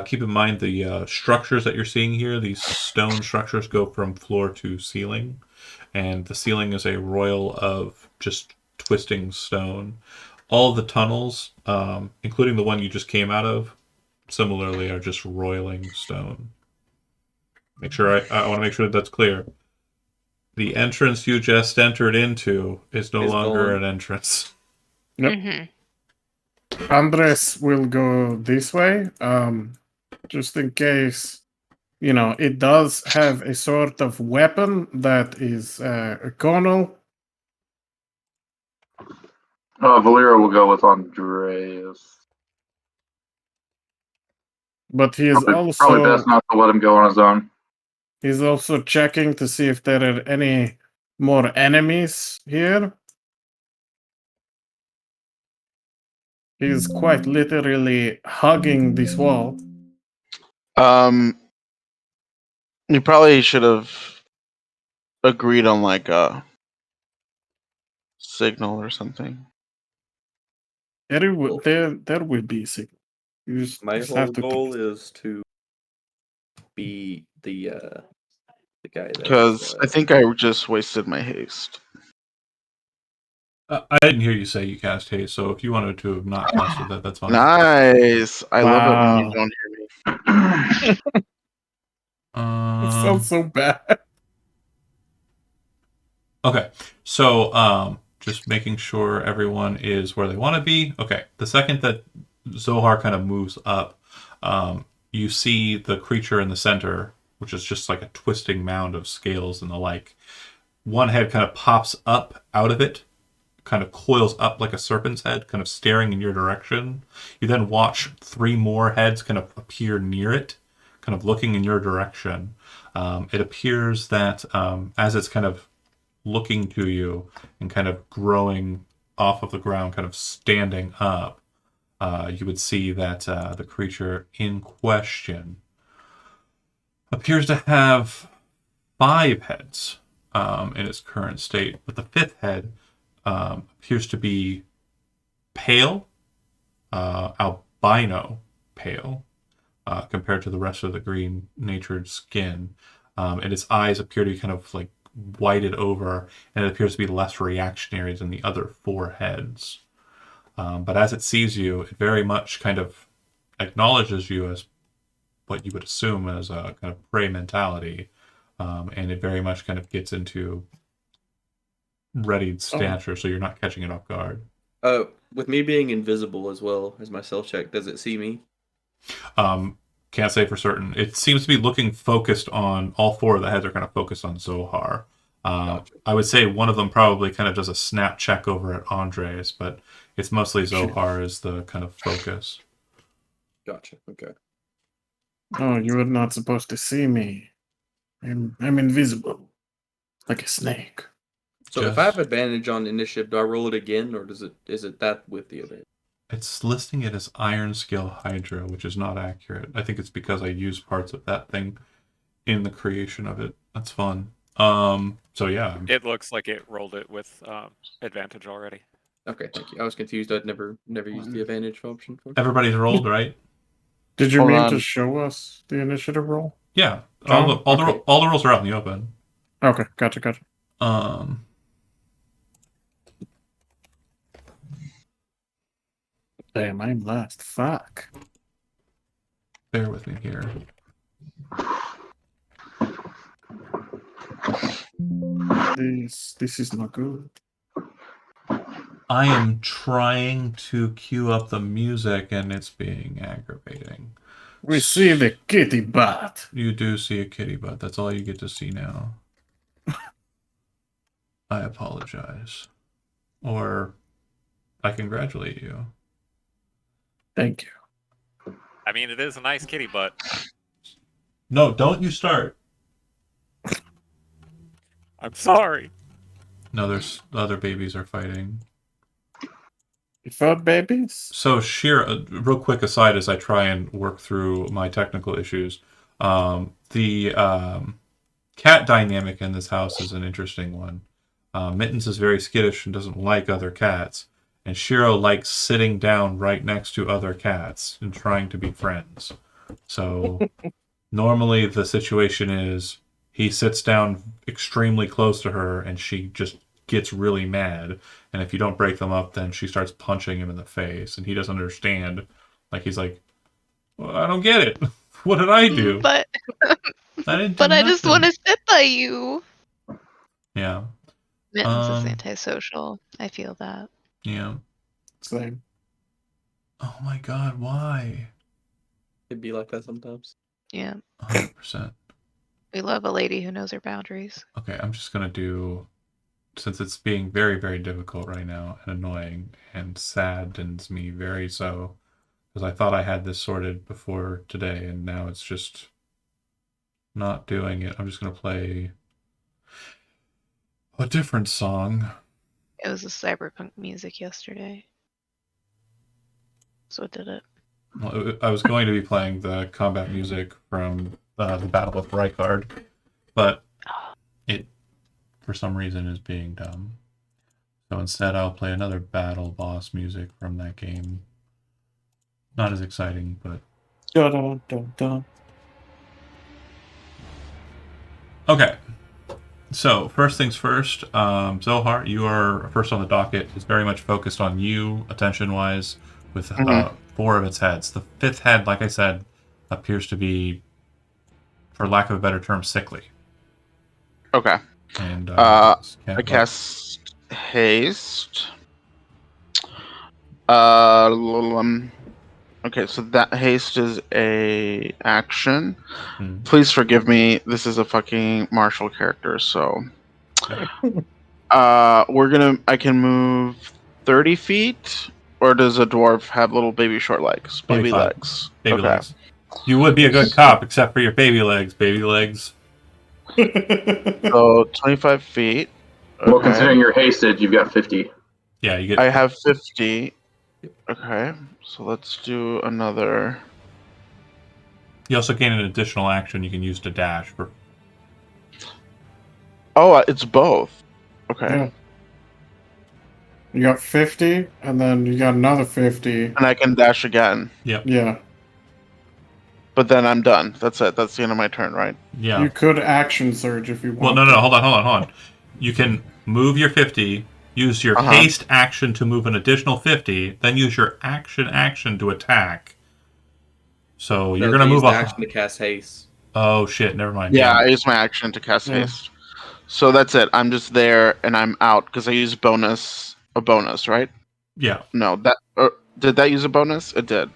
Keep in mind the structures that you're seeing here. These stone structures go from floor to ceiling, and the ceiling is a royal of just twisting stone. All the tunnels, including the one you just came out of, similarly are just roiling stone. Make sure I want to make sure that's clear. The entrance you just entered into is no longer gone. an entrance. Yep. Mm-hmm. Andres will go this way. Just in case, it does have a sort of weapon that is a conal. Valera will go with Andreas. But he is Probably best not to let him go on his own. he's also checking to see if there are any more enemies here. He's quite literally hugging this wall. You probably should have agreed on like a signal or something. There will be a signal. You just My have whole to goal is to be the guy that Because I think I just wasted my haste. I didn't hear you say you cast haste, so if you wanted to have not casted that, that's fine. Nice. I love it when you Wow. don't hear me. It sounds so bad. Okay, so just making sure everyone is where they want to be. Okay, the second that Zohar kind of moves up, you see the creature in the center, which is just like a twisting mound of scales and the like. One head kind of pops up out of it, kind of coils up like a serpent's head, kind of staring in your direction. You then watch 3 more heads kind of appear near it, kind of looking in your direction. It appears that as it's kind of looking to you and kind of growing off of the ground, kind of standing up, you would see that the creature in question appears to have 5 heads in its current state, but the 5th head appears to be pale, albino pale, compared to the rest of the green-natured skin. And its eyes appear to be kind of like whited over, and it appears to be less reactionary than the other 4 heads. But as it sees you, it very much kind of acknowledges you as what you would assume as a kind of prey mentality, and it very much kind of gets into readied stature, so you're not catching it off guard. With me being invisible as well as my self check, does it see me? Can't say for certain. It seems to be looking focused on all 4 of the heads are kind of focused on Zohar. Gotcha. I would say one of them probably kind of does a snap check over at Andres, but it's mostly Zohar is the kind of focus. Gotcha. Okay. Oh, you were not supposed to see me. I'm invisible, like a snake. So if I have advantage on initiative, do I roll it again, or is it that with the advantage? It's listing it as Iron Scale Hydra, which is not accurate. I think it's because I used parts of that thing in the creation of it. That's fun. So yeah. It looks like it rolled it with advantage already. Okay, thank you. I was confused. I'd never used the advantage option for. Everybody's rolled, right? Did you Hold mean on. to show us the initiative roll? Yeah. Oh, All okay. the rolls are out in the open. Okay, gotcha. Damn, I'm last. Fuck. Bear with me here. This is not good. I am trying to cue up the music and it's being aggravating. We see the kitty butt. You do see a kitty butt. That's all you get to see now. I apologize. Or I congratulate you. Thank you. I mean, it is a nice kitty butt. No, don't you start. I'm sorry. No, there's other babies are fighting. You fought babies? So, real quick aside as I try and work through my technical issues, the cat dynamic in this house is an interesting one. Mittens is very skittish and doesn't like other cats, and Shiro likes sitting down right next to other cats and trying to be friends. So, normally the situation is he sits down extremely close to her and she just gets really mad, and if you don't break them up then she starts punching him in the face and he doesn't understand. Like he's like, well, I don't get it. What did I do? But I didn't do but I just nothing." want to sit by you. Yeah. Mittens is Um, antisocial. I feel that. Yeah. Same. Oh my god, why? It'd be like that sometimes. Yeah. 100%. We love a lady who knows her boundaries. Okay, I'm just gonna do, since it's being very, very difficult right now and annoying and saddens me very so, because I thought I had this sorted before today and now it's just not doing it. I'm just gonna play a different song. It was the cyberpunk music yesterday. So it did it. Well, I was going to be playing the combat music from the Battle of Rykard, but it, for some reason, is being dumb. So instead, I'll play another battle boss music from that game. Not as exciting, but Dun, dun, dun. okay. So, first things first, Zohar, you are first on the docket. Is very much focused on you, attention-wise, with Mhm. 4 of its heads. The 5th head, like I said, appears to be, for lack of a better term, sickly. Okay. And I yeah, cast haste. Okay, so that haste is a action. Hmm. Please forgive me. This is a fucking martial character, so I can move 30 feet, or does a dwarf have little baby short legs? Baby 25. legs. Baby Okay. legs. You would be a good cop, except for your baby legs. Baby legs. So 25 feet. Well, Okay. considering you're hasted, you've got 50. Yeah, you I get. have 50. Okay. So let's do another. You also gain an additional action you can use to dash. For Oh, it's both. Okay. Yeah. You got 50, and then you got another 50. And I can dash again. Yeah. But then I'm done. That's it. That's the end of my turn, right? yeah. You could action surge if you Well, want. no. Hold on. You can move your 50, use your Uh-huh. haste action to move an additional 50, then use your action to attack. So you're gonna move the a. action to cast haste. Oh shit! Never mind. Yeah, Damn I it. use my action to cast Yeah. haste. So that's it. I'm just there and I'm out because I use a bonus, right? Yeah. No, did that use a bonus? It did.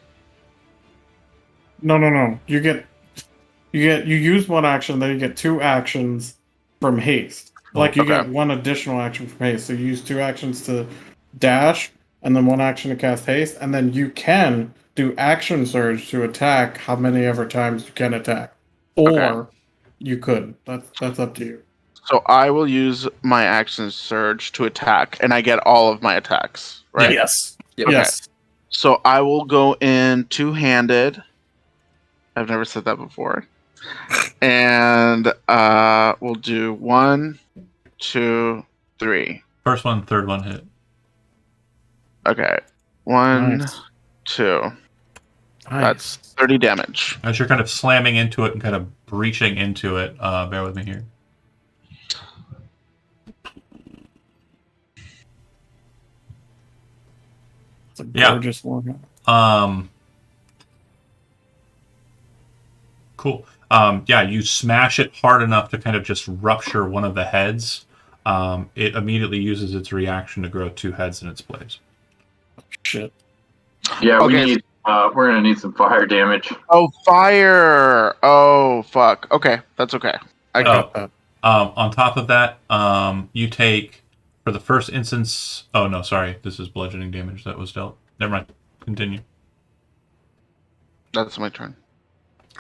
No. You use one action, then you get 2 actions from haste. Like you Okay. get 1 additional action from haste. So you use 2 actions to dash, and then 1 action to cast haste, and then you can do action surge to attack how many ever times you can attack. Or Okay. you could. That's up to you. So I will use my action surge to attack, and I get all of my attacks, right? Yes. Yep. Okay. Yes. So I will go in two-handed. I've never said that before. And we'll do 1, 2, 3. First one, third one hit. Okay. 1, Nice. 2. That's 30 damage. As you're kind of slamming into it and kind of breaching into it, bear with me here. It's a Yeah. gorgeous one. Cool. Yeah, you smash it hard enough to kind of just rupture one of the heads. It immediately uses its reaction to grow 2 heads in its place. Shit. Yeah, Okay. we're gonna need some fire damage. Oh, fire! Oh, fuck. Okay, that's okay. I got that. On top of that, you take, for the first instance... Oh, no, sorry. This is bludgeoning damage that was dealt. Never mind. Continue. That's my turn.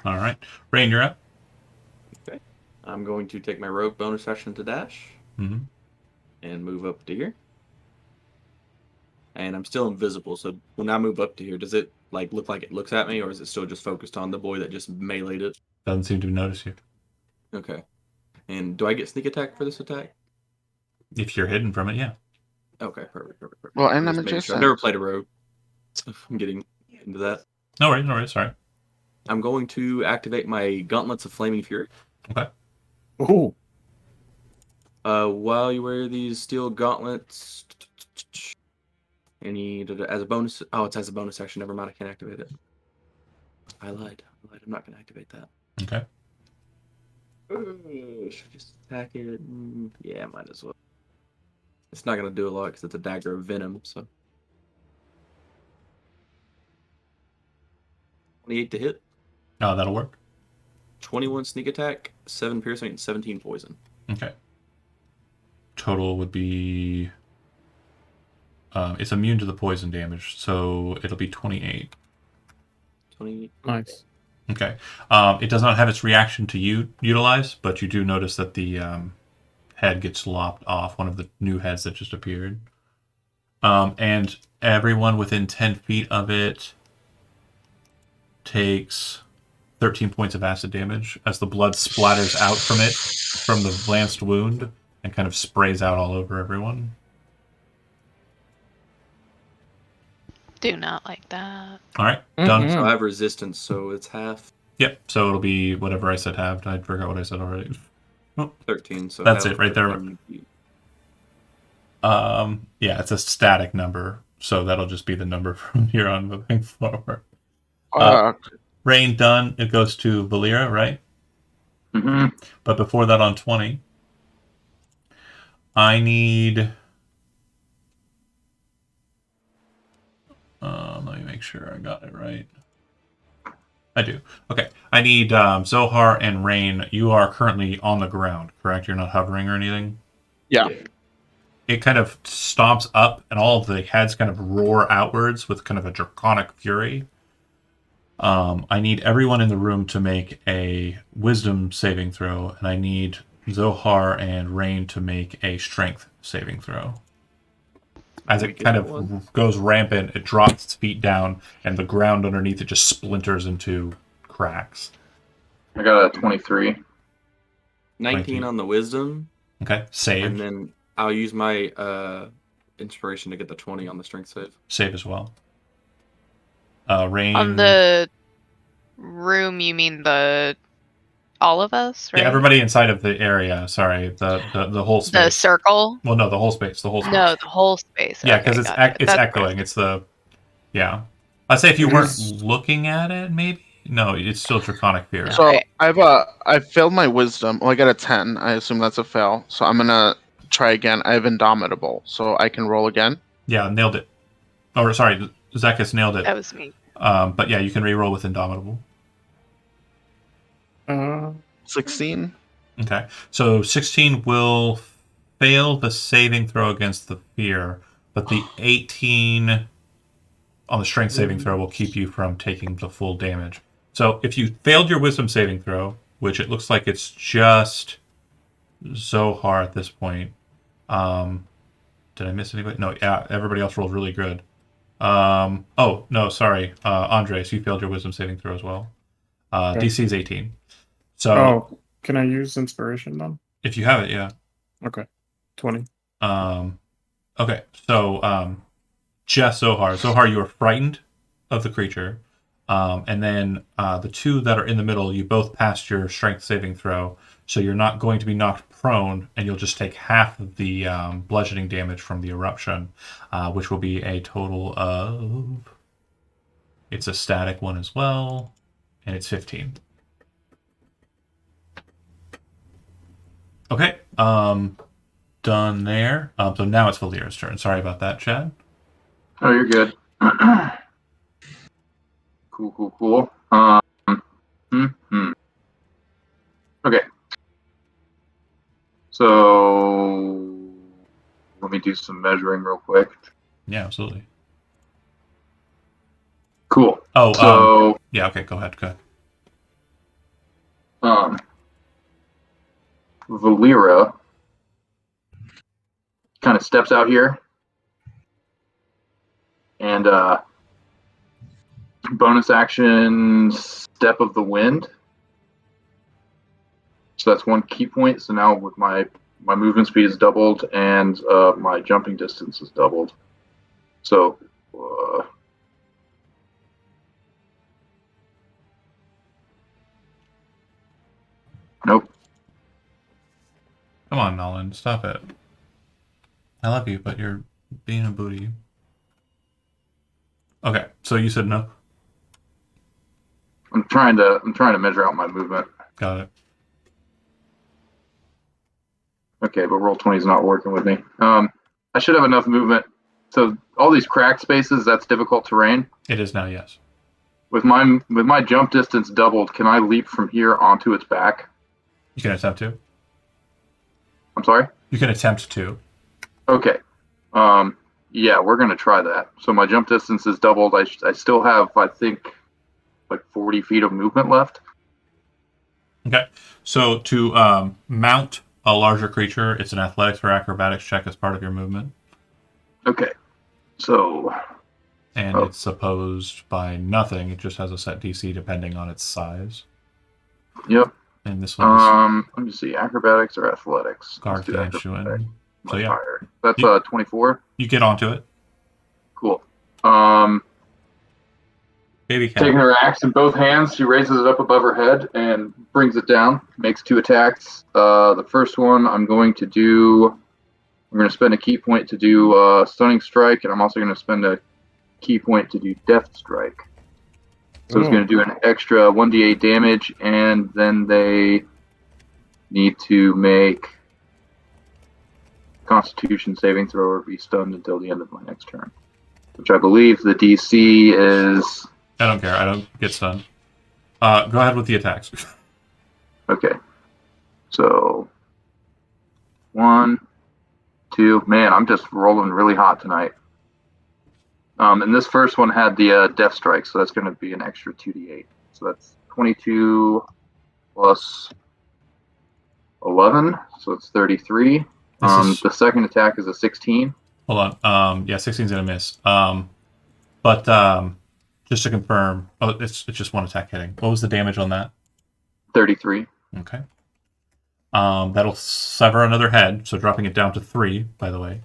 All right. Rain, you're up. Okay. I'm going to take my rogue bonus action to dash Mm-hmm. and move up to here. And I'm still invisible, so when I move up to here, does it look like it looks at me, or is it still just focused on the boy that just meleeed it? Doesn't seem to notice you. Okay. And do I get sneak attack for this attack? If you're hidden from it, yeah. Okay, perfect. Well, and I'm Just making sure. adjacent. I've never played a rogue, so I'm getting into that. No worries. Sorry. I'm going to activate my Gauntlets of Flaming Fury. Okay. Ooh. While you wear these steel gauntlets, as a bonus. Oh, it's as a bonus action. Never mind. I can't activate it. I lied. I'm not going to activate that. Okay. Should I just attack it? Yeah, might as well. It's not going to do a lot because it's a dagger of venom. So 28 to hit. Oh, that'll work. 21 sneak attack, 7 piercing, and 17 poison. Okay. Total would be... it's immune to the poison damage, so it'll be 28. 20. Nice. Okay. It does not have its reaction to utilize, but you do notice that the head gets lopped off, one of the new heads that just appeared. And everyone within 10 feet of it takes 13 points of acid damage as the blood splatters out from it, from the lanced wound, and kind of sprays out all over everyone. Do not like that. All right, done. So I have resistance, so it's half. Yep, so it'll be whatever I said halved. I forgot what I said already. 13. So That's have it right there. 13 feet. Yeah, it's a static number, so that'll just be the number from here on moving forward. Rain done. It goes to Valera, right? Mm-hmm. But before that, on 20, I need. Let me make sure I got it right. I do. Okay. I need Zohar and Rain. You are currently on the ground, correct? You're not hovering or anything? Yeah. It kind of stomps up, and all of the heads kind of roar outwards with kind of a draconic fury. I need everyone in the room to make a wisdom saving throw, and I need Zohar and Rain to make a strength saving throw. As it kind of goes rampant, it drops its feet down, and the ground underneath it just splinters into cracks. I got a 23. 19 on the wisdom. Okay, save. And then I'll use my inspiration to get the 20 on the strength save. Save as well. Rain. On the room, you mean all of us, right? Yeah, everybody inside of the area. Sorry, the whole space. The circle? Well, no, the whole space. The whole space. No, the whole space. Yeah, Okay, because it's That's echoing. It's the I'd say if you weren't looking at it, maybe no, it's still draconic fear. So Alright. I failed my wisdom. Well, I got a 10. I assume that's a fail. So I'm gonna try again. I have indomitable, so I can roll again. Yeah, nailed it. Oh, sorry, Zekis nailed it. That was me. But yeah, you can re-roll with indomitable. 16. Okay, so 16 will fail the saving throw against the fear, but the 18 on the strength saving throw will keep you from taking the full damage. So if you failed your wisdom saving throw, which it looks like it's just Zohar at this point. Did I miss anybody? No, yeah, everybody else rolled really good. Oh, no, sorry. Andres, you failed your wisdom saving throw as well. Okay. DC is 18. So Oh, can I use inspiration then? if you have it, yeah. Okay. 20. Okay, so just Zohar. Zohar, you are frightened of the creature. And then the two that are in the middle, you both passed your strength saving throw, so you're not going to be knocked prone, and you'll just take half of the bludgeoning damage from the eruption, which will be a total of... It's a static one as well, and it's 15. Okay, done there. So now it's Valera's turn. Sorry about that, Chad. Oh, you're good. Cool. Okay. So let me do some measuring real quick. Yeah, absolutely. Cool. Oh, So yeah, okay, go ahead. Valera kind of steps out here and bonus action Step of the Wind. So that's one key point. So now with my movement speed is doubled and my jumping distance is doubled. So nope. Come on, Nolan, stop it. I love you, but you're being a booty. Okay, so you said no? I'm trying to measure out my movement. Got it. Okay, but roll20 is not working with me. I should have enough movement. So all these cracked spaces, that's difficult terrain. It is now, yes. With my jump distance doubled, can I leap from here onto its back? You can attempt to. I'm sorry? You can attempt to. Okay. Yeah, we're going to try that. So my jump distance is doubled. I still have, I think, like 40 feet of movement left. Okay. So to mount a larger creature, it's an athletics or acrobatics check as part of your movement. Okay. So... And it's opposed by nothing. It just has a set DC depending on its size. Yep. And this one is let me see. Acrobatics or athletics? guard against you in. So yeah. Higher. That's 24. You get onto it. Cool. Baby cat. Taking her axe in both hands, she raises it up above her head and brings it down. Makes 2 attacks. The first one I'm going to spend a key point to do Stunning Strike, and I'm also going to spend a key point to do Death Strike. So it's going to do an extra 1d8 damage, and then they need to make Constitution saving throw or be stunned until the end of my next turn. Which I believe the DC is... I don't care. I don't get stunned. Go ahead with the attacks. Okay. So, 1, 2. Man, I'm just rolling really hot tonight. And this first one had the Death Strike, so that's going to be an extra 2d8. So that's 22 plus 11, so it's 33. The second attack is a 16. Hold on. Yeah, 16's going to miss. But just to confirm, it's just 1 attack hitting. What was the damage on that? 33. Okay. That'll sever another head, so dropping it down to 3, by the way.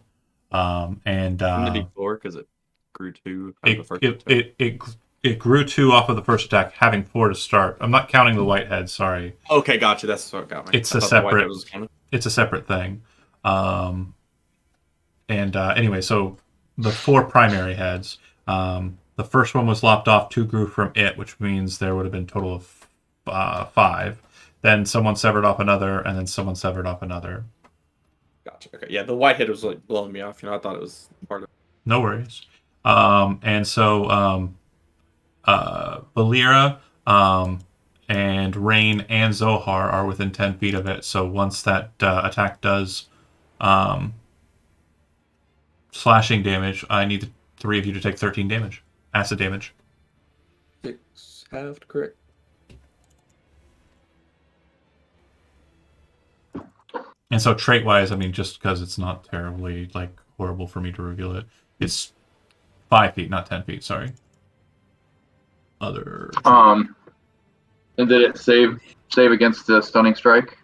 And Wouldn't it be 4 because it grew 2 out of the first attack? It grew 2 off of the first attack, having 4 to start. I'm not counting the white head. Sorry. Okay, gotcha. That's what got me. It's a separate. It's a separate thing. Anyway, so the 4 primary heads. The first one was lopped off. 2 grew from it, which means there would have been a total of 5. Then someone severed off another, and then someone severed off another. Gotcha. Okay. Yeah, the white head was like blowing me off. I thought it was part of. No worries. And so Valera, and Rain and Zohar are within 10 feet of it. So once that attack does slashing damage, I need the 3 of you to take 13 damage. Acid damage. 6 halved, correct? And so trait-wise, I mean, just because it's not terribly horrible for me to reveal it, it's 5 feet, not 10 feet. Sorry. Other. And did it save against the Stunning Strike?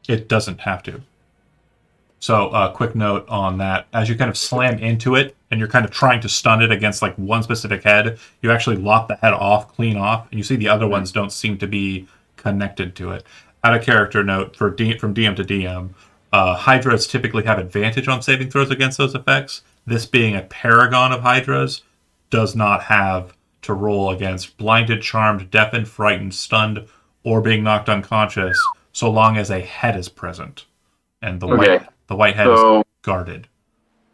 It doesn't have to. So, quick note on that: as you kind of slam into it, and you're kind of trying to stun it against one specific head, you actually lop the head clean off, and you see the other ones don't seem to be connected to it. Out of character note from DM to DM, Hydras typically have advantage on saving throws against those effects. This being a paragon of Hydras, does not have to roll against blinded, charmed, deafened, frightened, stunned, or being knocked unconscious, so long as a head is present, and the white head is guarded.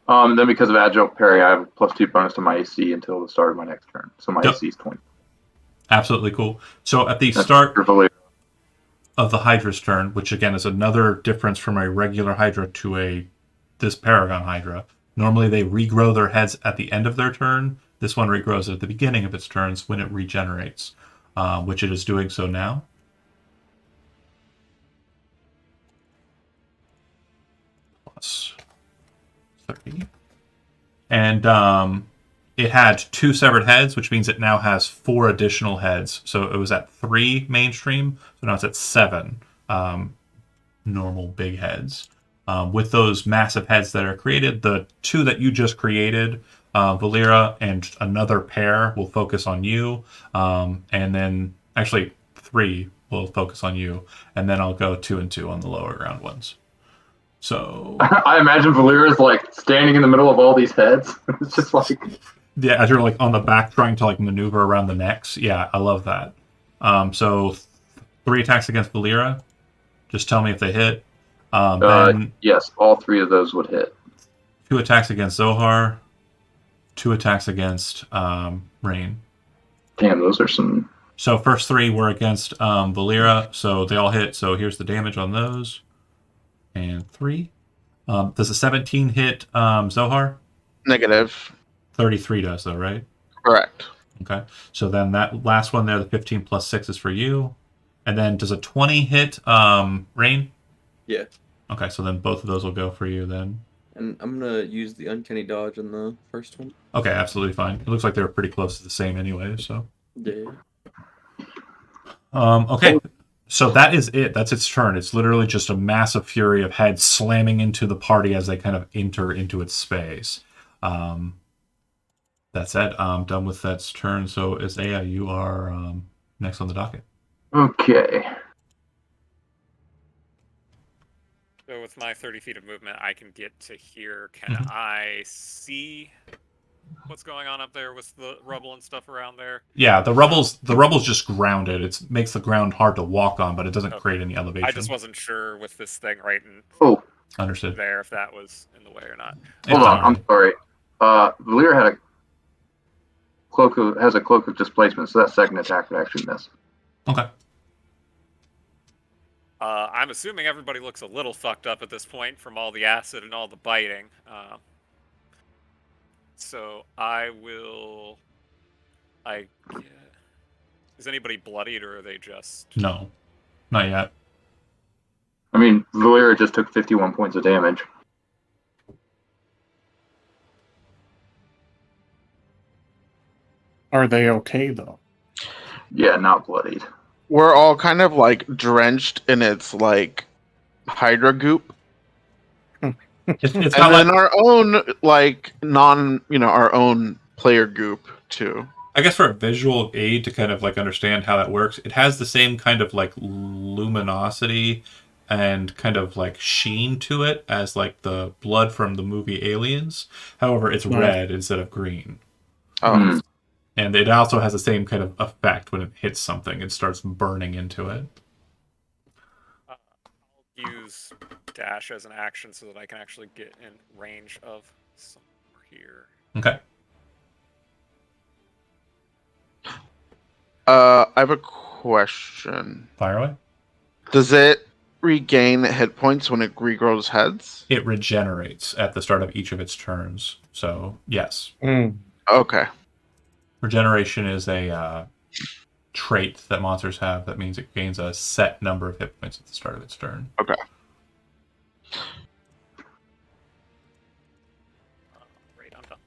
Then because of adjunct parry, I have a +2 bonus to my AC until the start of my next turn. So my AC is 20. Absolutely cool. So at the start of the Hydra's turn, which again is another difference from a regular Hydra to this Paragon Hydra. Normally they regrow their heads at the end of their turn. This one regrows at the beginning of its turns when it regenerates, which it is doing so now. Plus 30. And it had 2 severed heads, which means it now has 4 additional heads. So it was at 3 mainstream, so now it's at 7 normal big heads. With those massive heads that are created, the 2 that you just created, Valera and another pair will focus on you, and then actually 3 will focus on you, and then I'll go 2 and 2 on the lower ground ones. So I imagine Valera's standing in the middle of all these heads. It's just yeah, as you're on the back trying to maneuver around the necks. Yeah, I love that. So 3 attacks against Valera. Just tell me if they hit. Then yes, all 3 of those would hit. 2 attacks against Zohar. 2 attacks against Rain. Damn, those are some. So first 3 were against Valera, so they all hit. So here's the damage on those. And 3. Does a 17 hit Zohar? Negative. 33 does, though, right? Correct. Okay. So then that last one there, the 15 plus 6 is for you. And then does a 20 hit Rain? Yeah. Okay, so then both of those will go for you then. And I'm going to use the Uncanny Dodge in the first one. Okay, absolutely fine. It looks like they were pretty close to the same anyway, so. Yeah. Okay. So that is it. That's its turn. It's literally just a massive fury of heads slamming into the party as they kind of enter into its space. That said, I'm done with that turn. So, Isaiah, you are next on the docket. Okay. So with my 30 feet of movement, I can get to here. Can Mhm. I see what's going on up there with the rubble and stuff around there? Yeah, the rubble's just grounded. It makes the ground hard to walk on, but it doesn't Okay. create any elevation. I just wasn't sure with this thing right in Oh, Understood. there if that was in the way or not. hold It's on. I'm alright. sorry. Valir has a cloak of displacement, so that second attack would actually miss. Okay. I'm assuming everybody looks a little fucked up at this point from all the acid and all the biting. So I will. Is anybody bloodied or are they just? No, not yet. I mean, Valir just took 51 points of damage. Are they okay though? Yeah, not bloodied. We're all kind of like drenched in its like hydra goop. It's And got then like, our own like our own player goop too. I guess for a visual aid to kind of like understand how that works, it has the same kind of like luminosity and kind of like sheen to it as like the blood from the movie Aliens. However, it's Nice. red instead of green. Oh, Hmm. And it also has the same kind of effect when it hits something. It starts burning into it. I'll use dash as an action so that I can actually get in range of somewhere here. Okay. I have a question. Fire away. Does it regain hit points when it regrows heads? It regenerates at the start of each of its turns. So, yes. Okay. Regeneration is a trait that monsters have. That means it gains a set number of hit points at the start of its turn. Okay. Great, I'm done.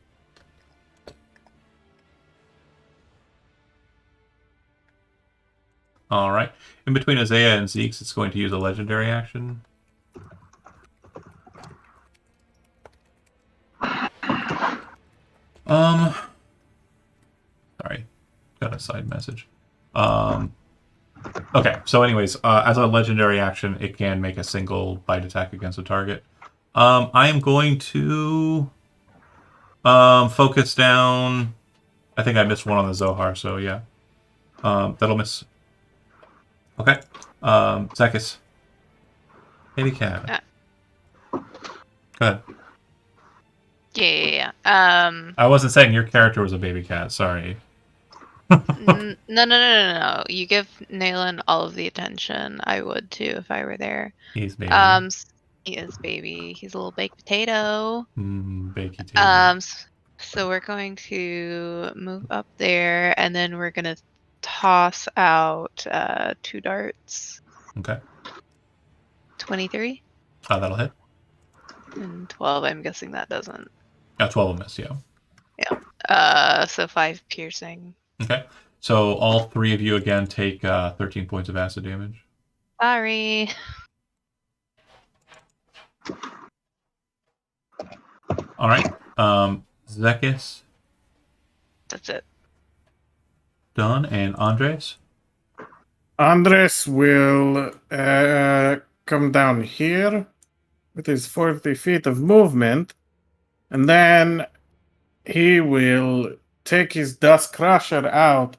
All right. In between Isaiah and Zeke's, it's going to use a legendary action. Sorry, got a side message. Okay. So, anyways, as a legendary action, it can make a single bite attack against a target. I am going to focus down. I think I missed one on the Zohar, so yeah. That'll miss. Okay. Zekis. Baby cat. Go ahead. Yeah. I wasn't saying your character was a baby cat. Sorry. No. You give Naylan all of the attention. I would too if I were there. He's baby. He is baby. He's a little baked potato. Bakey tater. So we're going to move up there, and then we're gonna toss out 2 darts. Okay. 23 That'll hit. and 12. I'm guessing that doesn't. 12 will miss, yeah. So 5 piercing. Okay. So all 3 of you again take 13 points of acid damage. Sorry. All right. Zekis, That's it. done, and Andres. Andres will come down here with his 40 feet of movement, and then he will take his Dust Crusher out,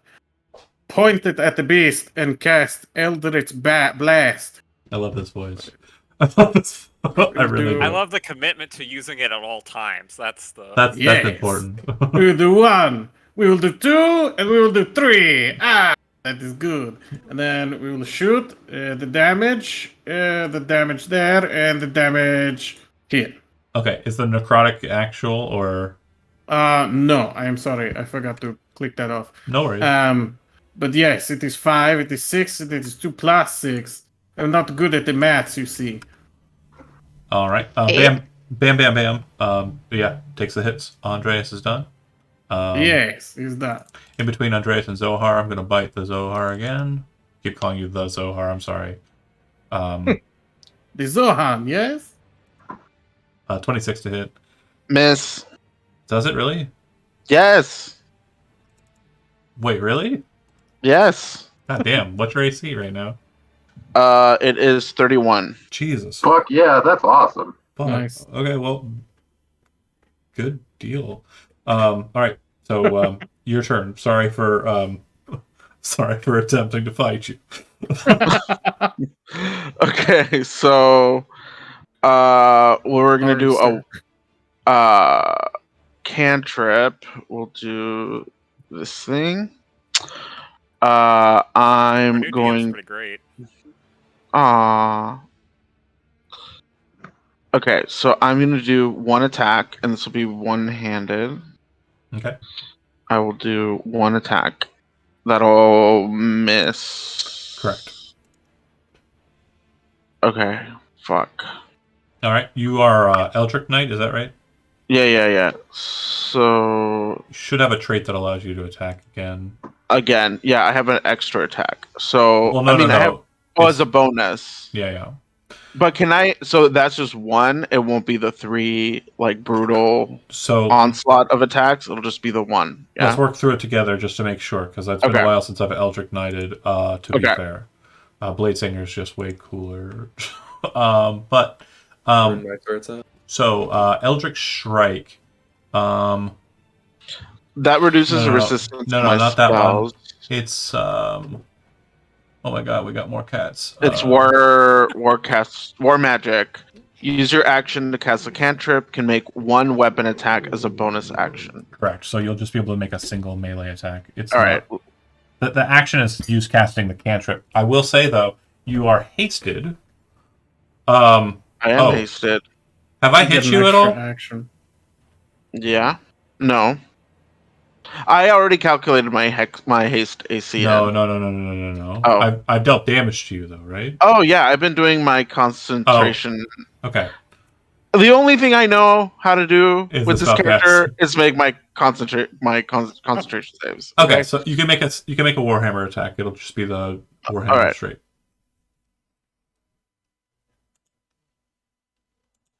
point it at the beast, and cast Eldritch Blast. I love this voice. I love this. I really do. I love the commitment to using it at all times. That's That's Yes. important. We will do 1, we will do 2, and we will do 3. That is good. And then we will shoot the damage there, and the damage here. Okay. Is the necrotic actual or No, I am sorry. I forgot to click that off. no worries? But yes, it is 5, it is 6, it is 2 plus 6. I'm not good at the maths, you see. All right. Bam. Yeah, takes the hits. Andreas is done. Yes, he's that. In between Andreas and Zohar, I'm going to bite the Zohar again. Keep calling you the Zohar. I'm sorry. The Zohan, yes? 26 to hit. Miss. Does it really? Yes. Wait, really? Yes. God damn, what's your AC right now? It is 31. Jesus. Fuck yeah, that's awesome. Fuck. Nice. Okay, well, good deal. All right, so your turn. Sorry for attempting to fight you. Okay, so we're gonna Sorry, do sir. a cantrip. We'll do this thing. Our I'm new DM's going. pretty great. Okay, so I'm gonna do one attack, and this will be one-handed. Okay. I will do one attack. That'll miss. Correct. Okay. Fuck. All right, you are Eldritch Knight, is that right? Yeah. So You should have a trait that allows you to attack again. again, yeah, I have an extra attack. So Well, no, I mean, I have no. as a bonus. Yeah. But can I? So that's just one. It won't be the three like brutal So onslaught of attacks. It'll just be the one. Yeah. let's work through it together just to make sure, because it's been a Okay. while since I've Eldritch Knighted. To be Okay. fair, Blade Singer's just way cooler. But Where my turret's at. so Eldritch Strike. That reduces the No. resistance No, to my not that one. spells. It's oh my god, we got more cats. It's war magic. Use your action to cast a cantrip. Can make one weapon attack as a bonus action. Correct. So you'll just be able to make a single melee attack. It's All not, right. the action is use casting the cantrip. I will say though, you are hasted. I am oh. hasted. Have I You get hit an you at extra all? Action. Yeah. No. I already calculated my haste AC. No. Oh. I've dealt damage to you though, right? Oh yeah, I've been doing my concentration. Okay. The only thing I know how to do Is with the this spell character cast. is make my concentration saves. Okay, so you can make a Warhammer attack. It'll just be the Warhammer All right. straight.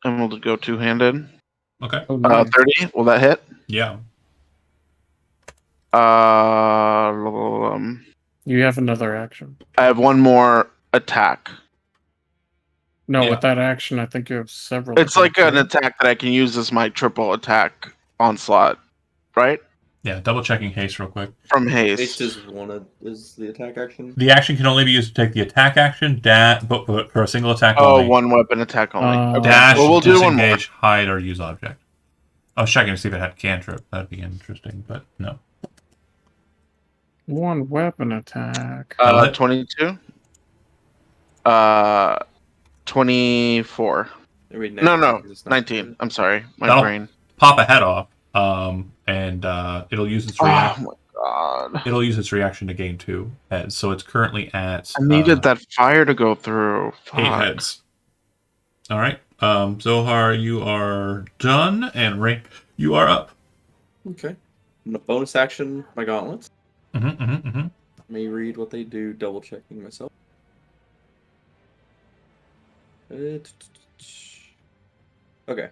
And we'll go two-handed. Okay. Oh, nice. 30. Will that hit? Yeah. You have another action. I have one more attack. No, Yeah. with that action, I think you have several. It's like attacks, an right? attack that I can use as my triple attack onslaught, right? Yeah. Double checking haste real quick. From haste. Haste is the attack action. The action can only be used to take the attack action, but for a single attack Oh, only. one weapon attack only. Okay. Dash, Well, we'll do one more. disengage, hide, or use object. I was checking to see if it had cantrip. That'd be interesting, but no. One weapon attack. That'll hit. 22. 24. Wait, No, it's not- 19. I'm sorry, my That'll- brain. Pop a head off, and it'll use its Oh reaction. my god! It'll use its reaction to gain 2 heads. So it's currently at I needed that fire to go through. 8 Fuck. heads. All right. Zohar, you are done, and Ray, you are up. Okay. I'm gonna bonus action my gauntlets. Mm-hmm. Let me read what they do, double checking myself. Okay.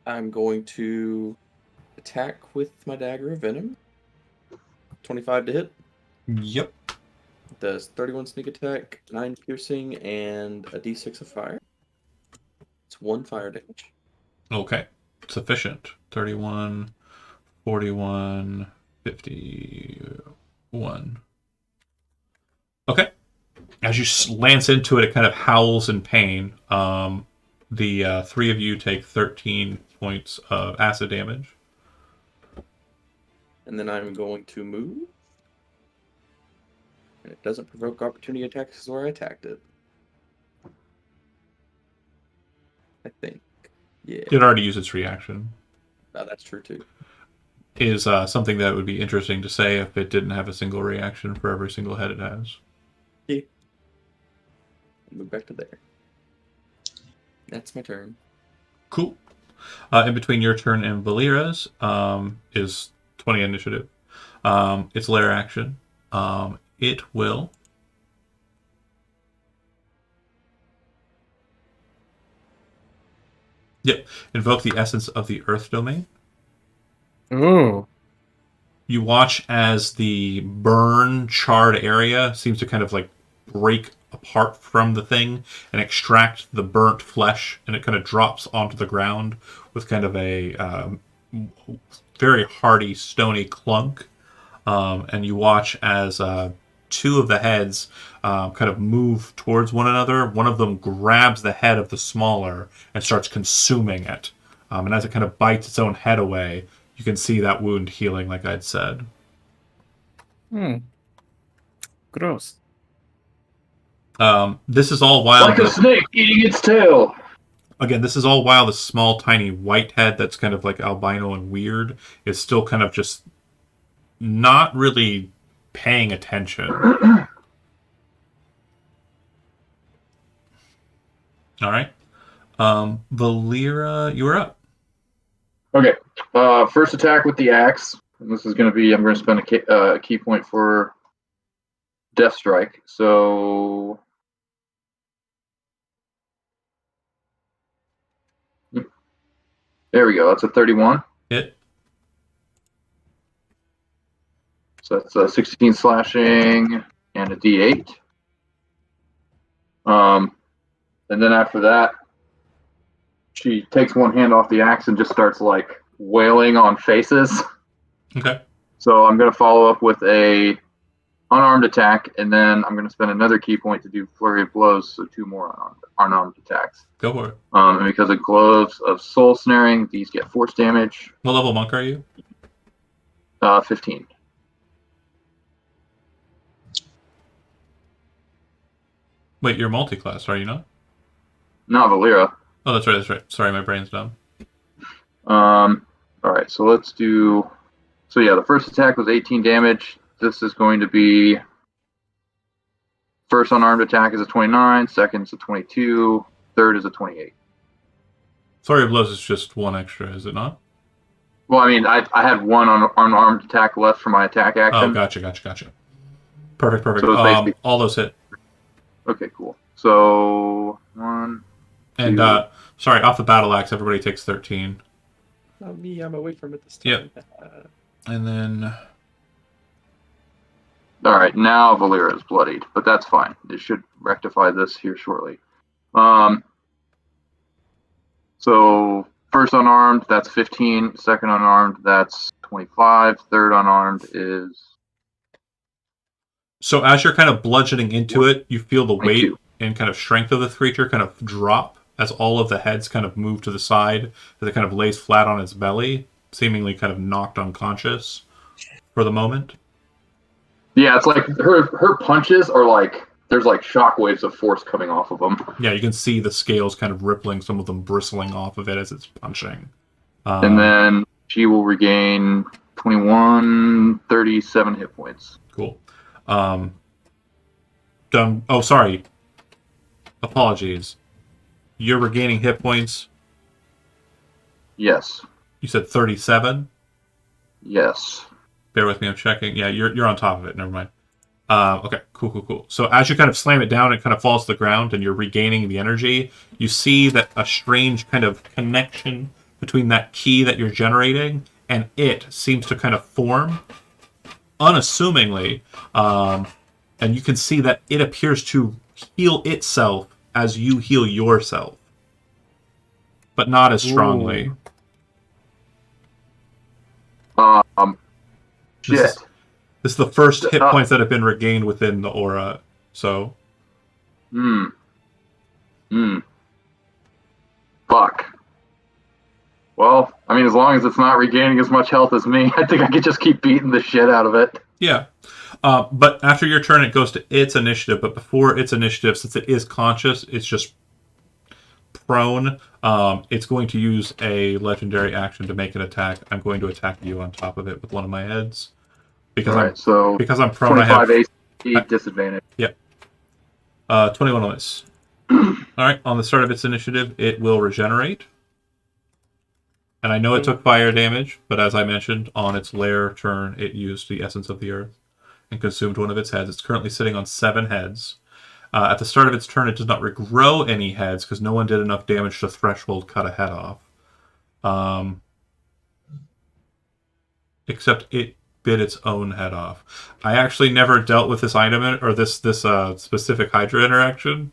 I'm going to attack with my dagger of venom. 25 to hit. Yep. Does 31 sneak attack, 9 piercing, and a d6 of fire. It's 1 fire damage. Okay. Sufficient. 31, 41, 51. Okay. As you lance into it, it kind of howls in pain. The 3 of you take 13 points of acid damage. And then I'm going to move. And it doesn't provoke opportunity attacks where I attacked it. I think. Yeah. It already used its reaction. Oh, that's true too. Is something that would be interesting to say if it didn't have a single reaction for every single head it has. Yeah. Move back to there. That's my turn. Cool. In between your turn and Valera's is 20 initiative. It's lair action. It will. Yep. Invoke the essence of the Earth domain. Ooh. You watch as the burn charred area seems to kind of like break apart from the thing and extract the burnt flesh, and it kind of drops onto the ground with kind of a very hearty, stony clunk. And you watch as two of the heads kind of move towards one another. One of them grabs the head of the smaller and starts consuming it. And as it kind of bites its own head away, you can see that wound healing, like I'd said. Gross. This is all while Like a snake eating its tail. again, this is all while the small, tiny white head that's kind of like albino and weird is still kind of just not really paying attention. All right. Valera, you are up. Okay. First attack with the axe. And this is going to be, I'm going to spend a key point for Death Strike. So. There we go. That's a 31. Hit. So that's a 16 slashing and a D8. And then after that, she takes one hand off the axe and just starts like wailing on faces. Okay. So I'm going to follow up with a unarmed attack, and then I'm going to spend another key point to do flurry of blows, so 2 more unarmed attacks. Go for it. And because of gloves of soul snaring, these get force damage. What level monk are you? 15. Wait, you're multi-class, are you not? Not Valera. Oh, that's right, that's right. Sorry, my brain's dumb. All right, so let's do. So yeah, the first attack was 18 damage. This is going to be. First unarmed attack is a 29. Second is a 22. Third is a 28. Flurry of blows is just 1 extra, is it not? Well, I mean, I had one unarmed attack left for my attack action. Oh, gotcha. Perfect. So it's basically- All those hit. Okay, cool. So 1. And sorry, off the battle axe, everybody takes 13. Not me, I'm away from it this time. Yep. And then All right, now Valera is bloodied, but that's fine. It should rectify this here shortly. So first unarmed, that's 15. Second unarmed, that's 25. Third unarmed is so as you're kind of bludgeoning into it, you feel the weight 22. and kind of strength of the creature kind of drop as all of the heads kind of move to the side, as it kind of lays flat on its belly, seemingly kind of knocked unconscious for the moment. Yeah, it's like her punches are like there's like shockwaves of force coming off of them. Yeah, you can see the scales kind of rippling, some of them bristling off of it as it's punching. And then she will regain 21, 37 hit points. Cool. Done. Oh, sorry. Apologies. You're regaining hit points. Yes. You said 37. Yes. Bear with me. I'm checking. Yeah, you're on top of it. Never mind. Okay. Cool. So as you kind of slam it down, it kind of falls to the ground, and you're regaining the energy. You see that a strange kind of connection between that key that you're generating and it seems to kind of form unassumingly, and you can see that it appears to heal itself as you heal yourself, but not as strongly. Ooh. This Shit. is the first hit points that have been regained within the aura. So, Fuck. Well, I mean, as long as it's not regaining as much health as me, I think I could just keep beating the shit out of it. yeah. But after your turn, it goes to its initiative. But before its initiative, since it is conscious, it's just prone. It's going to use a legendary action to make an attack. I'm going to attack you on top of it with one of my heads. Because All right, so because I'm prone, I 25 have AC disadvantage. 21 on this. All right, on the start of its initiative, it will regenerate. And I know it took fire damage, but as I mentioned, on its lair turn, it used the essence of the earth and consumed one of its heads. It's currently sitting on 7 heads. At the start of its turn, it does not regrow any heads because no one did enough damage to threshold cut a head off. except it bit its own head off. I actually never dealt with this item or this specific Hydra interaction.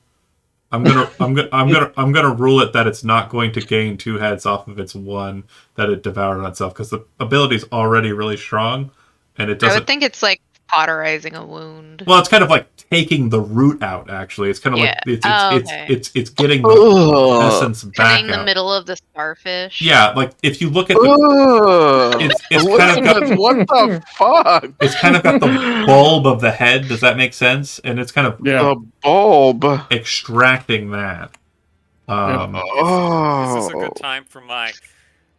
I'm gonna rule it that it's not going to gain 2 heads off of its one that it devoured on itself, because the ability is already really strong, and it I doesn't. would think it's like cauterizing a wound. Well, it's kind of like taking the root out. Actually, it's kind of Yeah. like it's Oh, it's, okay. it's getting the Ugh. essence back Cutting the out. middle of the starfish. Yeah, like if you look at the, Ugh. it's kind of got What the fuck? it's kind of got the bulb of the head. Does that make sense? And it's kind of Yeah. The bulb. extracting that. Is this a Oh. good time for my?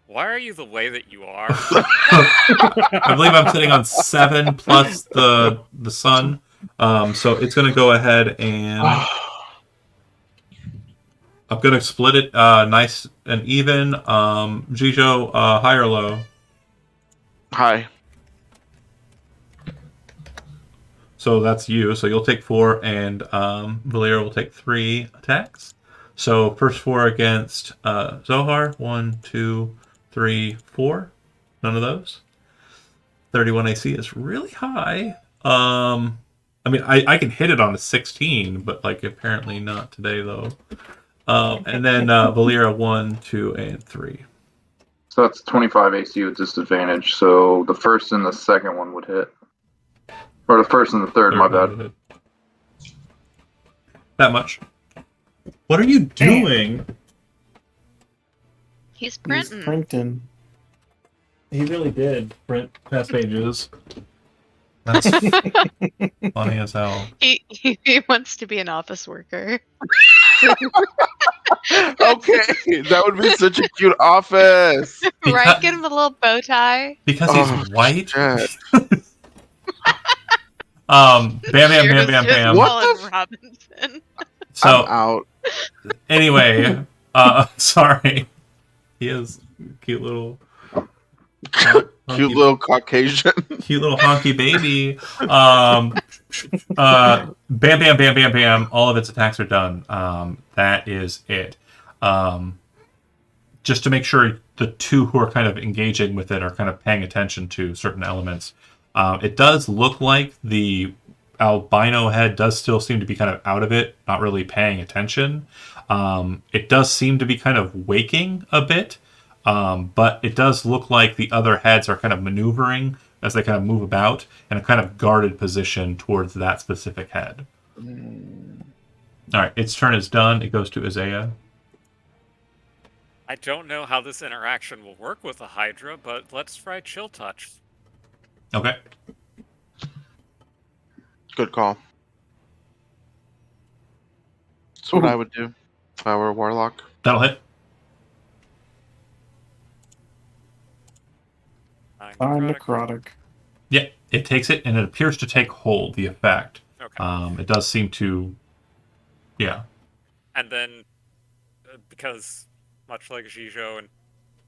Why are you the way that you are? I believe I'm sitting on 7 plus the sun. So it's going to go ahead and I'm going to split it nice and even. Jijo, high or low? Hi. So that's you. So you'll take 4, and Valera will take 3 attacks. So first 4 against Zohar. 1, 2, 3, 4. None of those. 31 AC is really high. I mean, I can hit it on a 16, but like apparently not today though. And then Valera 1, 2, and 3. So that's 25 AC with disadvantage. So the first and the second one would hit. Or the first and the third, my bad. That much. What are you doing? He's He's printing. printing. He really did print past pages. That's funny as hell. He wants to be an office worker. Okay, that would be such a cute office. Right? Get him a little bow tie. Because Oh, he's white. shit. Bam, bam, bam, Here's bam, just bam. What Colin the f- Robinson. So I'm out. anyway, sorry. He is cute little, Cute little Caucasian. cute little honky baby. Bam, bam, bam, bam, bam. All of its attacks are done. That is it. Just to make sure the 2 who are kind of engaging with it are kind of paying attention to certain elements. It does look like the albino head does still seem to be kind of out of it, not really paying attention. It does seem to be kind of waking a bit, but it does look like the other heads are kind of maneuvering as they kind of move about in a kind of guarded position towards that specific head. All right, its turn is done. It goes to Isaiah. I don't know how this interaction will work with a Hydra, but let's try Chill Touch. Okay. Good call. That's what I would do if I were a warlock. That'll hit. Necrotic. Yeah, it takes it, and it appears to take hold, the effect. Okay. It does seem to... Yeah. And then, because much like Jijo and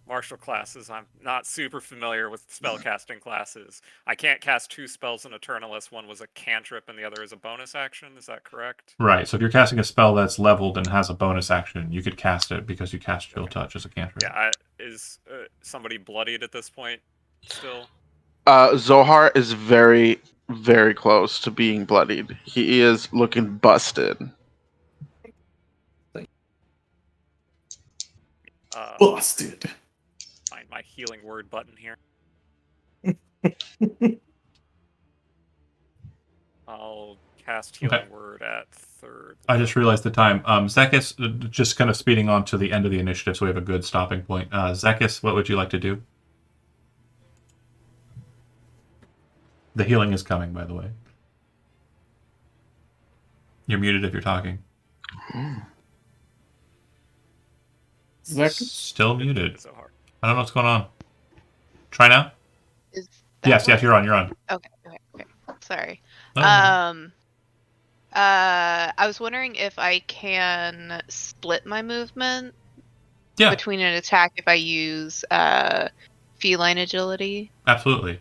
martial classes, I'm not super familiar with spellcasting classes. I can't cast 2 spells in a turn unless one was a cantrip and the other is a bonus action. Is that correct? Right, so if you're casting a spell that's leveled and has a bonus action, you could cast it because you cast Chill Touch as a cantrip. Yeah. Is somebody bloodied at this point still? Zohar is very, very close to being bloodied. He is looking busted. Busted. Find my healing word button here. I'll cast healing word at 3rd. I just realized the time. Zekis, just kind of speeding on to the end of the initiative, so we have a good stopping point. Zekis, what would you like to do? The healing is coming, by the way. You're muted if you're talking. Zek, Still muted. So hard. I don't know what's going on. Try now? Is that Yes, one? you're on. You're on. Okay. Sorry. No, I was wondering if I can split my movement yeah, between an attack if I use feline agility. absolutely.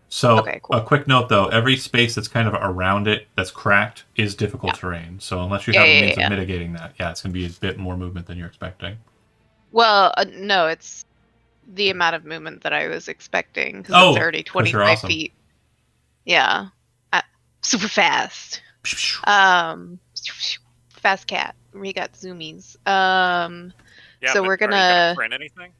So, Okay, cool. a quick note though: every space that's kind of around it that's cracked is difficult terrain. So, unless you have a means of mitigating that, it's going to be a bit more movement than you're expecting. Well, no, it's the amount of movement that I was expecting because Oh, it's already 'cause you're 25 awesome. feet. Yeah, super fast. Fast cat. We got zoomies. Yeah, So but we're are you gonna print anything?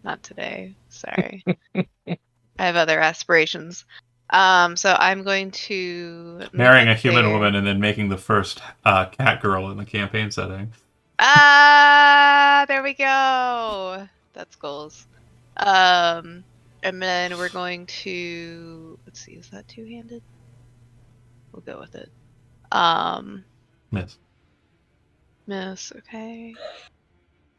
not today. Sorry, I have other aspirations. So I'm going to move Marrying a up human there. woman and then making the first cat girl in the campaign setting. There we go. That's goals. And then we're going to let's see, is that two-handed? We'll go with it. Miss. Miss, okay.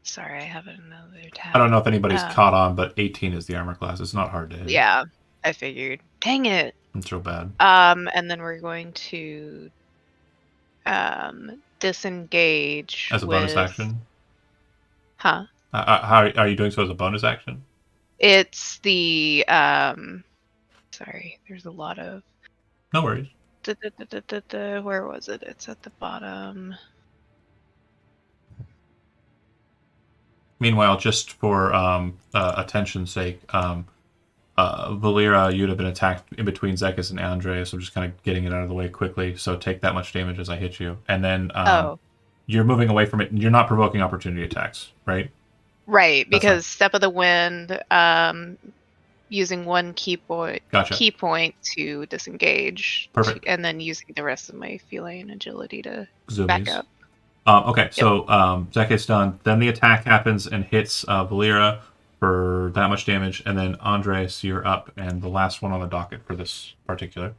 Sorry, I have another tab. I don't know if anybody's Uh, caught on, but 18 is the armor class. It's not hard to hit. Yeah, I figured. Dang it. It's real bad. And then we're going to disengage As a bonus with- action? Huh? How are you doing so as a bonus action? It's the sorry, there's a lot of No worries. where was it? It's at the bottom. Meanwhile, just for attention's sake, Valera, you'd have been attacked in between Zekis and Andre, so I'm just kind of getting it out of the way quickly. So take that much damage as I hit you. And then you're moving away from it. You're not provoking opportunity attacks, right? Right, That's because Step of the Wind, using one key point to disengage. Perfect. And then using the rest of my feline agility to Zoomies. back up. Okay, so Zekis done. Then the attack happens and hits Valera for that much damage, and then Andres, you're up, and the last one on the docket for this particular.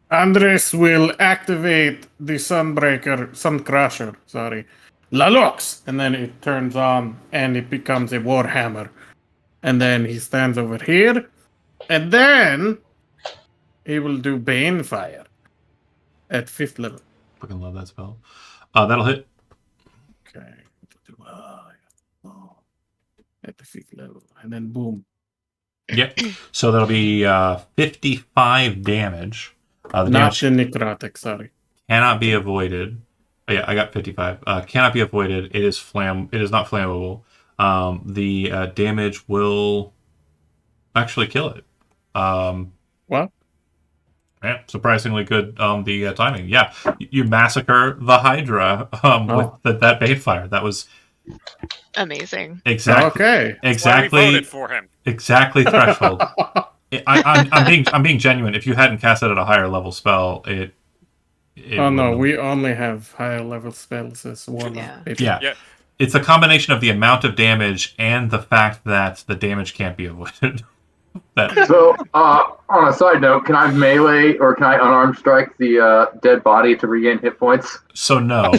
Andres will activate the Suncrusher, sorry, Lalox, and then it turns on and it becomes a Warhammer. And then he stands over here, and then he will do Bane Fire at 5th level. Fucking love that spell. That'll hit. Okay. At the 5th level, and then boom. Yep. So that'll be 55 damage. The Not damage the necrotic, sorry. cannot be avoided. Oh, yeah, I got 55. Cannot be avoided. It is not flammable. The damage will actually kill it. What? Yeah, surprisingly good the timing. Yeah, you massacre the Hydra with that bait fire. That was Amazing. exactly Okay. That's why we voted for him. exactly threshold. I'm being genuine. If you hadn't cast it at a higher level spell, it Oh no, wouldn't- we only have higher level spells as Warlock. Yeah. Basically. Yeah. It's a combination of the amount of damage and the fact that the damage can't be avoided. So, on a side note, can I melee or can I unarmed strike the dead body to regain hit points? So no.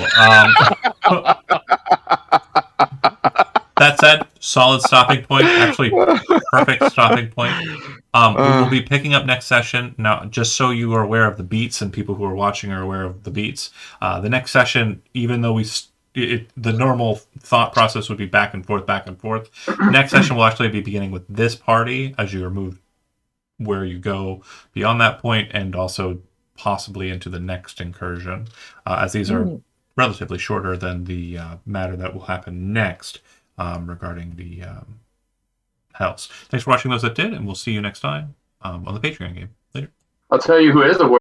That said, solid stopping point. Actually, perfect stopping point. We will be picking up next session. Now, just so you are aware of the beats and people who are watching are aware of the beats, the next session, even though the normal thought process would be back and forth. Next session will actually be beginning with this party as you are moved where you go beyond that point and also possibly into the next incursion, as these are relatively shorter than the matter that will happen next regarding the Hells. Thanks for watching those that did, and we'll see you next time on the Patreon game. Later. I'll tell you who is aware